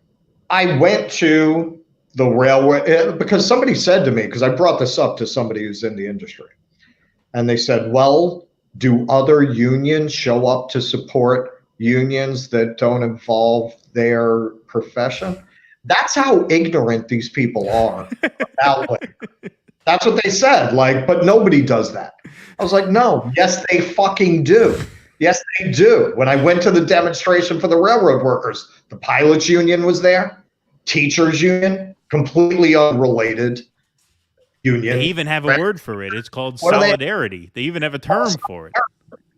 I went to the railway because somebody said to me, because I brought this up to somebody who's in the industry, and they said, well, do other unions show up to support unions that don't involve their profession? That's how ignorant these people are about labor. That's what they said, but nobody does that. I was like, no, yes, they fucking do. Yes, they do. When I went to the demonstration for the railroad workers, the pilots union was there, teachers union, completely unrelated union. They even have a word for it. It's called solidarity. They even have a term for it.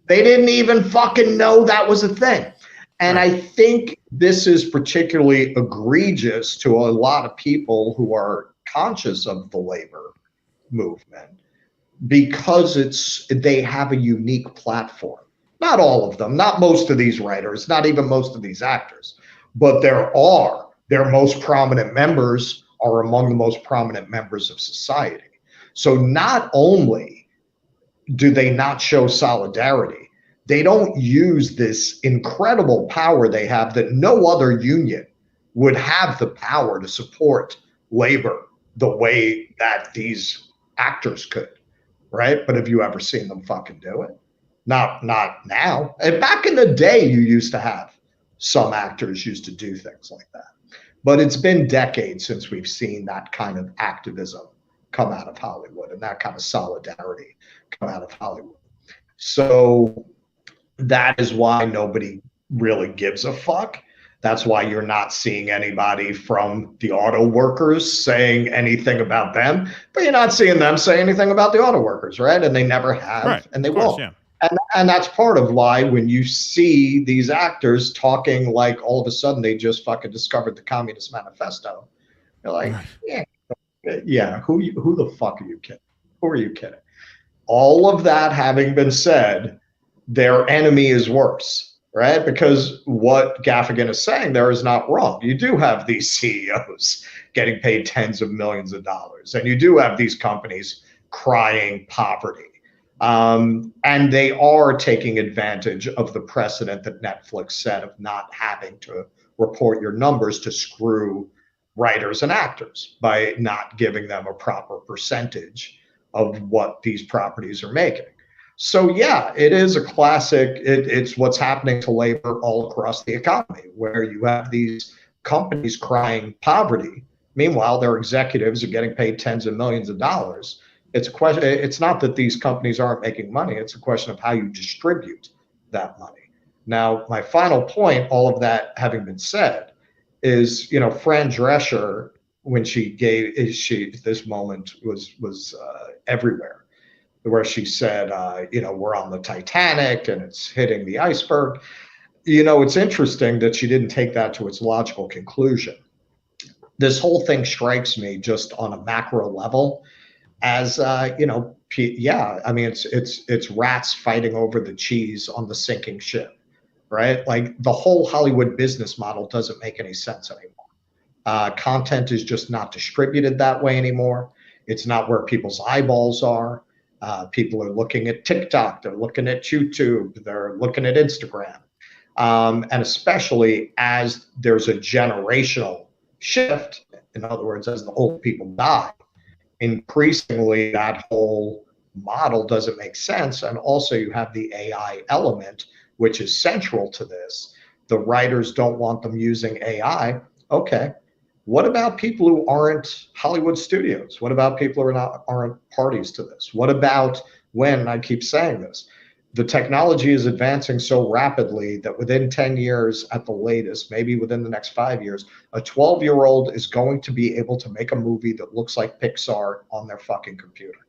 They didn't even fucking know that was a thing. And I think this is particularly egregious to a lot of people who are conscious of the labor movement because they have a unique platform. Not all of them, not most of these writers, not even most of these actors, but their most prominent members are among the most prominent members of society. So not only do they not show solidarity, they don't use this incredible power they have that no other union would have the power to support labor the way that these actors could. right? But have you ever seen them fucking do it? Not now. And back in the day, you used to have some actors used to do things like that. But it's been decades since we've seen that kind of activism come out of Hollywood and that kind of solidarity come out of Hollywood. So that is why nobody really gives a fuck. That's why you're not seeing anybody from the auto workers saying anything about them, but you're not seeing them say anything about the auto workers, right? And they never have, right, and they won't. Yeah. And that's part of why when you see these actors talking like all of a sudden they just fucking discovered the Communist Manifesto, you're like, yeah, who the fuck are you kidding? Who are you kidding? All of that having been said, their enemy is worse, right? Because what Gaffigan is saying there is not wrong. You do have these CEOs getting paid tens of millions of dollars, and you do have these companies crying poverty. And they are taking advantage of the precedent that Netflix set of not having to report your numbers to screw writers and actors by not giving them a proper percentage of what these properties are making. So yeah, it is a classic. It's what's happening to labor all across the economy, where you have these companies crying poverty. Meanwhile, their executives are getting paid tens of millions of dollars. It's a question. It's not that these companies aren't making money. It's a question of how you distribute that money. Now, my final point, all of that having been said, is, you know, Fran Drescher, when she gave, this moment was everywhere, where she said, you know, we're on the Titanic and it's hitting the iceberg. You know, it's interesting that she didn't take that to its logical conclusion. This whole thing strikes me just on a macro level as, you know, yeah, I mean, it's rats fighting over the cheese on the sinking ship, right? Like the whole Hollywood business model doesn't make any sense anymore. Content is just not distributed that way anymore. It's not where people's eyeballs are. People are looking at TikTok, they're looking at YouTube, they're looking at Instagram. And especially as there's a generational shift, in other words, as the old people die, increasingly that whole model doesn't make sense. And also you have the AI element, which is central to this. The writers don't want them using AI. Okay. What about people who aren't Hollywood studios? What about people who aren't parties to this? What about when, I keep saying this, the technology is advancing so rapidly that within 10 years at the latest, maybe within the next 5 years, a 12-year-old is going to be able to make a movie that looks like Pixar on their fucking computer.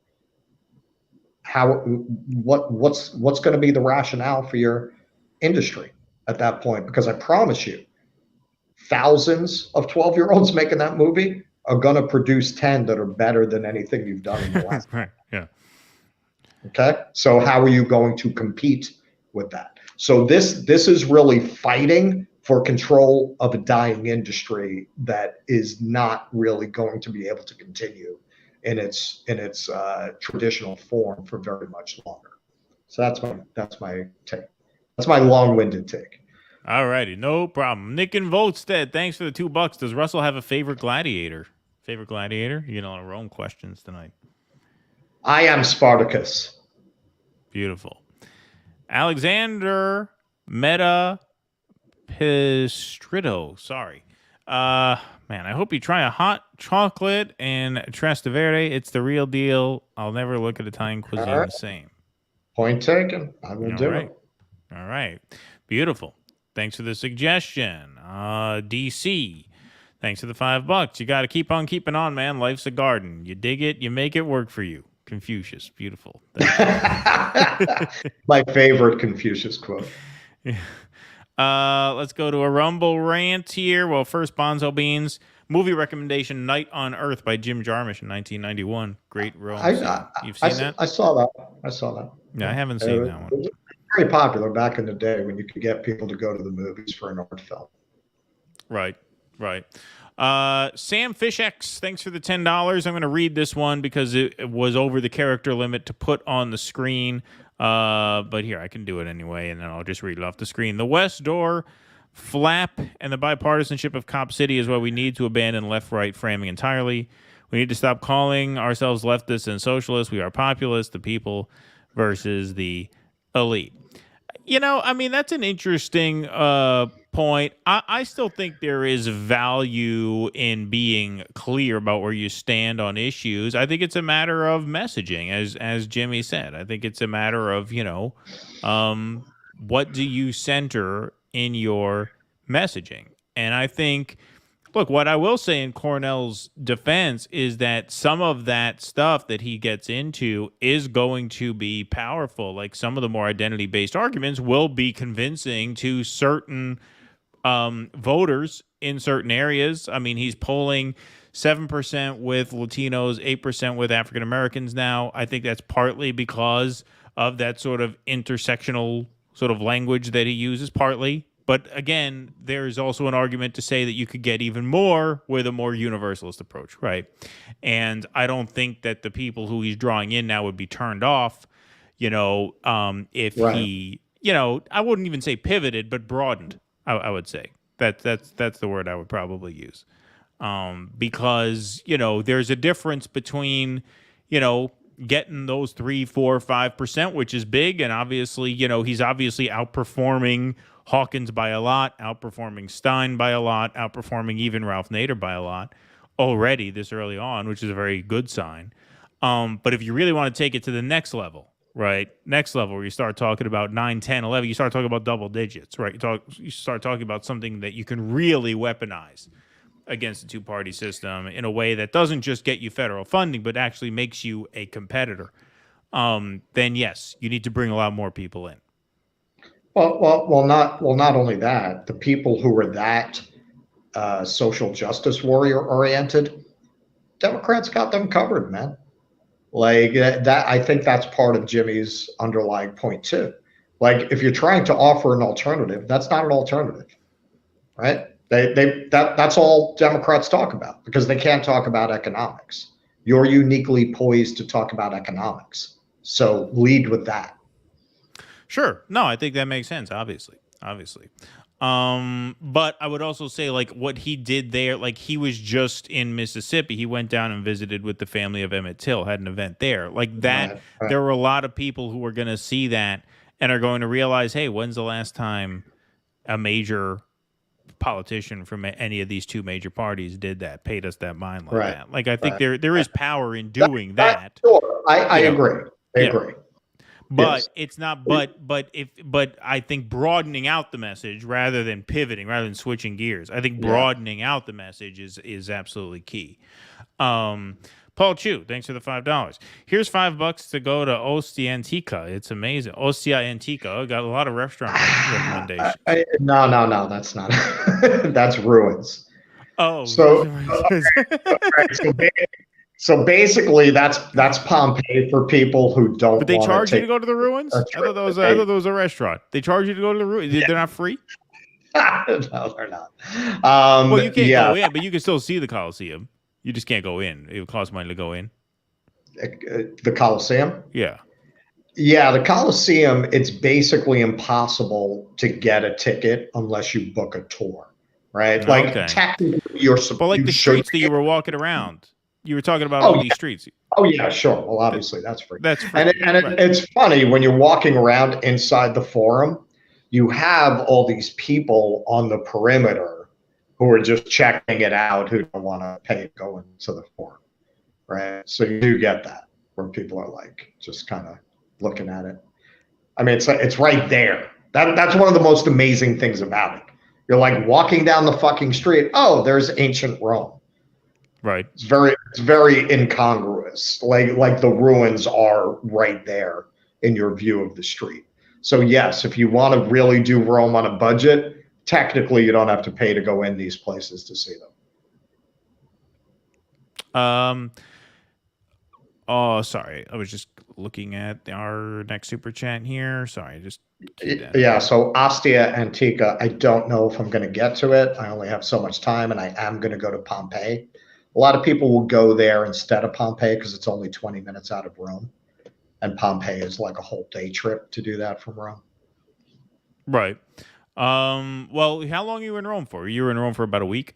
What's going to be the rationale for your industry at that point? Because I promise you, thousands of 12-year-olds making that movie are going to produce 10 that are better than anything you've done in the last. Right. Yeah. Okay. So how are you going to compete with that? So this is really fighting for control of a dying industry that is not really going to be able to continue in its traditional form for very much longer. So that's my take. That's my long-winded take. All righty, no problem. Nick in Volstead, thanks for the $2. Does Russell have a favorite gladiator? Favorite gladiator? You get on our own questions tonight. I am Spartacus. Beautiful. Alexander Meta Pistrito. Sorry. Man, I hope you try a hot chocolate and Trastevere. It's the real deal. I'll never look at Italian cuisine the same. Point taken. I will do it. All right. Beautiful. Thanks for the suggestion. DC. Thanks for the $5. You got to keep on keeping on, man. Life's a garden. You dig it, you make it work for you. Confucius. Beautiful. My favorite Confucius quote. Let's go to a Rumble rant here. Well, first, Bonzo Beans. Movie recommendation, Night on Earth by Jim Jarmusch in 1991. Great role. You've seen that? I saw that. Yeah, I haven't seen that one. It was very popular back in the day when you could get people to go to the movies for an art film. Right. Sam Fishx, thanks for the $10. I'm going to read this one because it was over the character limit to put on the screen. But here, I can do it anyway, and then I'll just read it off the screen. The West Door flap and the bipartisanship of Cop City is what we need to abandon left-right framing entirely. We need to stop calling ourselves leftists and socialists. We are populists, the people versus the elite. You know, I mean, that's an interesting point. I still think there is value in being clear about where you stand on issues. I think it's a matter of messaging, as Jimmy said. I think it's a matter of, what do you center in your messaging? And I think, look, what I will say in Cornell's defense is that some of that stuff that he gets into is going to be powerful. Like some of the more identity-based arguments will be convincing to certain voters in certain areas. I mean, he's polling 7% with Latinos, 8% with African Americans now. I think that's partly because of that sort of intersectional sort of language that he uses, partly. But again, there's also an argument to say that you could get even more with a more universalist approach, right? And I don't think that the people who he's drawing in now would be turned off, if he, I wouldn't even say pivoted, but broadened. I would say that's the word I would probably use, because there's a difference between getting those 3, 4, 5%, which is big, and obviously he's obviously outperforming Hawkins by a lot, outperforming Stein by a lot, outperforming even Ralph Nader by a lot already this early on, which is a very good sign. But if you really want to take it to the next level, right? Next level where you start talking about 9, 10, 11, you start talking about double digits, right? You start talking about something that you can really weaponize against the two-party system in a way that doesn't just get you federal funding, but actually makes you a competitor. Then yes, you need to bring a lot more people in. Well, not only that, the people who were that social justice warrior oriented, Democrats got them covered, man. Like that, I think that's part of Jimmy's underlying point too. Like if you're trying to offer an alternative, that's not an alternative, right? That's all Democrats talk about because they can't talk about economics. You're uniquely poised to talk about economics, so lead with that. Sure. No, I think that makes sense, obviously. But I would also say, like, what he did there, like, he was just in Mississippi. He went down and visited with the family of Emmett Till, had an event there. Like that, right. There were a lot of people who were going to see that and are going to realize, hey, when's the last time a major politician from any of these two major parties did that, paid us that mind like that? Like, I think there is power in doing that. Sure. I agree. I agree. But yes. It's not. But I think broadening out the message rather than pivoting, rather than switching gears. I think broadening out the message is absolutely key. Paul Chu, thanks for the $5. Here's $5 to go to Ostia Antica. It's amazing. Ostia Antica got a lot of restaurant recommendations. No, that's not. That's ruins. Oh, So basically, that's Pompeii for people who don't. But they charge you to go to the ruins. I thought that was a restaurant. They charge you to go to the ruins. Yeah. They're not free. No, they're not. Well, you can't go in, but you can still see the Colosseum. You just can't go in. It would cost money to go in. The Colosseum? Yeah. Yeah, the Colosseum. It's basically impossible to get a ticket unless you book a tour, right? Like technically, you're supposed. But like the streets that you were walking around. You were talking about all these streets. Oh, yeah, sure. Well, obviously, that's free. That's free. It's funny when you're walking around inside the forum, you have all these people on the perimeter who are just checking it out, who don't want to pay to go into the forum, right? So you do get that where people are like just kind of looking at it. I mean, it's right there. That's one of the most amazing things about it. You're like walking down the fucking street. Oh, there's ancient Rome. Right. It's very incongruous. Like the ruins are right there in your view of the street. So yes, if you want to really do Rome on a budget, technically you don't have to pay to go in these places to see them. Oh, sorry. I was just looking at our next super chat here. Sorry, just yeah. So Ostia Antica, I don't know if I'm going to get to it. I only have so much time, and I am going to go to Pompeii. A lot of people will go there instead of Pompeii because it's only 20 minutes out of Rome. And Pompeii is like a whole day trip to do that from Rome. Right. Well, how long are you in Rome for? You were in Rome for about a week?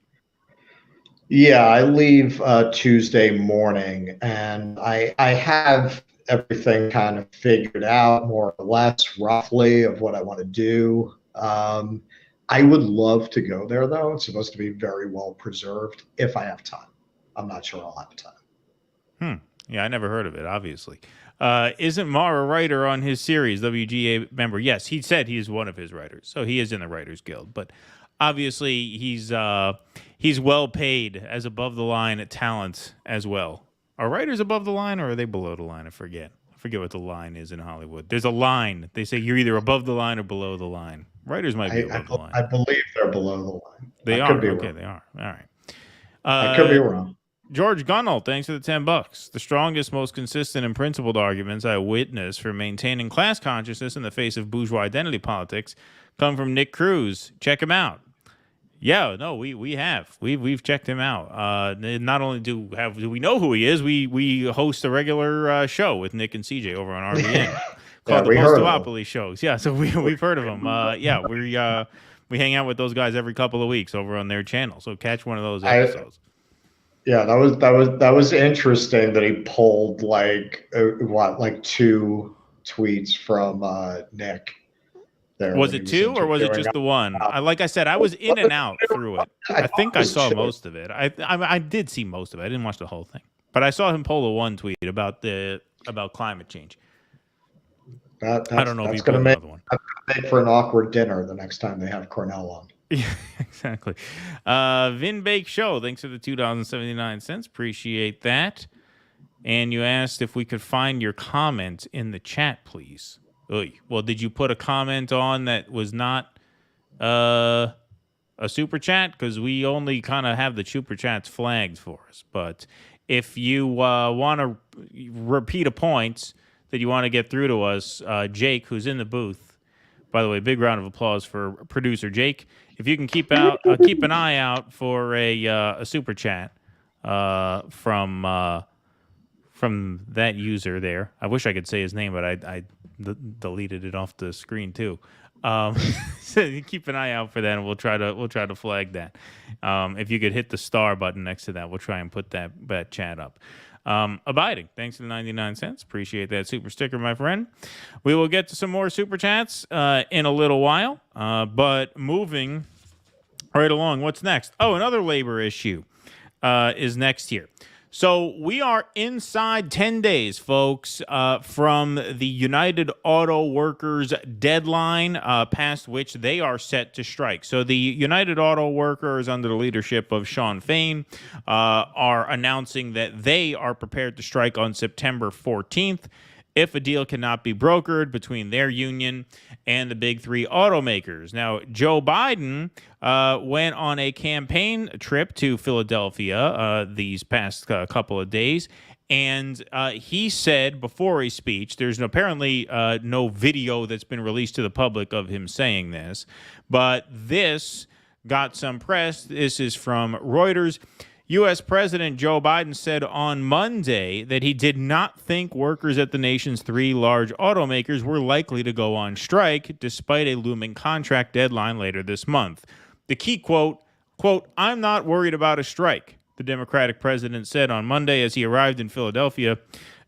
Yeah, I leave Tuesday morning, and I have everything kind of figured out more or less, roughly, of what I want to do. I would love to go there, though. It's supposed to be very well preserved if I have time. I'm not sure I'll have time. Yeah, I never heard of it, obviously. Isn't Maher a writer on his series, WGA member? Yes, he said he is one of his writers, so he is in the Writers Guild. But obviously, he's well paid as above the line talent as well. Are writers above the line or are they below the line? I forget what the line is in Hollywood. There's a line. They say you're either above the line or below the line. Writers might be above the line. I believe they're below the line. They are. Okay, they are. All right. I could be wrong. George Gunnell, thanks for the $10. The strongest, most consistent, and principled arguments I witness for maintaining class consciousness in the face of bourgeois identity politics come from Nick Cruz. Check him out. Yeah, no, we've checked him out. Not only do we know who he is, we host a regular show with Nick and CJ over on RBN called the Post-Duopoly Shows. Yeah, so we've heard of him. We hang out with those guys every couple of weeks over on their channel. So catch one of those episodes. Yeah, that was interesting that he pulled like 2 tweets from Nick. There was it 2 or was it just the one? Like I said, I was in and out through it. I think I saw most of it. I did see most of it. I didn't watch the whole thing, but I saw him pull the one tweet about climate change. I don't know if he pulled another one. That's gonna make for an awkward dinner the next time they have Cornell on. Yeah, exactly. Vin Bake Show, thanks for the $2.79. Appreciate that. And you asked if we could find your comment in the chat, please. Oy. Well, did you put a comment on that was not a super chat? Because we only kind of have the super chats flagged for us. But if you want to repeat a point that you want to get through to us, Jake, who's in the booth, by the way, big round of applause for producer Jake. If you can keep an eye out for a super chat from that user there. I wish I could say his name, but I deleted it off the screen too. So keep an eye out for that, and we'll try to flag that. If you could hit the star button next to that, we'll try and put that chat up. Abiding, thanks for the 99 cents. Appreciate that super sticker, my friend. We will get to some more super chats in a little while, but moving right along, what's next? Oh, another labor issue is next here. So we are inside 10 days, folks, from the United Auto Workers deadline, past which they are set to strike. So the United Auto Workers, under the leadership of Shawn Fain, are announcing that they are prepared to strike on September 14th if a deal cannot be brokered between their union and the big 3 automakers. Now, Joe Biden went on a campaign trip to Philadelphia these past couple of days, and he said before a speech, there's apparently no video that's been released to the public of him saying this, but this got some press. This is from Reuters. U.S. President Joe Biden said on Monday that he did not think workers at the nation's 3 large automakers were likely to go on strike, despite a looming contract deadline later this month. The key quote, "I'm not worried about a strike," the Democratic president said on Monday as he arrived in Philadelphia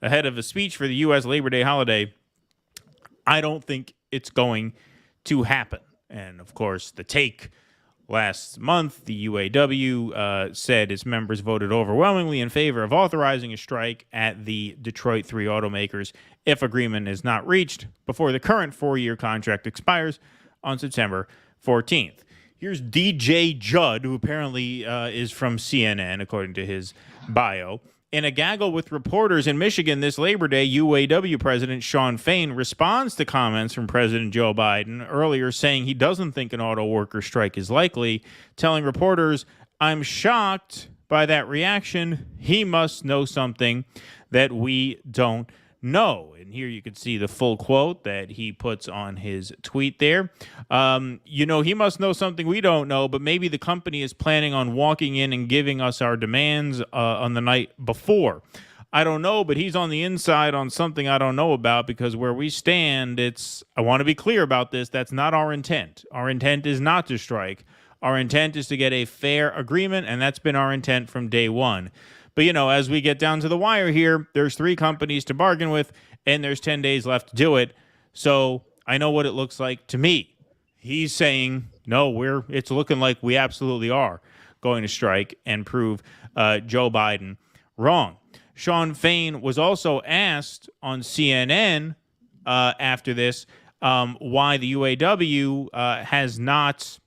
ahead of a speech for the U.S. Labor Day holiday. "I don't think it's going to happen." And, of course, the take last month, the UAW said its members voted overwhelmingly in favor of authorizing a strike at the Detroit 3 automakers if agreement is not reached before the current 4-year contract expires on September 14th. Here's DJ Judd, who apparently is from CNN, according to his bio. In a gaggle with reporters in Michigan this Labor Day, UAW President Shawn Fain responds to comments from President Joe Biden earlier saying he doesn't think an auto worker strike is likely, telling reporters, "I'm shocked by that reaction. He must know something that we don't know." And here you can see the full quote that he puts on his tweet there. He must know something we don't know, but maybe the company is planning on walking in and giving us our demands on the night before. I don't know, but he's on the inside on something I don't know about, because where we stand, I want to be clear about this, that's not our intent. Our intent is not to strike. Our intent is to get a fair agreement, and that's been our intent from day one. But, as we get down to the wire here, there's 3 companies to bargain with, and there's 10 days left to do it. So I know what it looks like to me. He's saying, no, it's looking like we absolutely are going to strike and prove Joe Biden wrong. Shawn Fain was also asked on CNN after this why the UAW has not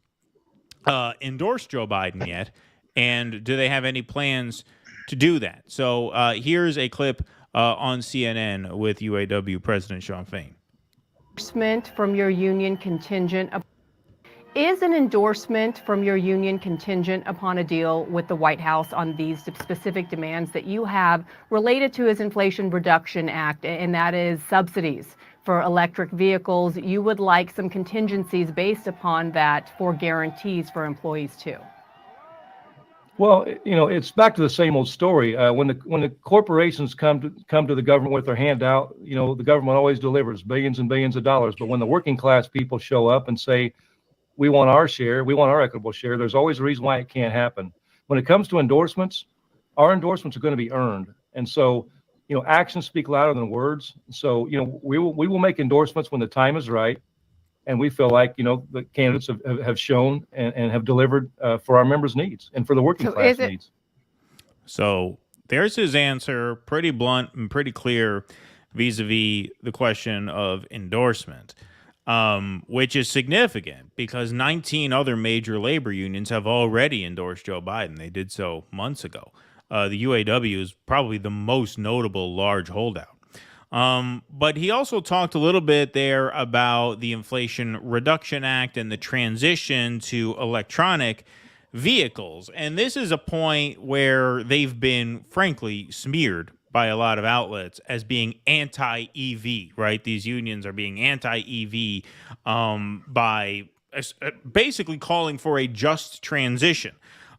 endorsed Joe Biden yet, and do they have any plans to do that? So here's a clip on CNN with UAW President Shawn Fain. Endorsement from your union contingent is an endorsement from your union contingent upon a deal with the White House on these specific demands that you have related to his Inflation Reduction Act, and that is subsidies for electric vehicles. You would like some contingencies based upon that for guarantees for employees too. Well, it's back to the same old story. When the corporations come to the government with their hand out, the government always delivers billions and billions of dollars. But when the working class people show up and say, we want our share, we want our equitable share, there's always a reason why it can't happen. When it comes to endorsements, our endorsements are going to be earned. And so, actions speak louder than words. So, we will make endorsements when the time is right. And we feel like, the candidates have shown and have delivered for our members' needs and for the working class needs. So there's his answer, pretty blunt and pretty clear vis-a-vis the question of endorsement, which is significant because 19 other major labor unions have already endorsed Joe Biden. They did so months ago. The UAW is probably the most notable large holdout. But he also talked a little bit there about the Inflation Reduction Act and the transition to electronic vehicles. And this is a point where they've been, frankly, smeared by a lot of outlets as being anti-EV, right? These unions are being anti-EV by basically calling for a just transition.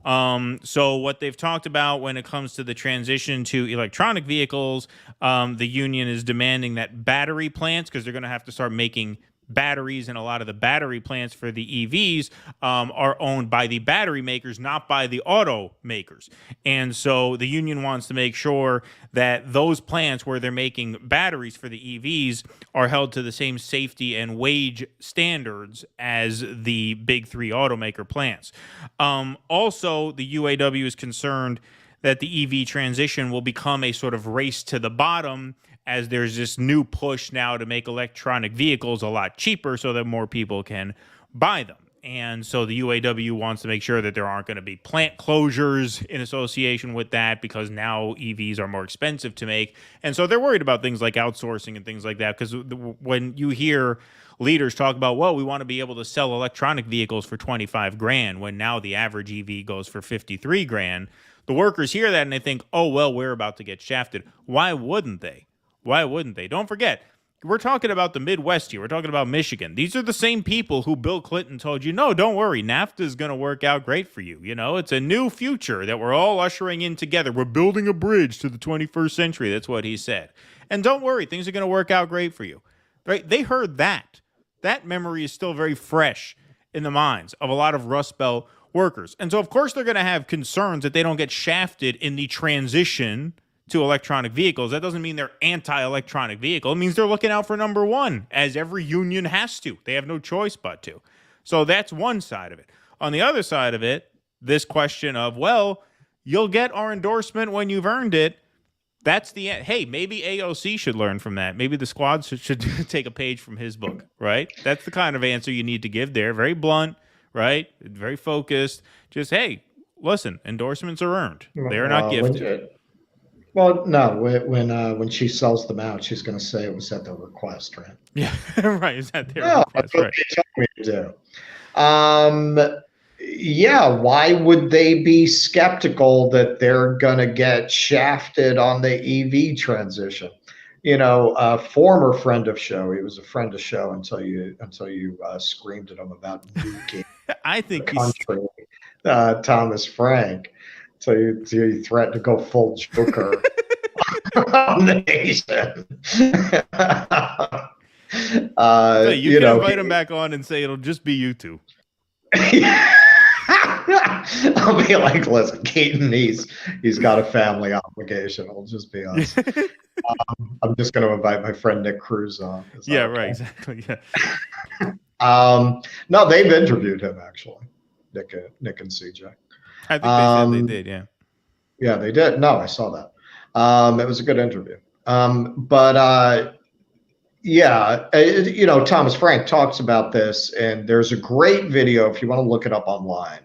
So what they've talked about when it comes to the transition to electronic vehicles, the union is demanding that battery plants, because they're going to have to start making batteries, and a lot of the battery plants for the EVs are owned by the battery makers, not by the automakers. And so the union wants to make sure that those plants where they're making batteries for the EVs are held to the same safety and wage standards as the big 3 automaker plants. Also, the UAW is concerned that the EV transition will become a sort of race to the bottom, as there's this new push now to make electronic vehicles a lot cheaper so that more people can buy them. And so the UAW wants to make sure that there aren't going to be plant closures in association with that, because now EVs are more expensive to make. And so they're worried about things like outsourcing and things like that, because when you hear leaders talk about, well, we want to be able to sell electronic vehicles for $25,000 when now the average EV goes for $53,000, the workers hear that and they think, oh, well, we're about to get shafted. Why wouldn't they? Why wouldn't they? Don't forget, we're talking about the Midwest here. We're talking about Michigan. These are the same people who Bill Clinton told you, no, don't worry, NAFTA is going to work out great for you. It's a new future that we're all ushering in together. We're building a bridge to the 21st century. That's what he said. And don't worry, things are going to work out great for you. Right? They heard that. That memory is still very fresh in the minds of a lot of Rust Belt workers. And so, of course, they're going to have concerns that they don't get shafted in the transition to electronic vehicles. That doesn't mean they're anti-electronic vehicle. It means they're looking out for number one, as every union has to. They have no choice but to. So that's one side of it. On the other side of it, this question of, well, you'll get our endorsement when you've earned it. That's the end. Hey, maybe AOC should learn from that. Maybe the squad should take a page from his book, right? That's the kind of answer you need to give there. Very blunt, right? Very focused. Just, hey, listen, endorsements are earned. They are not gifted. Well, no, when she sells them out, she's going to say it was at their request, right? Yeah, right. Is that their request? That's what they told me to do. Yeah, why would they be skeptical that they're going to get shafted on the EV transition? A former friend of show. He was a friend of show until you screamed at him about nuking I think the country. Thomas Frank. So you threatened to go full Joker on the nation. You can invite him back on and say it'll just be you two. I'll be like, listen, Keaton, he's got a family obligation. I'll just be honest. I'm just going to invite my friend Nick Cruz on. Yeah, right, exactly. Yeah. No, they've interviewed him actually, Nick and CJ. I think they said they did. Yeah. Yeah, they did. No, I saw that. It was a good interview. Yeah, Thomas Frank talks about this, and there's a great video if you want to look it up online.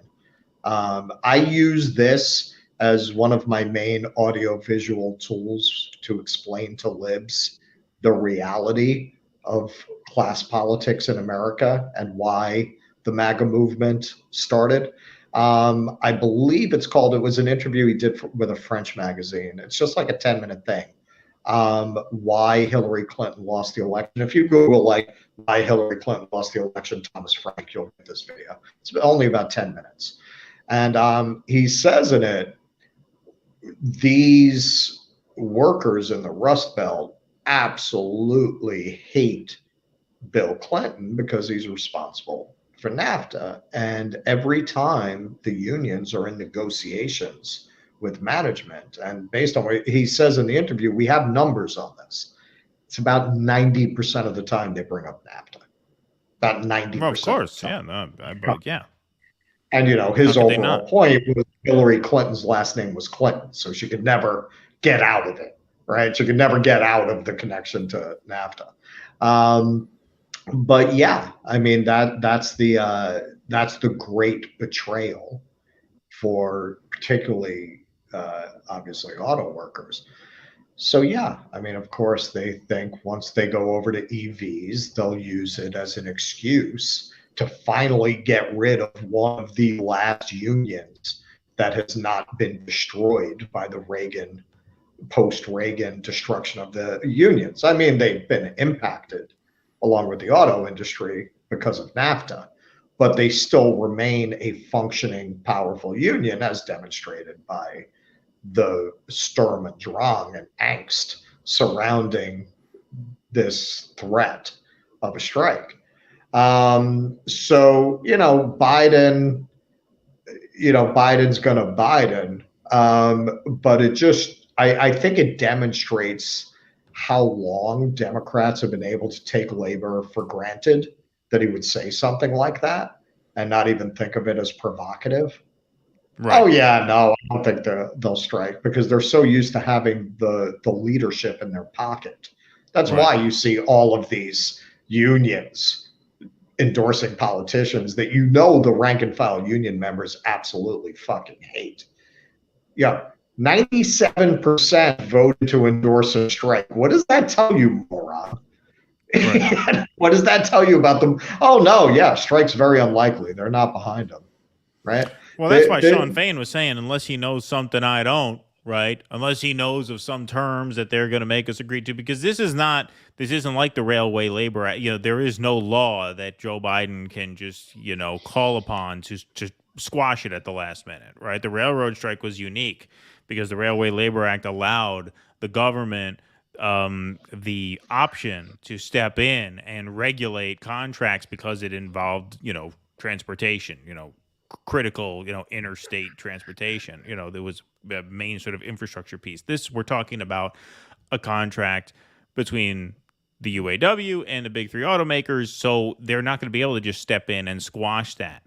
I use this as one of my main audio-visual tools to explain to libs the reality of class politics in America and why the MAGA movement started. I believe it was an interview he did with a French magazine. It's just like a 10-minute thing. Why Hillary Clinton lost the election. If you Google why Hillary Clinton lost the election, Thomas Frank, you'll get this video. It's only about 10 minutes. And he says in it, these workers in the Rust Belt absolutely hate Bill Clinton because he's responsible for NAFTA. And every time the unions are in negotiations with management, and based on what he says in the interview, we have numbers on this. It's about 90% of the time they bring up NAFTA. About 90%. Well, of course, yeah, yeah. And his overall point was Hillary Clinton's last name was Clinton, so she could never get out of it, right? She could never get out of the connection to NAFTA. But yeah, I mean that's the great betrayal for particularly obviously auto workers. So yeah, I mean, of course they think once they go over to EVs, they'll use it as an excuse to finally get rid of one of the last unions that has not been destroyed by the post-Reagan destruction of the unions. I mean, they've been impacted along with the auto industry because of NAFTA, but they still remain a functioning, powerful union as demonstrated by the Sturm und Drang and angst surrounding this threat of a strike. So, Biden's going to Biden. But I think it demonstrates how long Democrats have been able to take labor for granted that he would say something like that and not even think of it as provocative. Right. Oh yeah, no, I don't think they'll strike because they're so used to having the leadership in their pocket. That's why you see all of these unions endorsing politicians that the rank and file union members absolutely fucking hate. Yeah, 97% voted to endorse a strike. What does that tell you, moron? Right. What does that tell you about them? Oh no, yeah, strike's very unlikely. They're not behind them, right? Well, that's why Shawn Fain was saying, unless he knows something I don't, right? Unless he knows of some terms that they're going to make us agree to, because this isn't like the Railway Labor Act. There is no law that Joe Biden can just, call upon to squash it at the last minute, right? The railroad strike was unique because the Railway Labor Act allowed the government the option to step in and regulate contracts because it involved, transportation, critical, interstate transportation. There was a main sort of infrastructure piece. We're talking about a contract between the UAW and the big three automakers, so they're not going to be able to just step in and squash that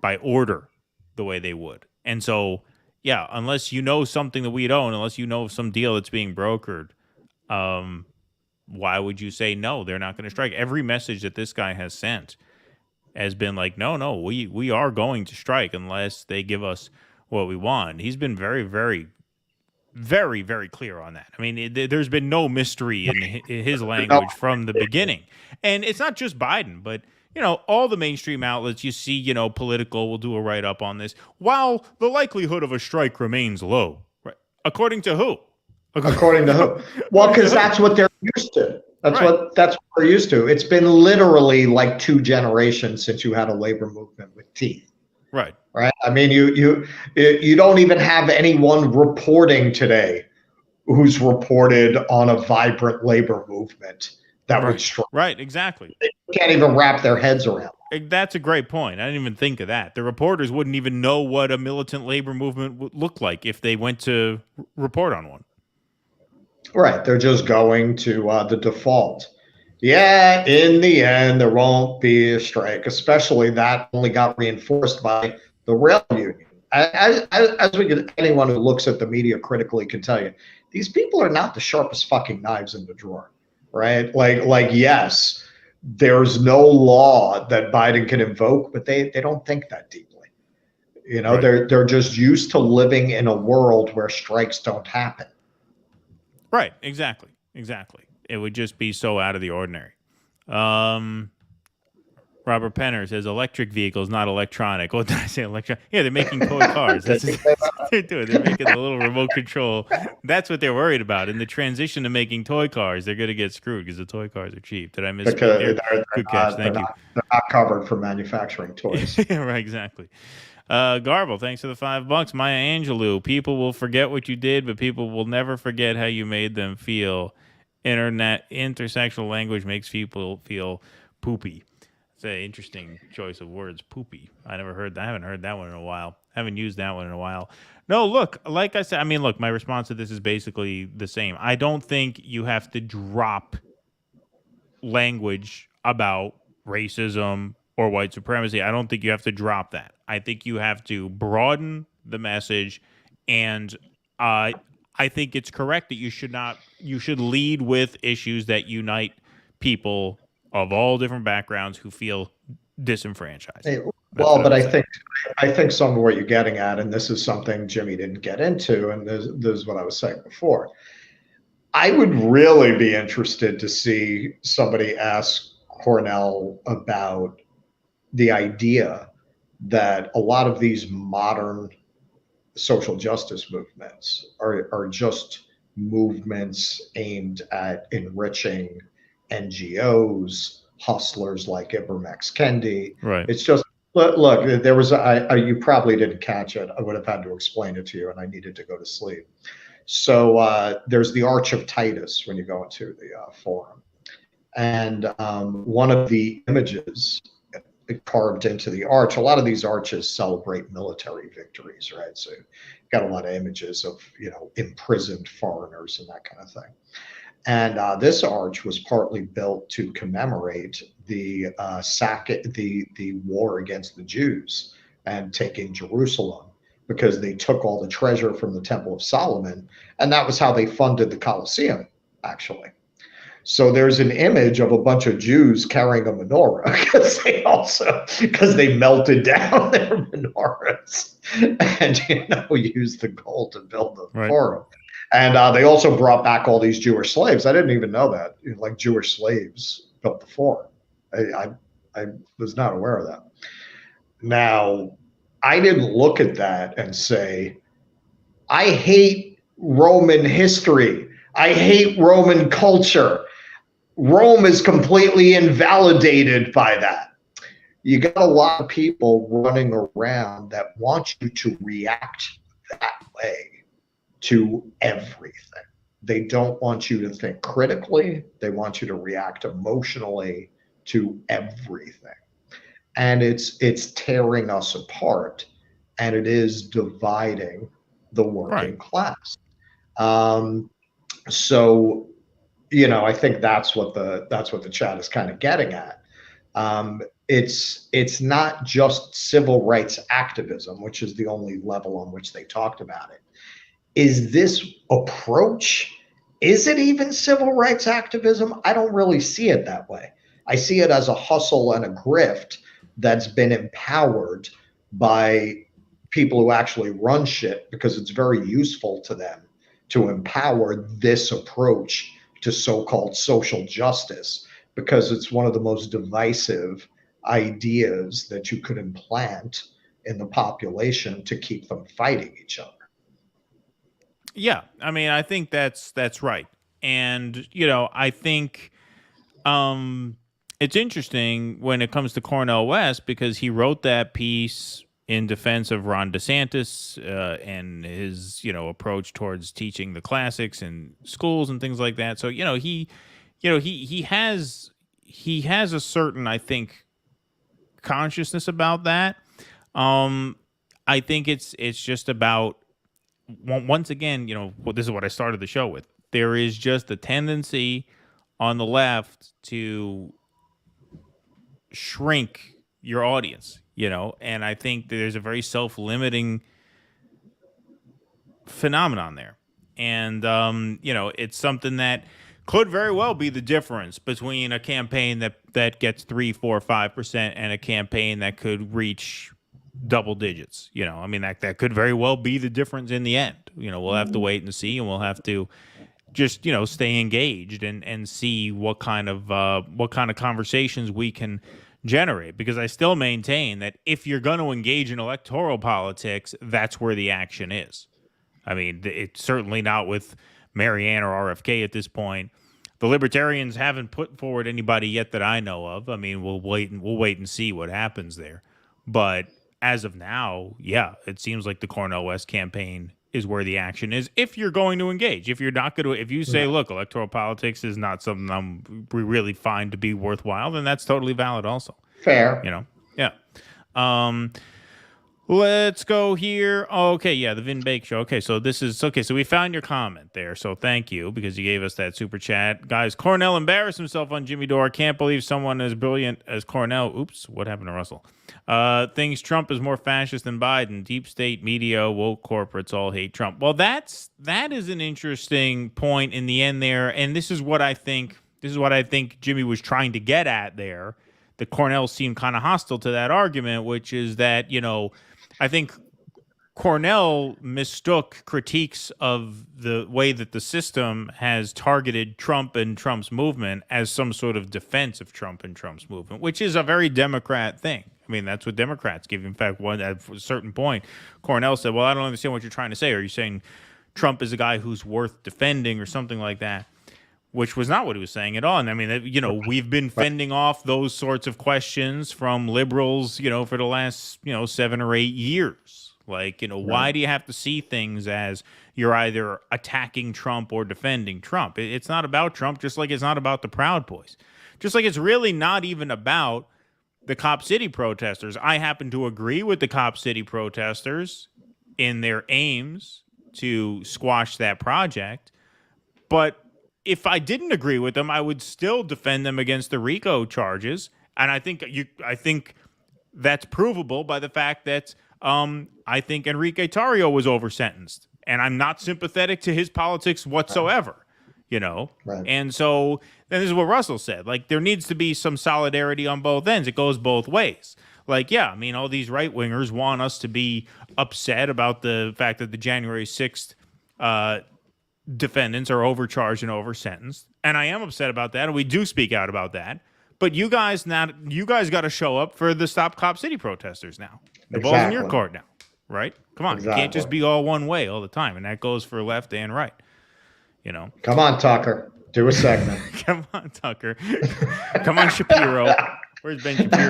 by order the way they would. And so, yeah, unless you know something that we don't, unless you know some deal that's being brokered, why would you say no, they're not going to strike? Every message that this guy has sent has been like, no, we are going to strike unless they give us what we want. He's been very, very, very, very clear on that. I mean, there's been no mystery in his language from the beginning. And it's not just Biden, but, all the mainstream outlets you see, Political will do a write-up on this. While the likelihood of a strike remains low. Right? According to who? According to who? Well, because that's what they're used to. That's what they're used to. It's been literally like 2 generations since you had a labor movement with teeth. Right. Right. I mean, you don't even have anyone reporting today who's reported on a vibrant labor movement that would strike. Right. Exactly. They can't even wrap their heads around That's a great point. I didn't even think of that. The reporters wouldn't even know what a militant labor movement would look like if they went to report on one. Right. They're just going to the default. Yeah, in the end, there won't be a strike, especially that only got reinforced by the rail union. As we get, anyone who looks at the media critically can tell you, these people are not the sharpest fucking knives in the drawer, right? Like yes, there's no law that Biden can invoke, but they don't think that deeply. You know, Right. they're just used to living in a world where strikes don't happen. Right. Exactly. It would just be so out of the ordinary. Robert Penner says electric vehicles, not electronic. What did I say? Electronic? Yeah, they're making toy cars. That's what they're doing. They're making the little remote control. That's what they're worried about. In the transition to making toy cars, they're going to get screwed because the toy cars are cheap. Did I miss? Because Good catch. Thank you. They're not covered for manufacturing toys. Yeah, right, exactly. Garble, thanks for the $5. Maya Angelou, people will forget what you did, but people will never forget how you made them feel. Intersectional language makes people feel poopy. It's an interesting choice of words, poopy. I haven't heard that one in a while. Haven't used that one in a while. No, look, like I said, my response to this is basically the same. I don't think you have to drop language about racism or white supremacy. I don't think you have to drop that. I think you have to broaden the message, and I think it's correct that you should lead with issues that unite people of all different backgrounds who feel disenfranchised. Well, but I think some of what you're getting at, and this is something Jimmy didn't get into, and this is what I was saying before. I would really be interested to see somebody ask Cornell about the idea that a lot of these modern social justice movements are just movements aimed at enriching NGOs, hustlers like Ibram X. Kendi. Right. It's just, look, there was, you probably didn't catch it. I would have had to explain it to you, and I needed to go to sleep. So there's the Arch of Titus when you go into the forum. And one of the images carved into the arch, a lot of these arches celebrate military victories, right? So you've got a lot of images of, imprisoned foreigners and that kind of thing. And this arch was partly built to commemorate the war against the Jews and taking Jerusalem, because they took all the treasure from the Temple of Solomon, and that was how they funded the Colosseum, actually. So there's an image of a bunch of Jews carrying a menorah because they melted down their menorahs and used the gold to build the forum. And they also brought back all these Jewish slaves. I didn't even know that. Like Jewish slaves built the forum. I was not aware of that. Now, I didn't look at that and say, I hate Roman history. I hate Roman culture. Rome is completely invalidated by that. You got a lot of people running around that want you to react that way to everything. They don't want you to think critically. They want you to react emotionally to everything. And it's tearing us apart, and it is dividing the working class. So, I think that's what the chat is kind of getting at. It's not just civil rights activism, which is the only level on which they talked about it. Is this approach, is it even civil rights activism? I don't really see it that way. I see it as a hustle and a grift that's been empowered by people who actually run shit, because it's very useful to them to empower this approach to so-called social justice, because it's one of the most divisive ideas that you could implant in the population to keep them fighting each other. Yeah, I think that's right. And, I think it's interesting when it comes to Cornell West, because he wrote that piece in defense of Ron DeSantis and his, approach towards teaching the classics in schools and things like that. So, he has a certain, I think, consciousness about that. I think it's just about, once again, this is what I started the show with. There is just a tendency on the left to shrink your audience, and I think there's a very self-limiting phenomenon there. And, it's something that could very well be the difference between a campaign that gets 3, 4, 5% and a campaign that could reach double digits. That could very well be the difference in the end. We'll have to wait and see, and we'll have to just, stay engaged and see what kind of conversations we can generate. Because I still maintain that if you're going to engage in electoral politics, that's where the action is. It's certainly not with Marianne or RFK at this point. The Libertarians haven't put forward anybody yet that I know of. We'll wait and see what happens there. But as of now, yeah, it seems like the Cornell West campaign is where the action is. If you're going to engage, if you're not going to, if you say, look, electoral politics is not something we really find to be worthwhile, then that's totally valid also. Fair. Yeah. Let's go here. Okay, yeah, the Vin Bake Show. Okay, so so we found your comment there, so thank you, because you gave us that super chat. Guys, Cornell embarrassed himself on Jimmy Dore. Can't believe someone as brilliant as Cornell. Oops, what happened to Russell? Thinks Trump is more fascist than Biden. Deep state media, woke corporates all hate Trump. Well, that is an interesting point in the end there, and this is what I think Jimmy was trying to get at there. The Cornell seemed kind of hostile to that argument, which is that, I think Cornell mistook critiques of the way that the system has targeted Trump and Trump's movement as some sort of defense of Trump and Trump's movement, which is a very Democrat thing. That's what Democrats give. In fact, at a certain point, Cornell said, well, I don't understand what you're trying to say. Are you saying Trump is a guy who's worth defending or something like that? Which was not what he was saying at all. And we've been fending off those sorts of questions from liberals, for the last, 7 or 8 years. Why do you have to see things as you're either attacking Trump or defending Trump? It's not about Trump, just like it's not about the Proud Boys. Just like it's really not even about the Cop City protesters. I happen to agree with the Cop City protesters in their aims to squash that project. But if I didn't agree with them, I would still defend them against the RICO charges. And I think that's provable by the fact that I think Enrique Tarrio was over-sentenced. And I'm not sympathetic to his politics whatsoever, Right. And so then this is what Russell said. There needs to be some solidarity on both ends. It goes both ways. All these right-wingers want us to be upset about the fact that the January 6th defendants are overcharged and over-sentenced. And I am upset about that, and we do speak out about that. But you guys got to show up for the Stop Cop City protesters now. The ball's in your court now, right? Come on. Exactly. You can't just be all one way all the time, and that goes for left and right. Come on, Tucker. Do a segment. Come on, Tucker. Come on, Shapiro. Where's Ben Shapiro?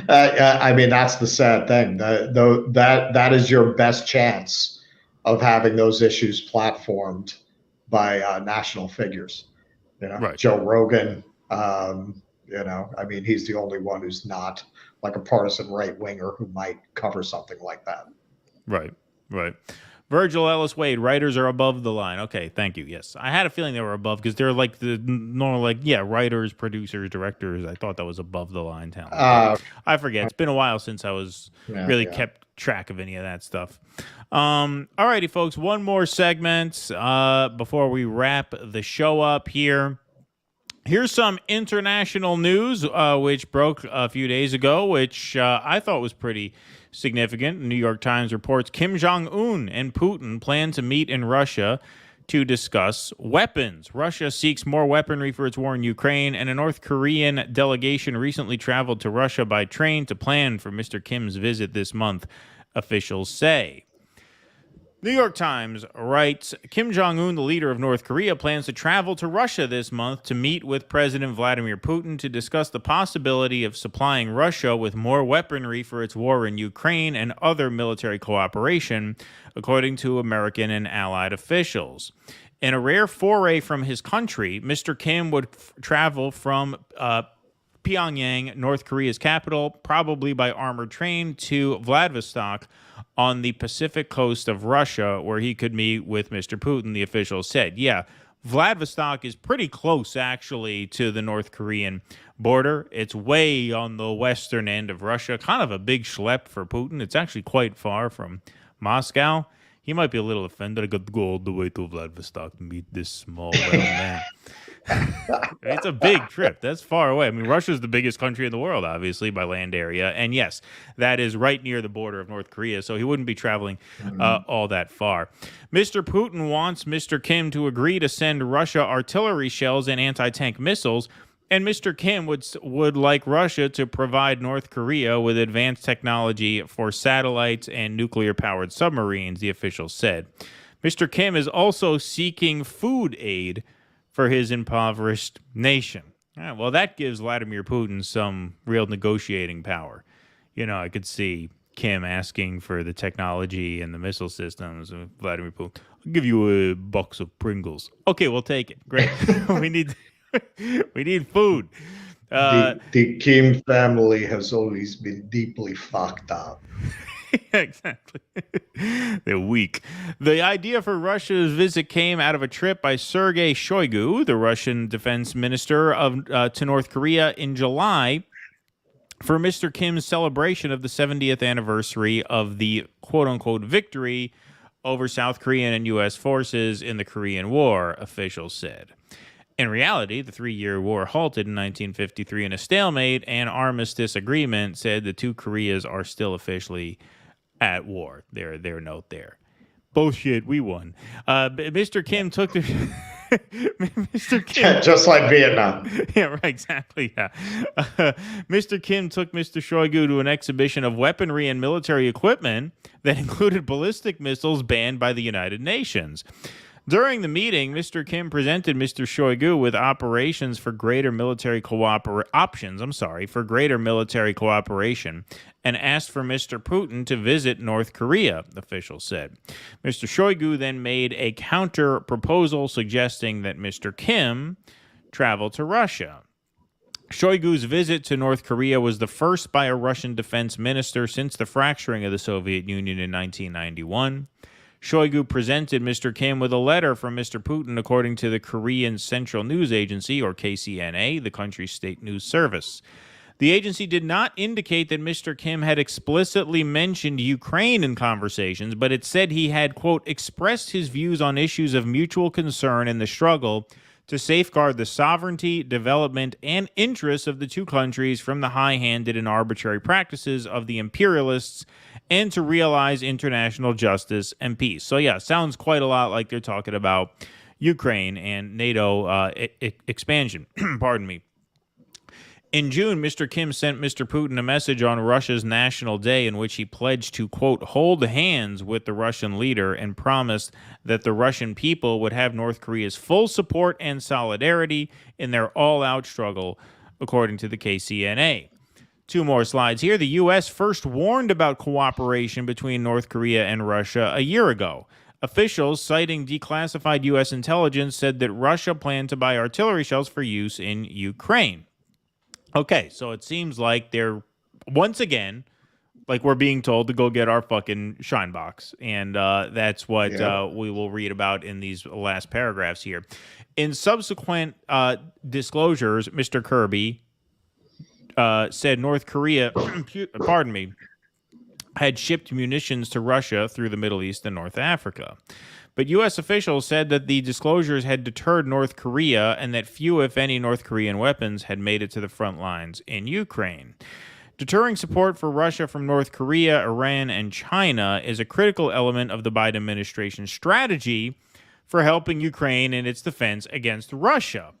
That's the sad thing. That is your best chance of having those issues platformed by national figures. Right. Joe Rogan, he's the only one who's not like a partisan right winger who might cover something like that. Right. Virgil Ellis Wade, writers are above the line. Okay, thank you. Yes, I had a feeling they were above because they're like the normal, writers, producers, directors. I thought that was above the line talent. I forget. It's been a while since I was kept track of any of that stuff. All righty, folks. One more segment before we wrap the show up here. Here's some international news, which broke a few days ago, which I thought was pretty significant. The New York Times reports Kim Jong Un and Putin plan to meet in Russia to discuss weapons. Russia seeks more weaponry for its war in Ukraine, and a North Korean delegation recently traveled to Russia by train to plan for Mr. Kim's visit this month, officials say. New York Times writes, Kim Jong Un, the leader of North Korea, plans to travel to Russia this month to meet with President Vladimir Putin to discuss the possibility of supplying Russia with more weaponry for its war in Ukraine and other military cooperation, according to American and allied officials. In a rare foray from his country, Mr. Kim would travel from Pyongyang, North Korea's capital, probably by armored train, to Vladivostok on the Pacific coast of Russia, where he could meet with Mr. Putin, the official said. Yeah, Vladivostok is pretty close, actually, to the North Korean border. It's way on the western end of Russia, kind of a big schlep for Putin. It's actually quite far from Moscow. He might be a little offended. I got to go all the way to Vladivostok to meet this small round man. It's a big trip. That's far away. I mean, Russia's the biggest country in the world, obviously, by land area. And yes, that is right near the border of North Korea, so he wouldn't be traveling all that far. Mr. Putin wants Mr. Kim to agree to send Russia artillery shells and anti-tank missiles, and Mr. Kim would like Russia to provide North Korea with advanced technology for satellites and nuclear-powered submarines, the official said. Mr. Kim is also seeking food aid for his impoverished nation. Well, that gives Vladimir Putin some real negotiating power. You know, I could see Kim asking for the technology and the missile systems of Vladimir Putin. I'll give you a box of Pringles. Okay, we'll take it. Great. we need food. The Kim family has always been deeply fucked up. Exactly. They're weak. The idea for Russia's visit came out of a trip by Sergei Shoigu, the Russian defense minister, to North Korea in July for Mr. Kim's celebration of the 70th anniversary of the quote-unquote victory over South Korean and U.S. forces in the Korean War, officials said. In reality, the 3-year war halted in 1953 in a stalemate, and armistice agreement said the two Koreas are still officially at war. Their note there. Bullshit, we won. Mr. Kim took the... Mr. Kim... Just like Vietnam. Yeah, right, exactly, yeah. Mr. Kim took Mr. Shoigu to an exhibition of weaponry and military equipment that included ballistic missiles banned by the United Nations. During the meeting, Mr. Kim presented Mr. Shoigu with options for greater military cooperation and asked for Mr. Putin to visit North Korea, officials said. Mr. Shoigu then made a counter proposal suggesting that Mr. Kim travel to Russia. Shoigu's visit to North Korea was the first by a Russian defense minister since the fracturing of the Soviet Union in 1991. Shoigu presented Mr. Kim with a letter from Mr. Putin, according to the Korean Central News Agency, or KCNA, the country's state news service. The agency did not indicate that Mr. Kim had explicitly mentioned Ukraine in conversations, but it said he had, quote, expressed his views on issues of mutual concern in the struggle to safeguard the sovereignty, development, and interests of the two countries from the high-handed and arbitrary practices of the imperialists and to realize international justice and peace. So, yeah, sounds quite a lot like they're talking about Ukraine and NATO expansion. Pardon me. In June, Mr. Kim sent Mr. Putin a message on Russia's National Day in which he pledged to, quote, hold hands with the Russian leader and promised that the Russian people would have North Korea's full support and solidarity in their all-out struggle, according to the KCNA. Two more slides here. The U.S. first warned about cooperation between North Korea and Russia a year ago. Officials, citing declassified U.S. intelligence, said that Russia planned to buy artillery shells for use in Ukraine. Okay, so it seems like they're, once again, like we're being told to go get our fucking shine box. And that's what we will read about in these last paragraphs here. In subsequent disclosures, Mr. Kirby said North Korea, pardon me, had shipped munitions to Russia through the Middle East and North Africa. But U.S. officials said that the disclosures had deterred North Korea and that few, if any, North Korean weapons had made it to the front lines in Ukraine. Deterring support for Russia from North Korea, Iran, and China is a critical element of the Biden administration's strategy for helping Ukraine in its defense against Russia.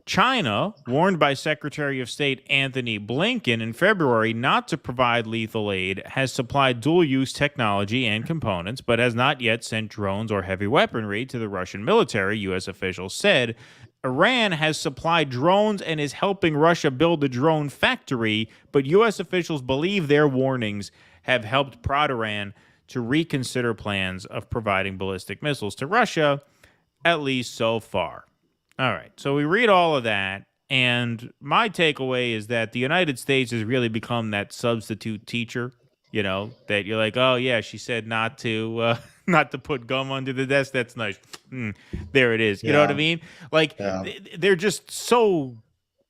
China, warned by Secretary of State Anthony Blinken in February not to provide lethal aid, has supplied dual-use technology and components, but has not yet sent drones or heavy weaponry to the Russian military, U.S. officials said. Iran has supplied drones and is helping Russia build a drone factory, but U.S. officials believe their warnings have helped prod Iran to reconsider plans of providing ballistic missiles to Russia, at least so far. All right, so we read all of that, And my takeaway is that the United States has really become that substitute teacher, you know, that you're like, oh yeah, she said not to not to put gum under the desk. That's nice. There it is. You know what I mean? Like they're just so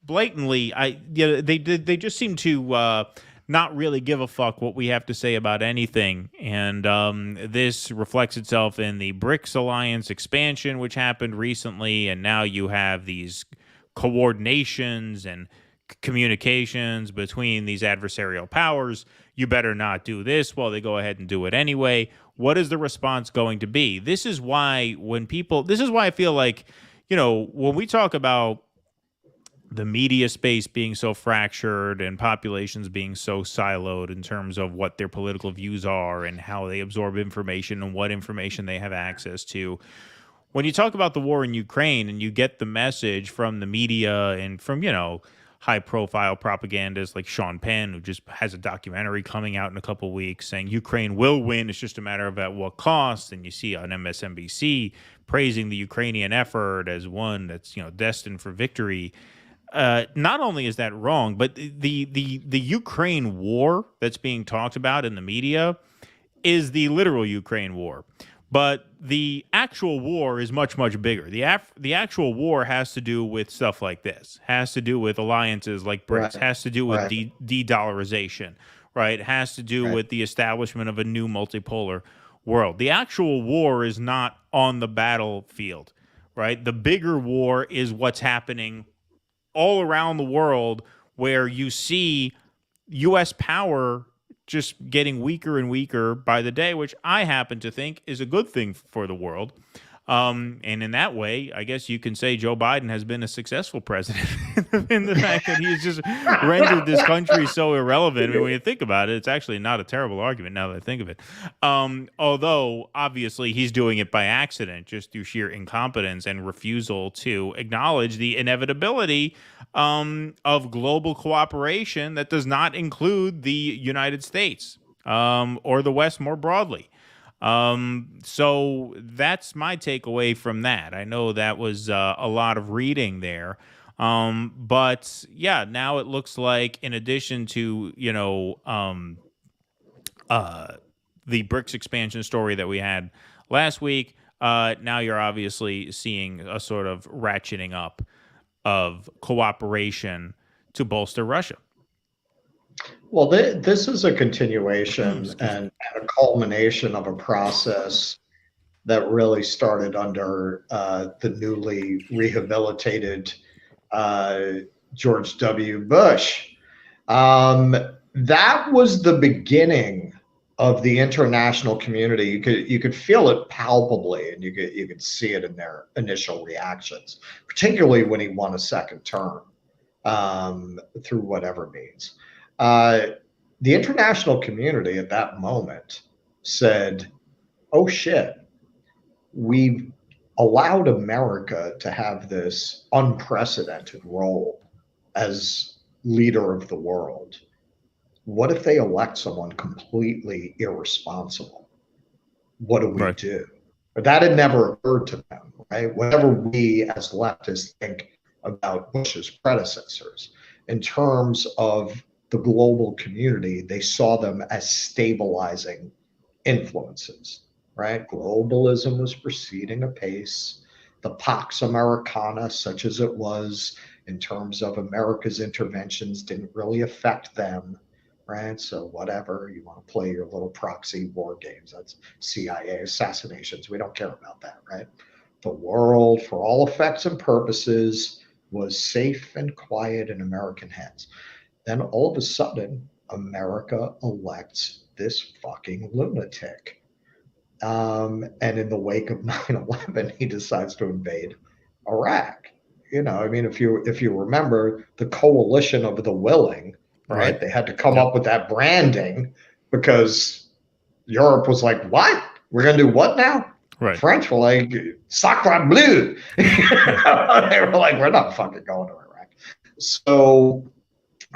blatantly, they just seem to not really give a fuck what we have to say about anything. And this reflects itself in the BRICS alliance expansion, which happened recently, and now you have these coordinations and communications between these adversarial powers. You better not do this. Well, they go ahead and do it anyway. What is the response going to be? This is why I feel like, you know, when we talk about the media space being so fractured and populations being so siloed in terms of what their political views are and how they absorb information and what information they have access to. When you talk about the war in Ukraine and you get the message from the media and from, you know, high-profile propagandists like Shawn Fain, who just has a documentary coming out in a couple of weeks saying Ukraine will win, it's just a matter of at what cost. And you see on MSNBC praising the Ukrainian effort as one that's, you know, destined for victory. Not only is that wrong, but the Ukraine war that's being talked about in the media is the literal Ukraine war. But the actual war is much, much bigger. The actual war has to do with stuff like this, has to do with alliances like BRICS, has to do with de-dollarization, right? It has to do with the establishment of a new multipolar world. The actual war is not on the battlefield, right? The bigger war is what's happening all around the world, where you see U.S. power just getting weaker and weaker by the day, which I happen to think is a good thing for the world. And in that way, I guess you can say Joe Biden has been a successful president in the fact that he's just rendered this country so irrelevant. I mean, when you think about it, it's actually not a terrible argument now that I think of it. Although, obviously, he's doing it by accident, just through sheer incompetence and refusal to acknowledge the inevitability of global cooperation that does not include the United States or the West more broadly. So that's my takeaway from that. I know that was a lot of reading there. But yeah, now it looks like in addition to, you know, the BRICS expansion story that we had last week, now you're obviously seeing a sort of ratcheting up of cooperation to bolster Russia. Well, this is a continuation and a culmination of a process that really started under the newly rehabilitated George W. Bush. That was the beginning of the international community. You could feel it palpably, and you could see it in their initial reactions, particularly when he won a second term through whatever means. The international community at that moment said, oh shit, we've allowed America to have this unprecedented role as leader of the world. What if they elect someone completely irresponsible? What do we do? But that had never occurred to them, right? Whatever we as leftists think about Bush's predecessors, in terms of the global community, they saw them as stabilizing influences, right? Globalism was proceeding apace. The Pax Americana, such as it was in terms of America's interventions, didn't really affect them, right? So whatever, you want to play your little proxy war games, that's CIA assassinations. We don't care about that, right? The world, for all effects and purposes, was safe and quiet in American hands. Then all of a sudden, America elects this fucking lunatic. And in the wake of 9/11, he decides to invade Iraq. You know, I mean, if you remember the coalition of the willing, right? They had to come up with that branding because Europe was like, what? We're going to do what now? Right. French were like, sacre bleu. They were like, we're not fucking going to Iraq. So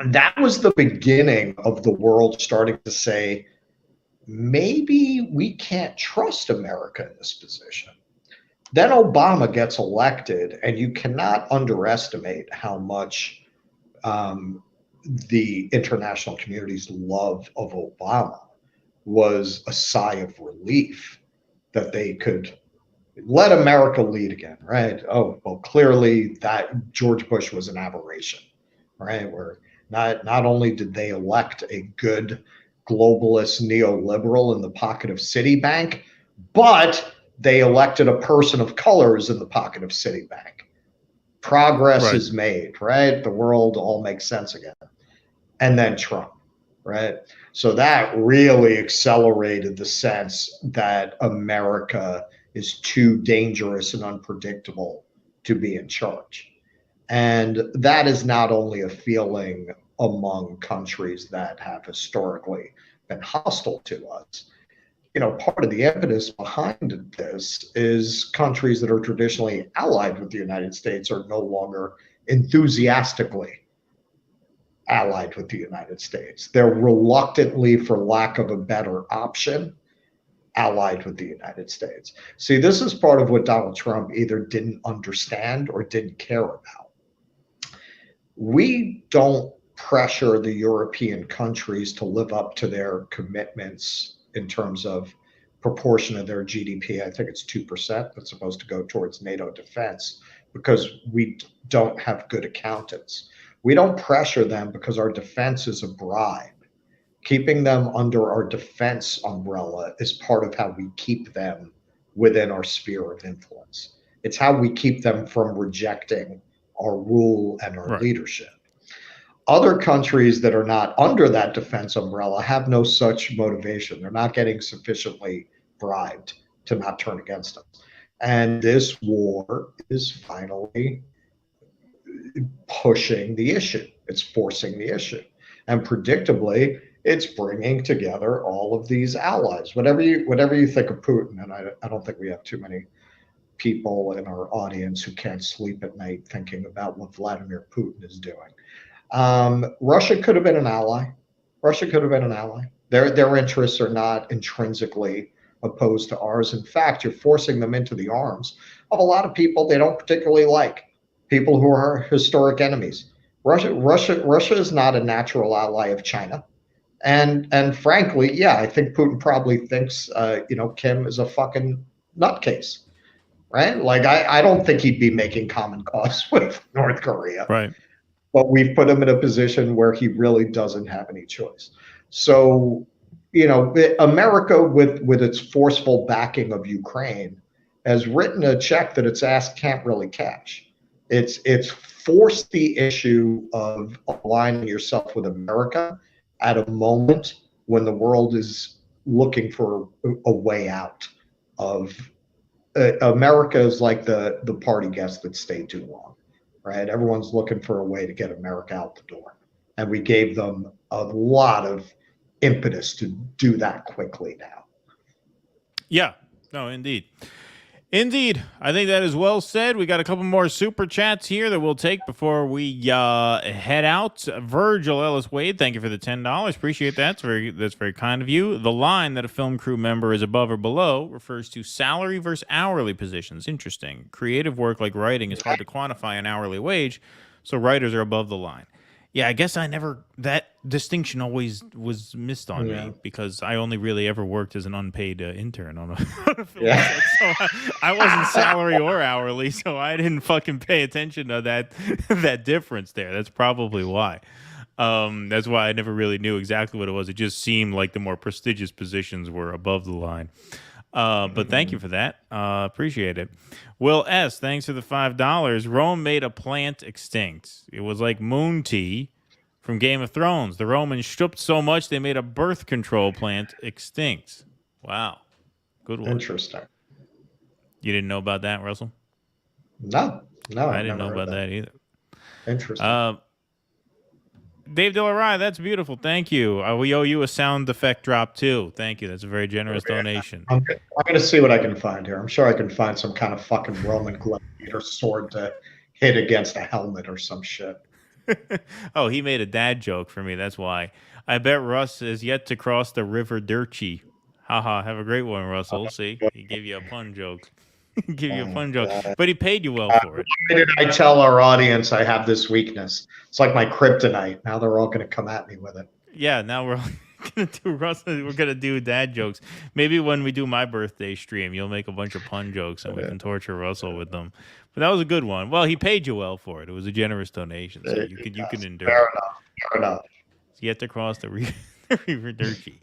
that was the beginning of the world starting to say, maybe we can't trust America in this position. Then Obama gets elected, and you cannot underestimate how much the international community's love of Obama was a sigh of relief that they could let America lead again, right? Oh, well, clearly that George Bush was an aberration, right? Where not only did they elect a good globalist neoliberal in the pocket of Citibank, but they elected a person of colors in the pocket of Citibank. Progress is made, right? The world all makes sense again. And then Trump, right? So that really accelerated the sense that America is too dangerous and unpredictable to be in charge. And that is not only a feeling among countries that have historically been hostile to us. You know, part of the impetus behind this is countries that are traditionally allied with the United States are no longer enthusiastically allied with the United States. They're reluctantly, for lack of a better option, allied with the United States. See, this is part of what Donald Trump either didn't understand or didn't care about. We don't pressure the European countries to live up to their commitments in terms of proportion of their GDP. I think it's 2% that's supposed to go towards NATO defense because we don't have good accountants. We don't pressure them because our defense is a bribe. Keeping them under our defense umbrella is part of how we keep them within our sphere of influence. It's how we keep them from rejecting our rule and our leadership. Other countries that are not under that defense umbrella have no such motivation. They're not getting sufficiently bribed to not turn against us. And this war is finally pushing the issue. It's forcing the issue. And predictably, it's bringing together all of these allies. Whatever you think of Putin, and I don't think we have too many people in our audience who can't sleep at night thinking about what Vladimir Putin is doing. Russia could have been an ally. Russia could have been an ally. Their interests are not intrinsically opposed to ours. In fact, you're forcing them into the arms of a lot of people they don't particularly like, people who are historic enemies. Russia is not a natural ally of China. And frankly, yeah, I think Putin probably thinks, Kim is a fucking nutcase, right? Like, I don't think he'd be making common cause with North Korea. Right. But we've put him in a position where he really doesn't have any choice. So, America, with its forceful backing of Ukraine, has written a check that its ass can't really cash. It's forced the issue of aligning yourself with America at a moment when the world is looking for a way out of America is like the party guest that stayed too long, right? Everyone's looking for a way to get America out the door. And we gave them a lot of impetus to do that quickly now. Yeah, no, indeed. Indeed. I think that is well said. We got a couple more super chats here that we'll take before we head out. Virgil Ellis Wade, thank you for the $10. Appreciate that. That's very kind of you. The line that a film crew member is above or below refers to salary versus hourly positions. Interesting. Creative work like writing is hard to quantify an hourly wage, so writers are above the line. Yeah, I guess that distinction always was missed on me because I only really ever worked as an unpaid intern on a film set. So I wasn't salary or hourly, so I didn't fucking pay attention to that difference there. That's probably why. That's why I never really knew exactly what it was. It just seemed like the more prestigious positions were above the line. But thank you for that. Appreciate it. Will S., thanks for the $5. Rome made a plant extinct. It was like moon tea from Game of Thrones. The Romans stooped so much they made a birth control plant extinct. Wow. Good one. Interesting. You didn't know about that, Russell? No. I didn't know about that either. Interesting. Dave Delarai, that's beautiful. Thank you. We owe you a sound effect drop, too. Thank you. That's a very generous donation. I'm going to see what I can find here. I'm sure I can find some kind of fucking Roman gladiator sword to hit against a helmet or some shit. Oh, he made a dad joke for me. That's why. I bet Russ is yet to cross the River Dirty. Haha. Have a great one, Russell. See? He gave you a pun joke. Give you a fun joke. But he paid you well for it. Why did I tell our audience I have this weakness? It's like my kryptonite. Now they're all going to come at me with it. Yeah, now we're gonna do Russell. We're gonna do dad jokes. Maybe when we do my birthday stream, you'll make a bunch of pun jokes and we can torture Russell with them. But that was a good one. Well, he paid you well for it. It was a generous donation, so you can endure. Fair it. enough. Fair enough. Yet to cross the River Dirty.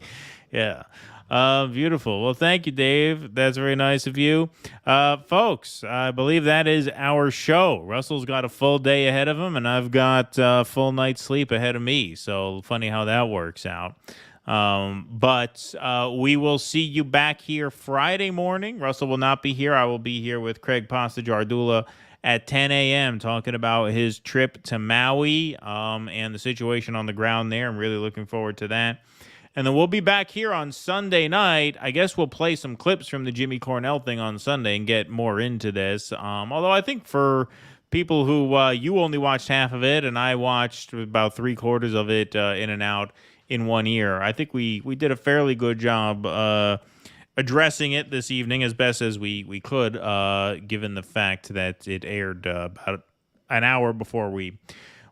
Yeah. Beautiful. Well, thank you, Dave. That's very nice of you. Folks, I believe that is our show. Russell's got a full day ahead of him, and I've got a full night's sleep ahead of me. So funny how that works out. But we will see you back here Friday morning. Russell will not be here. I will be here with Craig Pasta-Jardula at 10 a.m. talking about his trip to Maui and the situation on the ground there. I'm really looking forward to that. And then we'll be back here on Sunday night. I guess we'll play some clips from the Jimmy Cornell thing on Sunday and get more into this. Although I think for people who you only watched half of it and I watched about 3/4 of it in and out in one ear, I think we did a fairly good job addressing it this evening as best as we could, given the fact that it aired about an hour before we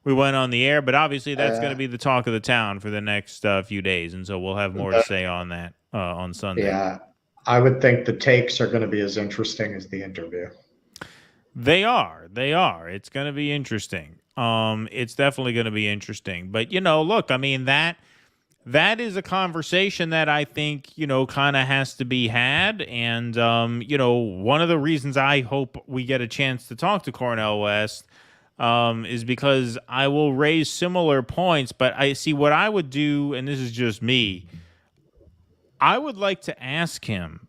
went on the air. But obviously that's going to be the talk of the town for the next few days, and so we'll have more to say on that on Sunday. Yeah, I would think the takes are going to be as interesting as the interview. They are. It's going to be interesting. It's definitely going to be interesting. But, look, I mean, that is a conversation that I think, kind of has to be had. And, one of the reasons I hope we get a chance to talk to Cornell West is because I will raise similar points. But I see what I would do, and this is just me, I would like to ask him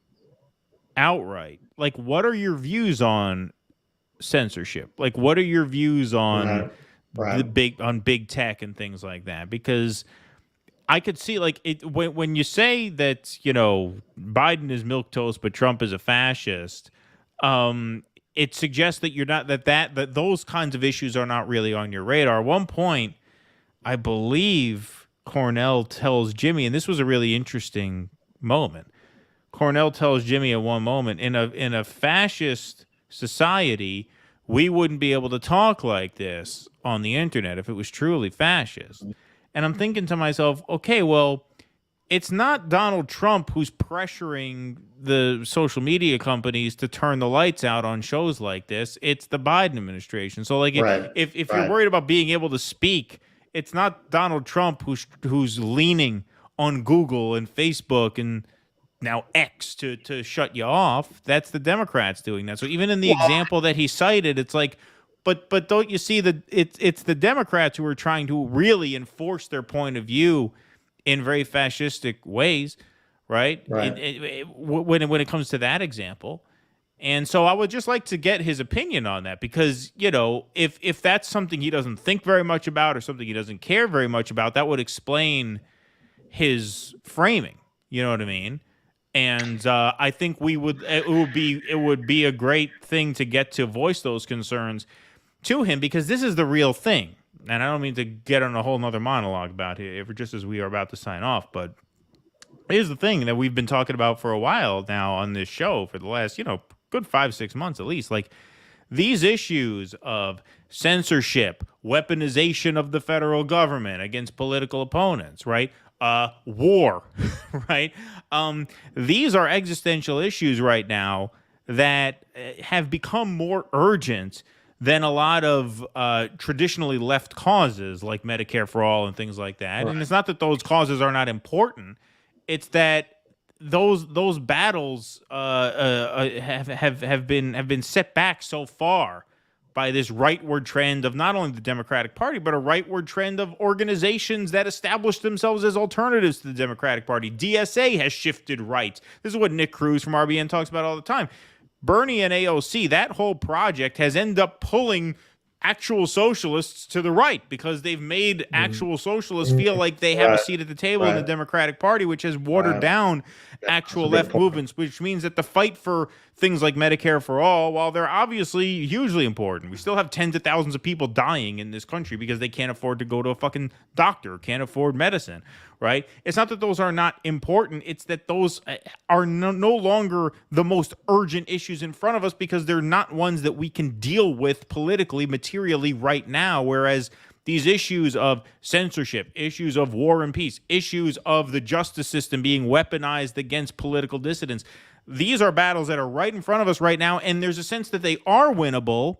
outright, like, what are your views on censorship? Like, what are your views on big tech and things like that? Because I could see, like, when you say that, Biden is milquetoast but Trump is a fascist, it suggests that you're not that those kinds of issues are not really on your radar. At one point, I believe Cornell tells Jimmy, and this was a really interesting moment. Cornell tells Jimmy at one moment, in a fascist society, we wouldn't be able to talk like this on the internet if it was truly fascist. And I'm thinking to myself, okay, well, it's not Donald Trump who's pressuring the social media companies to turn the lights out on shows like this. It's the Biden administration. So, like, if you're worried about being able to speak, it's not Donald Trump who's leaning on Google and Facebook and now X to shut you off. That's the Democrats doing that. So even in the example that he cited, it's like, but don't you see that it's the Democrats who are trying to really enforce their point of view in very fascistic ways, right? When it comes to that example. And so I would just like to get his opinion on that, because, if that's something he doesn't think very much about or something he doesn't care very much about, that would explain his framing. You know what I mean? And I think it would be a great thing to get to voice those concerns to him, because this is the real thing. And I don't mean to get on a whole nother monologue about it, just as we are about to sign off, but here's the thing that we've been talking about for a while now on this show for the last, good 5-6 months at least. Like, these issues of censorship, weaponization of the federal government against political opponents, right? War, right? These are existential issues right now that have become more urgent than a lot of traditionally left causes like Medicare for All and things like that. Right. And it's not that those causes are not important. It's that those battles have been set back so far by this rightward trend of not only the Democratic Party, but a rightward trend of organizations that established themselves as alternatives to the Democratic Party. DSA has shifted right. This is what Nick Cruz from RBN talks about all the time. Bernie and AOC, that whole project has ended up pulling actual socialists to the right, because they've made actual socialists feel like they have a seat at the table in the Democratic Party, which has watered down actual left movements, which means that the fight for things like Medicare for All, while they're obviously hugely important, we still have tens of thousands of people dying in this country because they can't afford to go to a fucking doctor, can't afford medicine, right? It's not that those are not important. It's that those are no longer the most urgent issues in front of us because they're not ones that we can deal with politically, materially right now. Whereas these issues of censorship, issues of war and peace, issues of the justice system being weaponized against political dissidents, these are battles that are right in front of us right now. And there's a sense that they are winnable.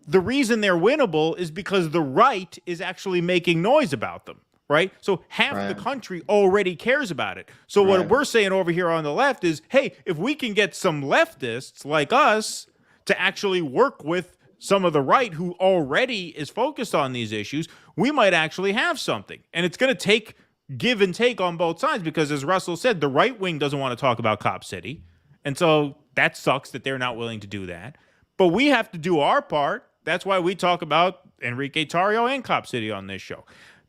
The reason they're winnable is because the right is actually making noise about them. Right? So half the country already cares about it. So what we're saying over here on the left is, hey, if we can get some leftists like us to actually work with some of the right who already is focused on these issues, we might actually have something. And it's going to take give and take on both sides because, as Russell said, the right wing doesn't want to talk about Cop City. And so that sucks that they're not willing to do that. But we have to do our part. That's why we talk about Enrique Tarrio and Cop City on this show.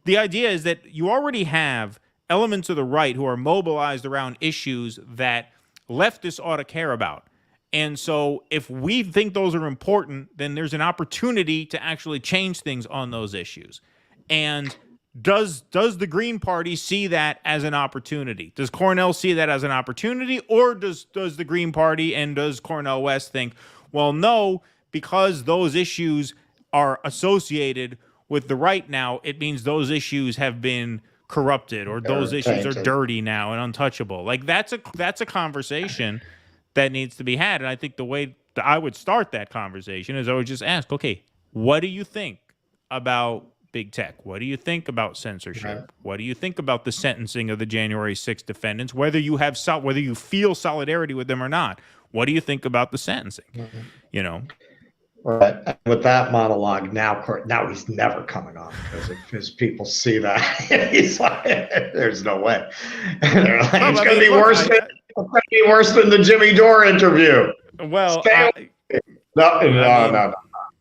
The idea is that you already have elements of the right who are mobilized around issues that leftists ought to care about. And so if we think those are important, then there's an opportunity to actually change things on those issues. And does the Green Party see that as an opportunity? Does Cornell see that as an opportunity? Or does the Green Party and does Cornell West think, well, no, because those issues are associated with the right now, it means those issues have been corrupted or those issues are dirty now and untouchable. Like that's a conversation that needs to be had. And I think the way that I would start that conversation is I would just ask, okay, what do you think about big tech? What do you think about censorship? Right. What do you think about the sentencing of the January 6th defendants? Whether you feel solidarity with them or not, what do you think about the sentencing? Mm-hmm. You know. Right. And with that monologue, now he's never coming on because if his people see that, he's like, "There's no way." They're like, it's going to be worse. It's going to be worse than the Jimmy Dore interview. Well, no.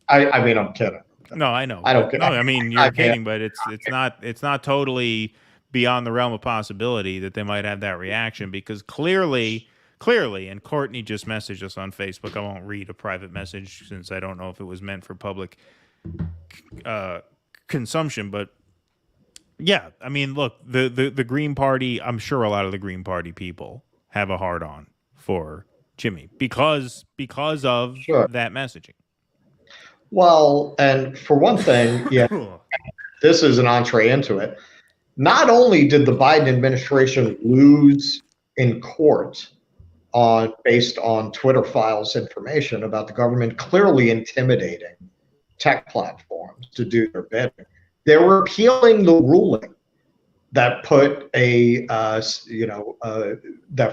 I mean, I'm kidding. No, I know. I don't. No, I mean you're kidding, but it's not totally beyond the realm of possibility that they might have that reaction because clearly, and Courtney just messaged us on Facebook. I won't read a private message since I don't know if it was meant for public consumption. But yeah, I mean, look, the Green Party, I'm sure a lot of the Green Party people have a hard-on for Jimmy because of that messaging. Well, and for one thing, yeah, this is an entree into it. Not only did the Biden administration lose in court based on Twitter files information about the government clearly intimidating tech platforms to do their bidding, they were appealing the ruling that put that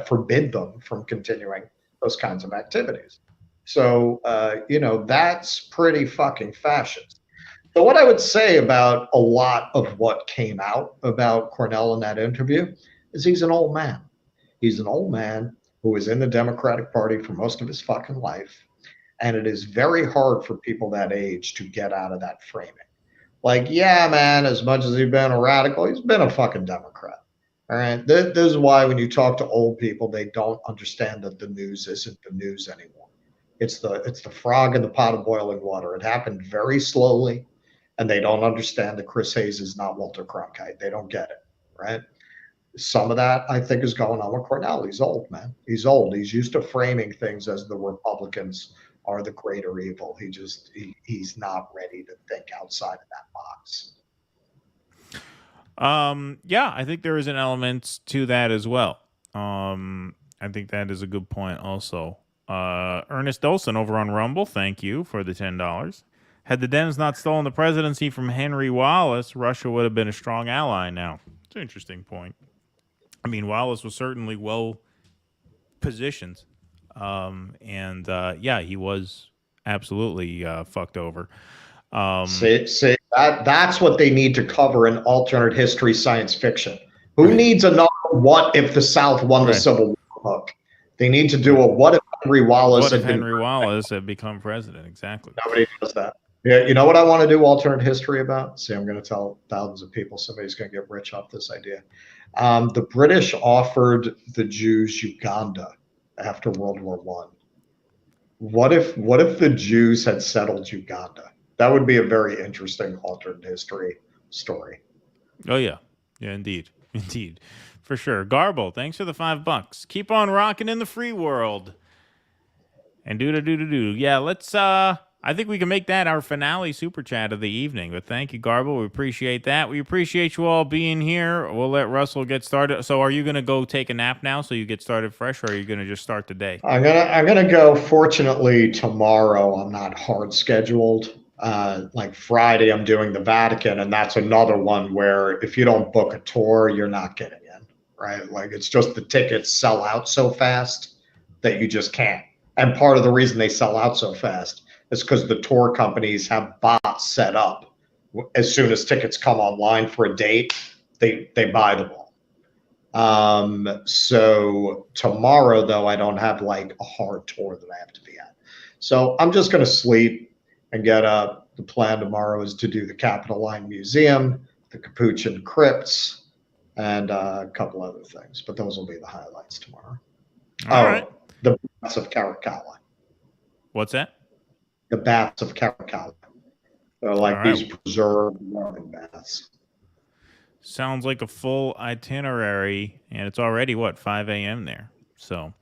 forbid them from continuing those kinds of activities. So, that's pretty fucking fascist. So what I would say about a lot of what came out about Cornell in that interview is he's an old man. He's an old man who was in the Democratic Party for most of his fucking life. And it is very hard for people that age to get out of that framing. Like, yeah, man, as much as he's been a radical, he's been a fucking Democrat. All right. This is why when you talk to old people, they don't understand that the news isn't the news anymore. It's the frog in the pot of boiling water. It happened very slowly, and they don't understand that Chris Hayes is not Walter Cronkite. They don't get it, right? Some of that, I think, is going on with Cornell. He's old, man. He's old. He's used to framing things as the Republicans are the greater evil. He's not ready to think outside of that box. Yeah, I think there is an element to that as well. I think that is a good point also. Ernest Olson over on Rumble, thank you for the $10. Had the Dems not stolen the presidency from Henry Wallace, Russia would have been a strong ally now. It's an interesting point. I mean, Wallace was certainly well positioned. He was absolutely fucked over. That's what they need to cover in alternate history science fiction. Who needs another what if the South won the Civil War book? They need to do a what if Henry Wallace had become president. Exactly. Nobody does that. Yeah, you know what I want to do alternate history about? See, I'm going to tell thousands of people somebody's going to get rich off this idea. The British offered the Jews Uganda after World War I. What if the Jews had settled Uganda? That would be a very interesting alternate history story. Oh yeah, indeed. Indeed. For sure. Garble, thanks for the $5. Keep on rocking in the free world. And do. Yeah, let's I think we can make that our finale super chat of the evening. But thank you, Garble. We appreciate that. We appreciate you all being here. We'll let Russell get started. So are you gonna go take a nap now so you get started fresh, or are you gonna just start the day? I'm gonna go. Fortunately, tomorrow I'm not hard scheduled. Like Friday, I'm doing the Vatican, and that's another one where if you don't book a tour, you're not getting in, right? Like it's just the tickets sell out so fast that you just can't. And part of the reason they sell out so fast is because the tour companies have bots set up. As soon as tickets come online for a date, they buy them all. So tomorrow, though, I don't have like a hard tour that I have to be at. So I'm just going to sleep and get up. The plan tomorrow is to do the Capitol Line Museum, the Capuchin Crypts, and a couple other things. But those will be the highlights tomorrow. All right. The Baths of Caracalla. What's that? The Baths of Caracalla. They're like these preserved Roman baths. Sounds like a full itinerary, and it's already, 5 a.m. there. So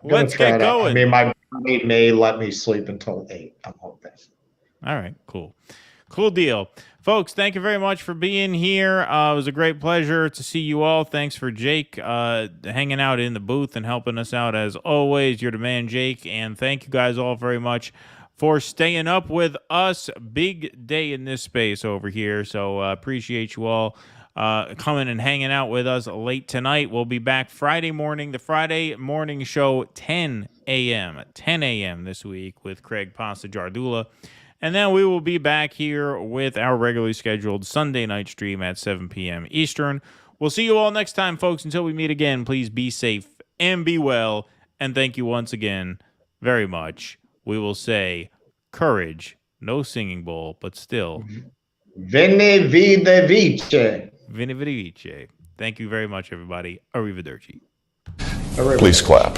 let's get going. I mean, my body may let me sleep until 8, I'm hoping. All right, cool. Cool deal. Folks, thank you very much for being here. It was a great pleasure to see you all. Thanks for Jake hanging out in the booth and helping us out as always. You're the man, Jake. And thank you guys all very much for staying up with us. Big day in this space over here. So appreciate you all coming and hanging out with us late tonight. We'll be back Friday morning, the Friday morning show, 10 a.m. this week with Craig Pasta-Jardula. And then we will be back here with our regularly scheduled Sunday night stream at 7 p.m. Eastern. We'll see you all next time, folks. Until we meet again, please be safe and be well. And thank you once again very much. We will say courage, no singing bowl, but still. Veni vidi vici. Veni vidi vici. Thank you very much, everybody. Arrivederci. Please clap.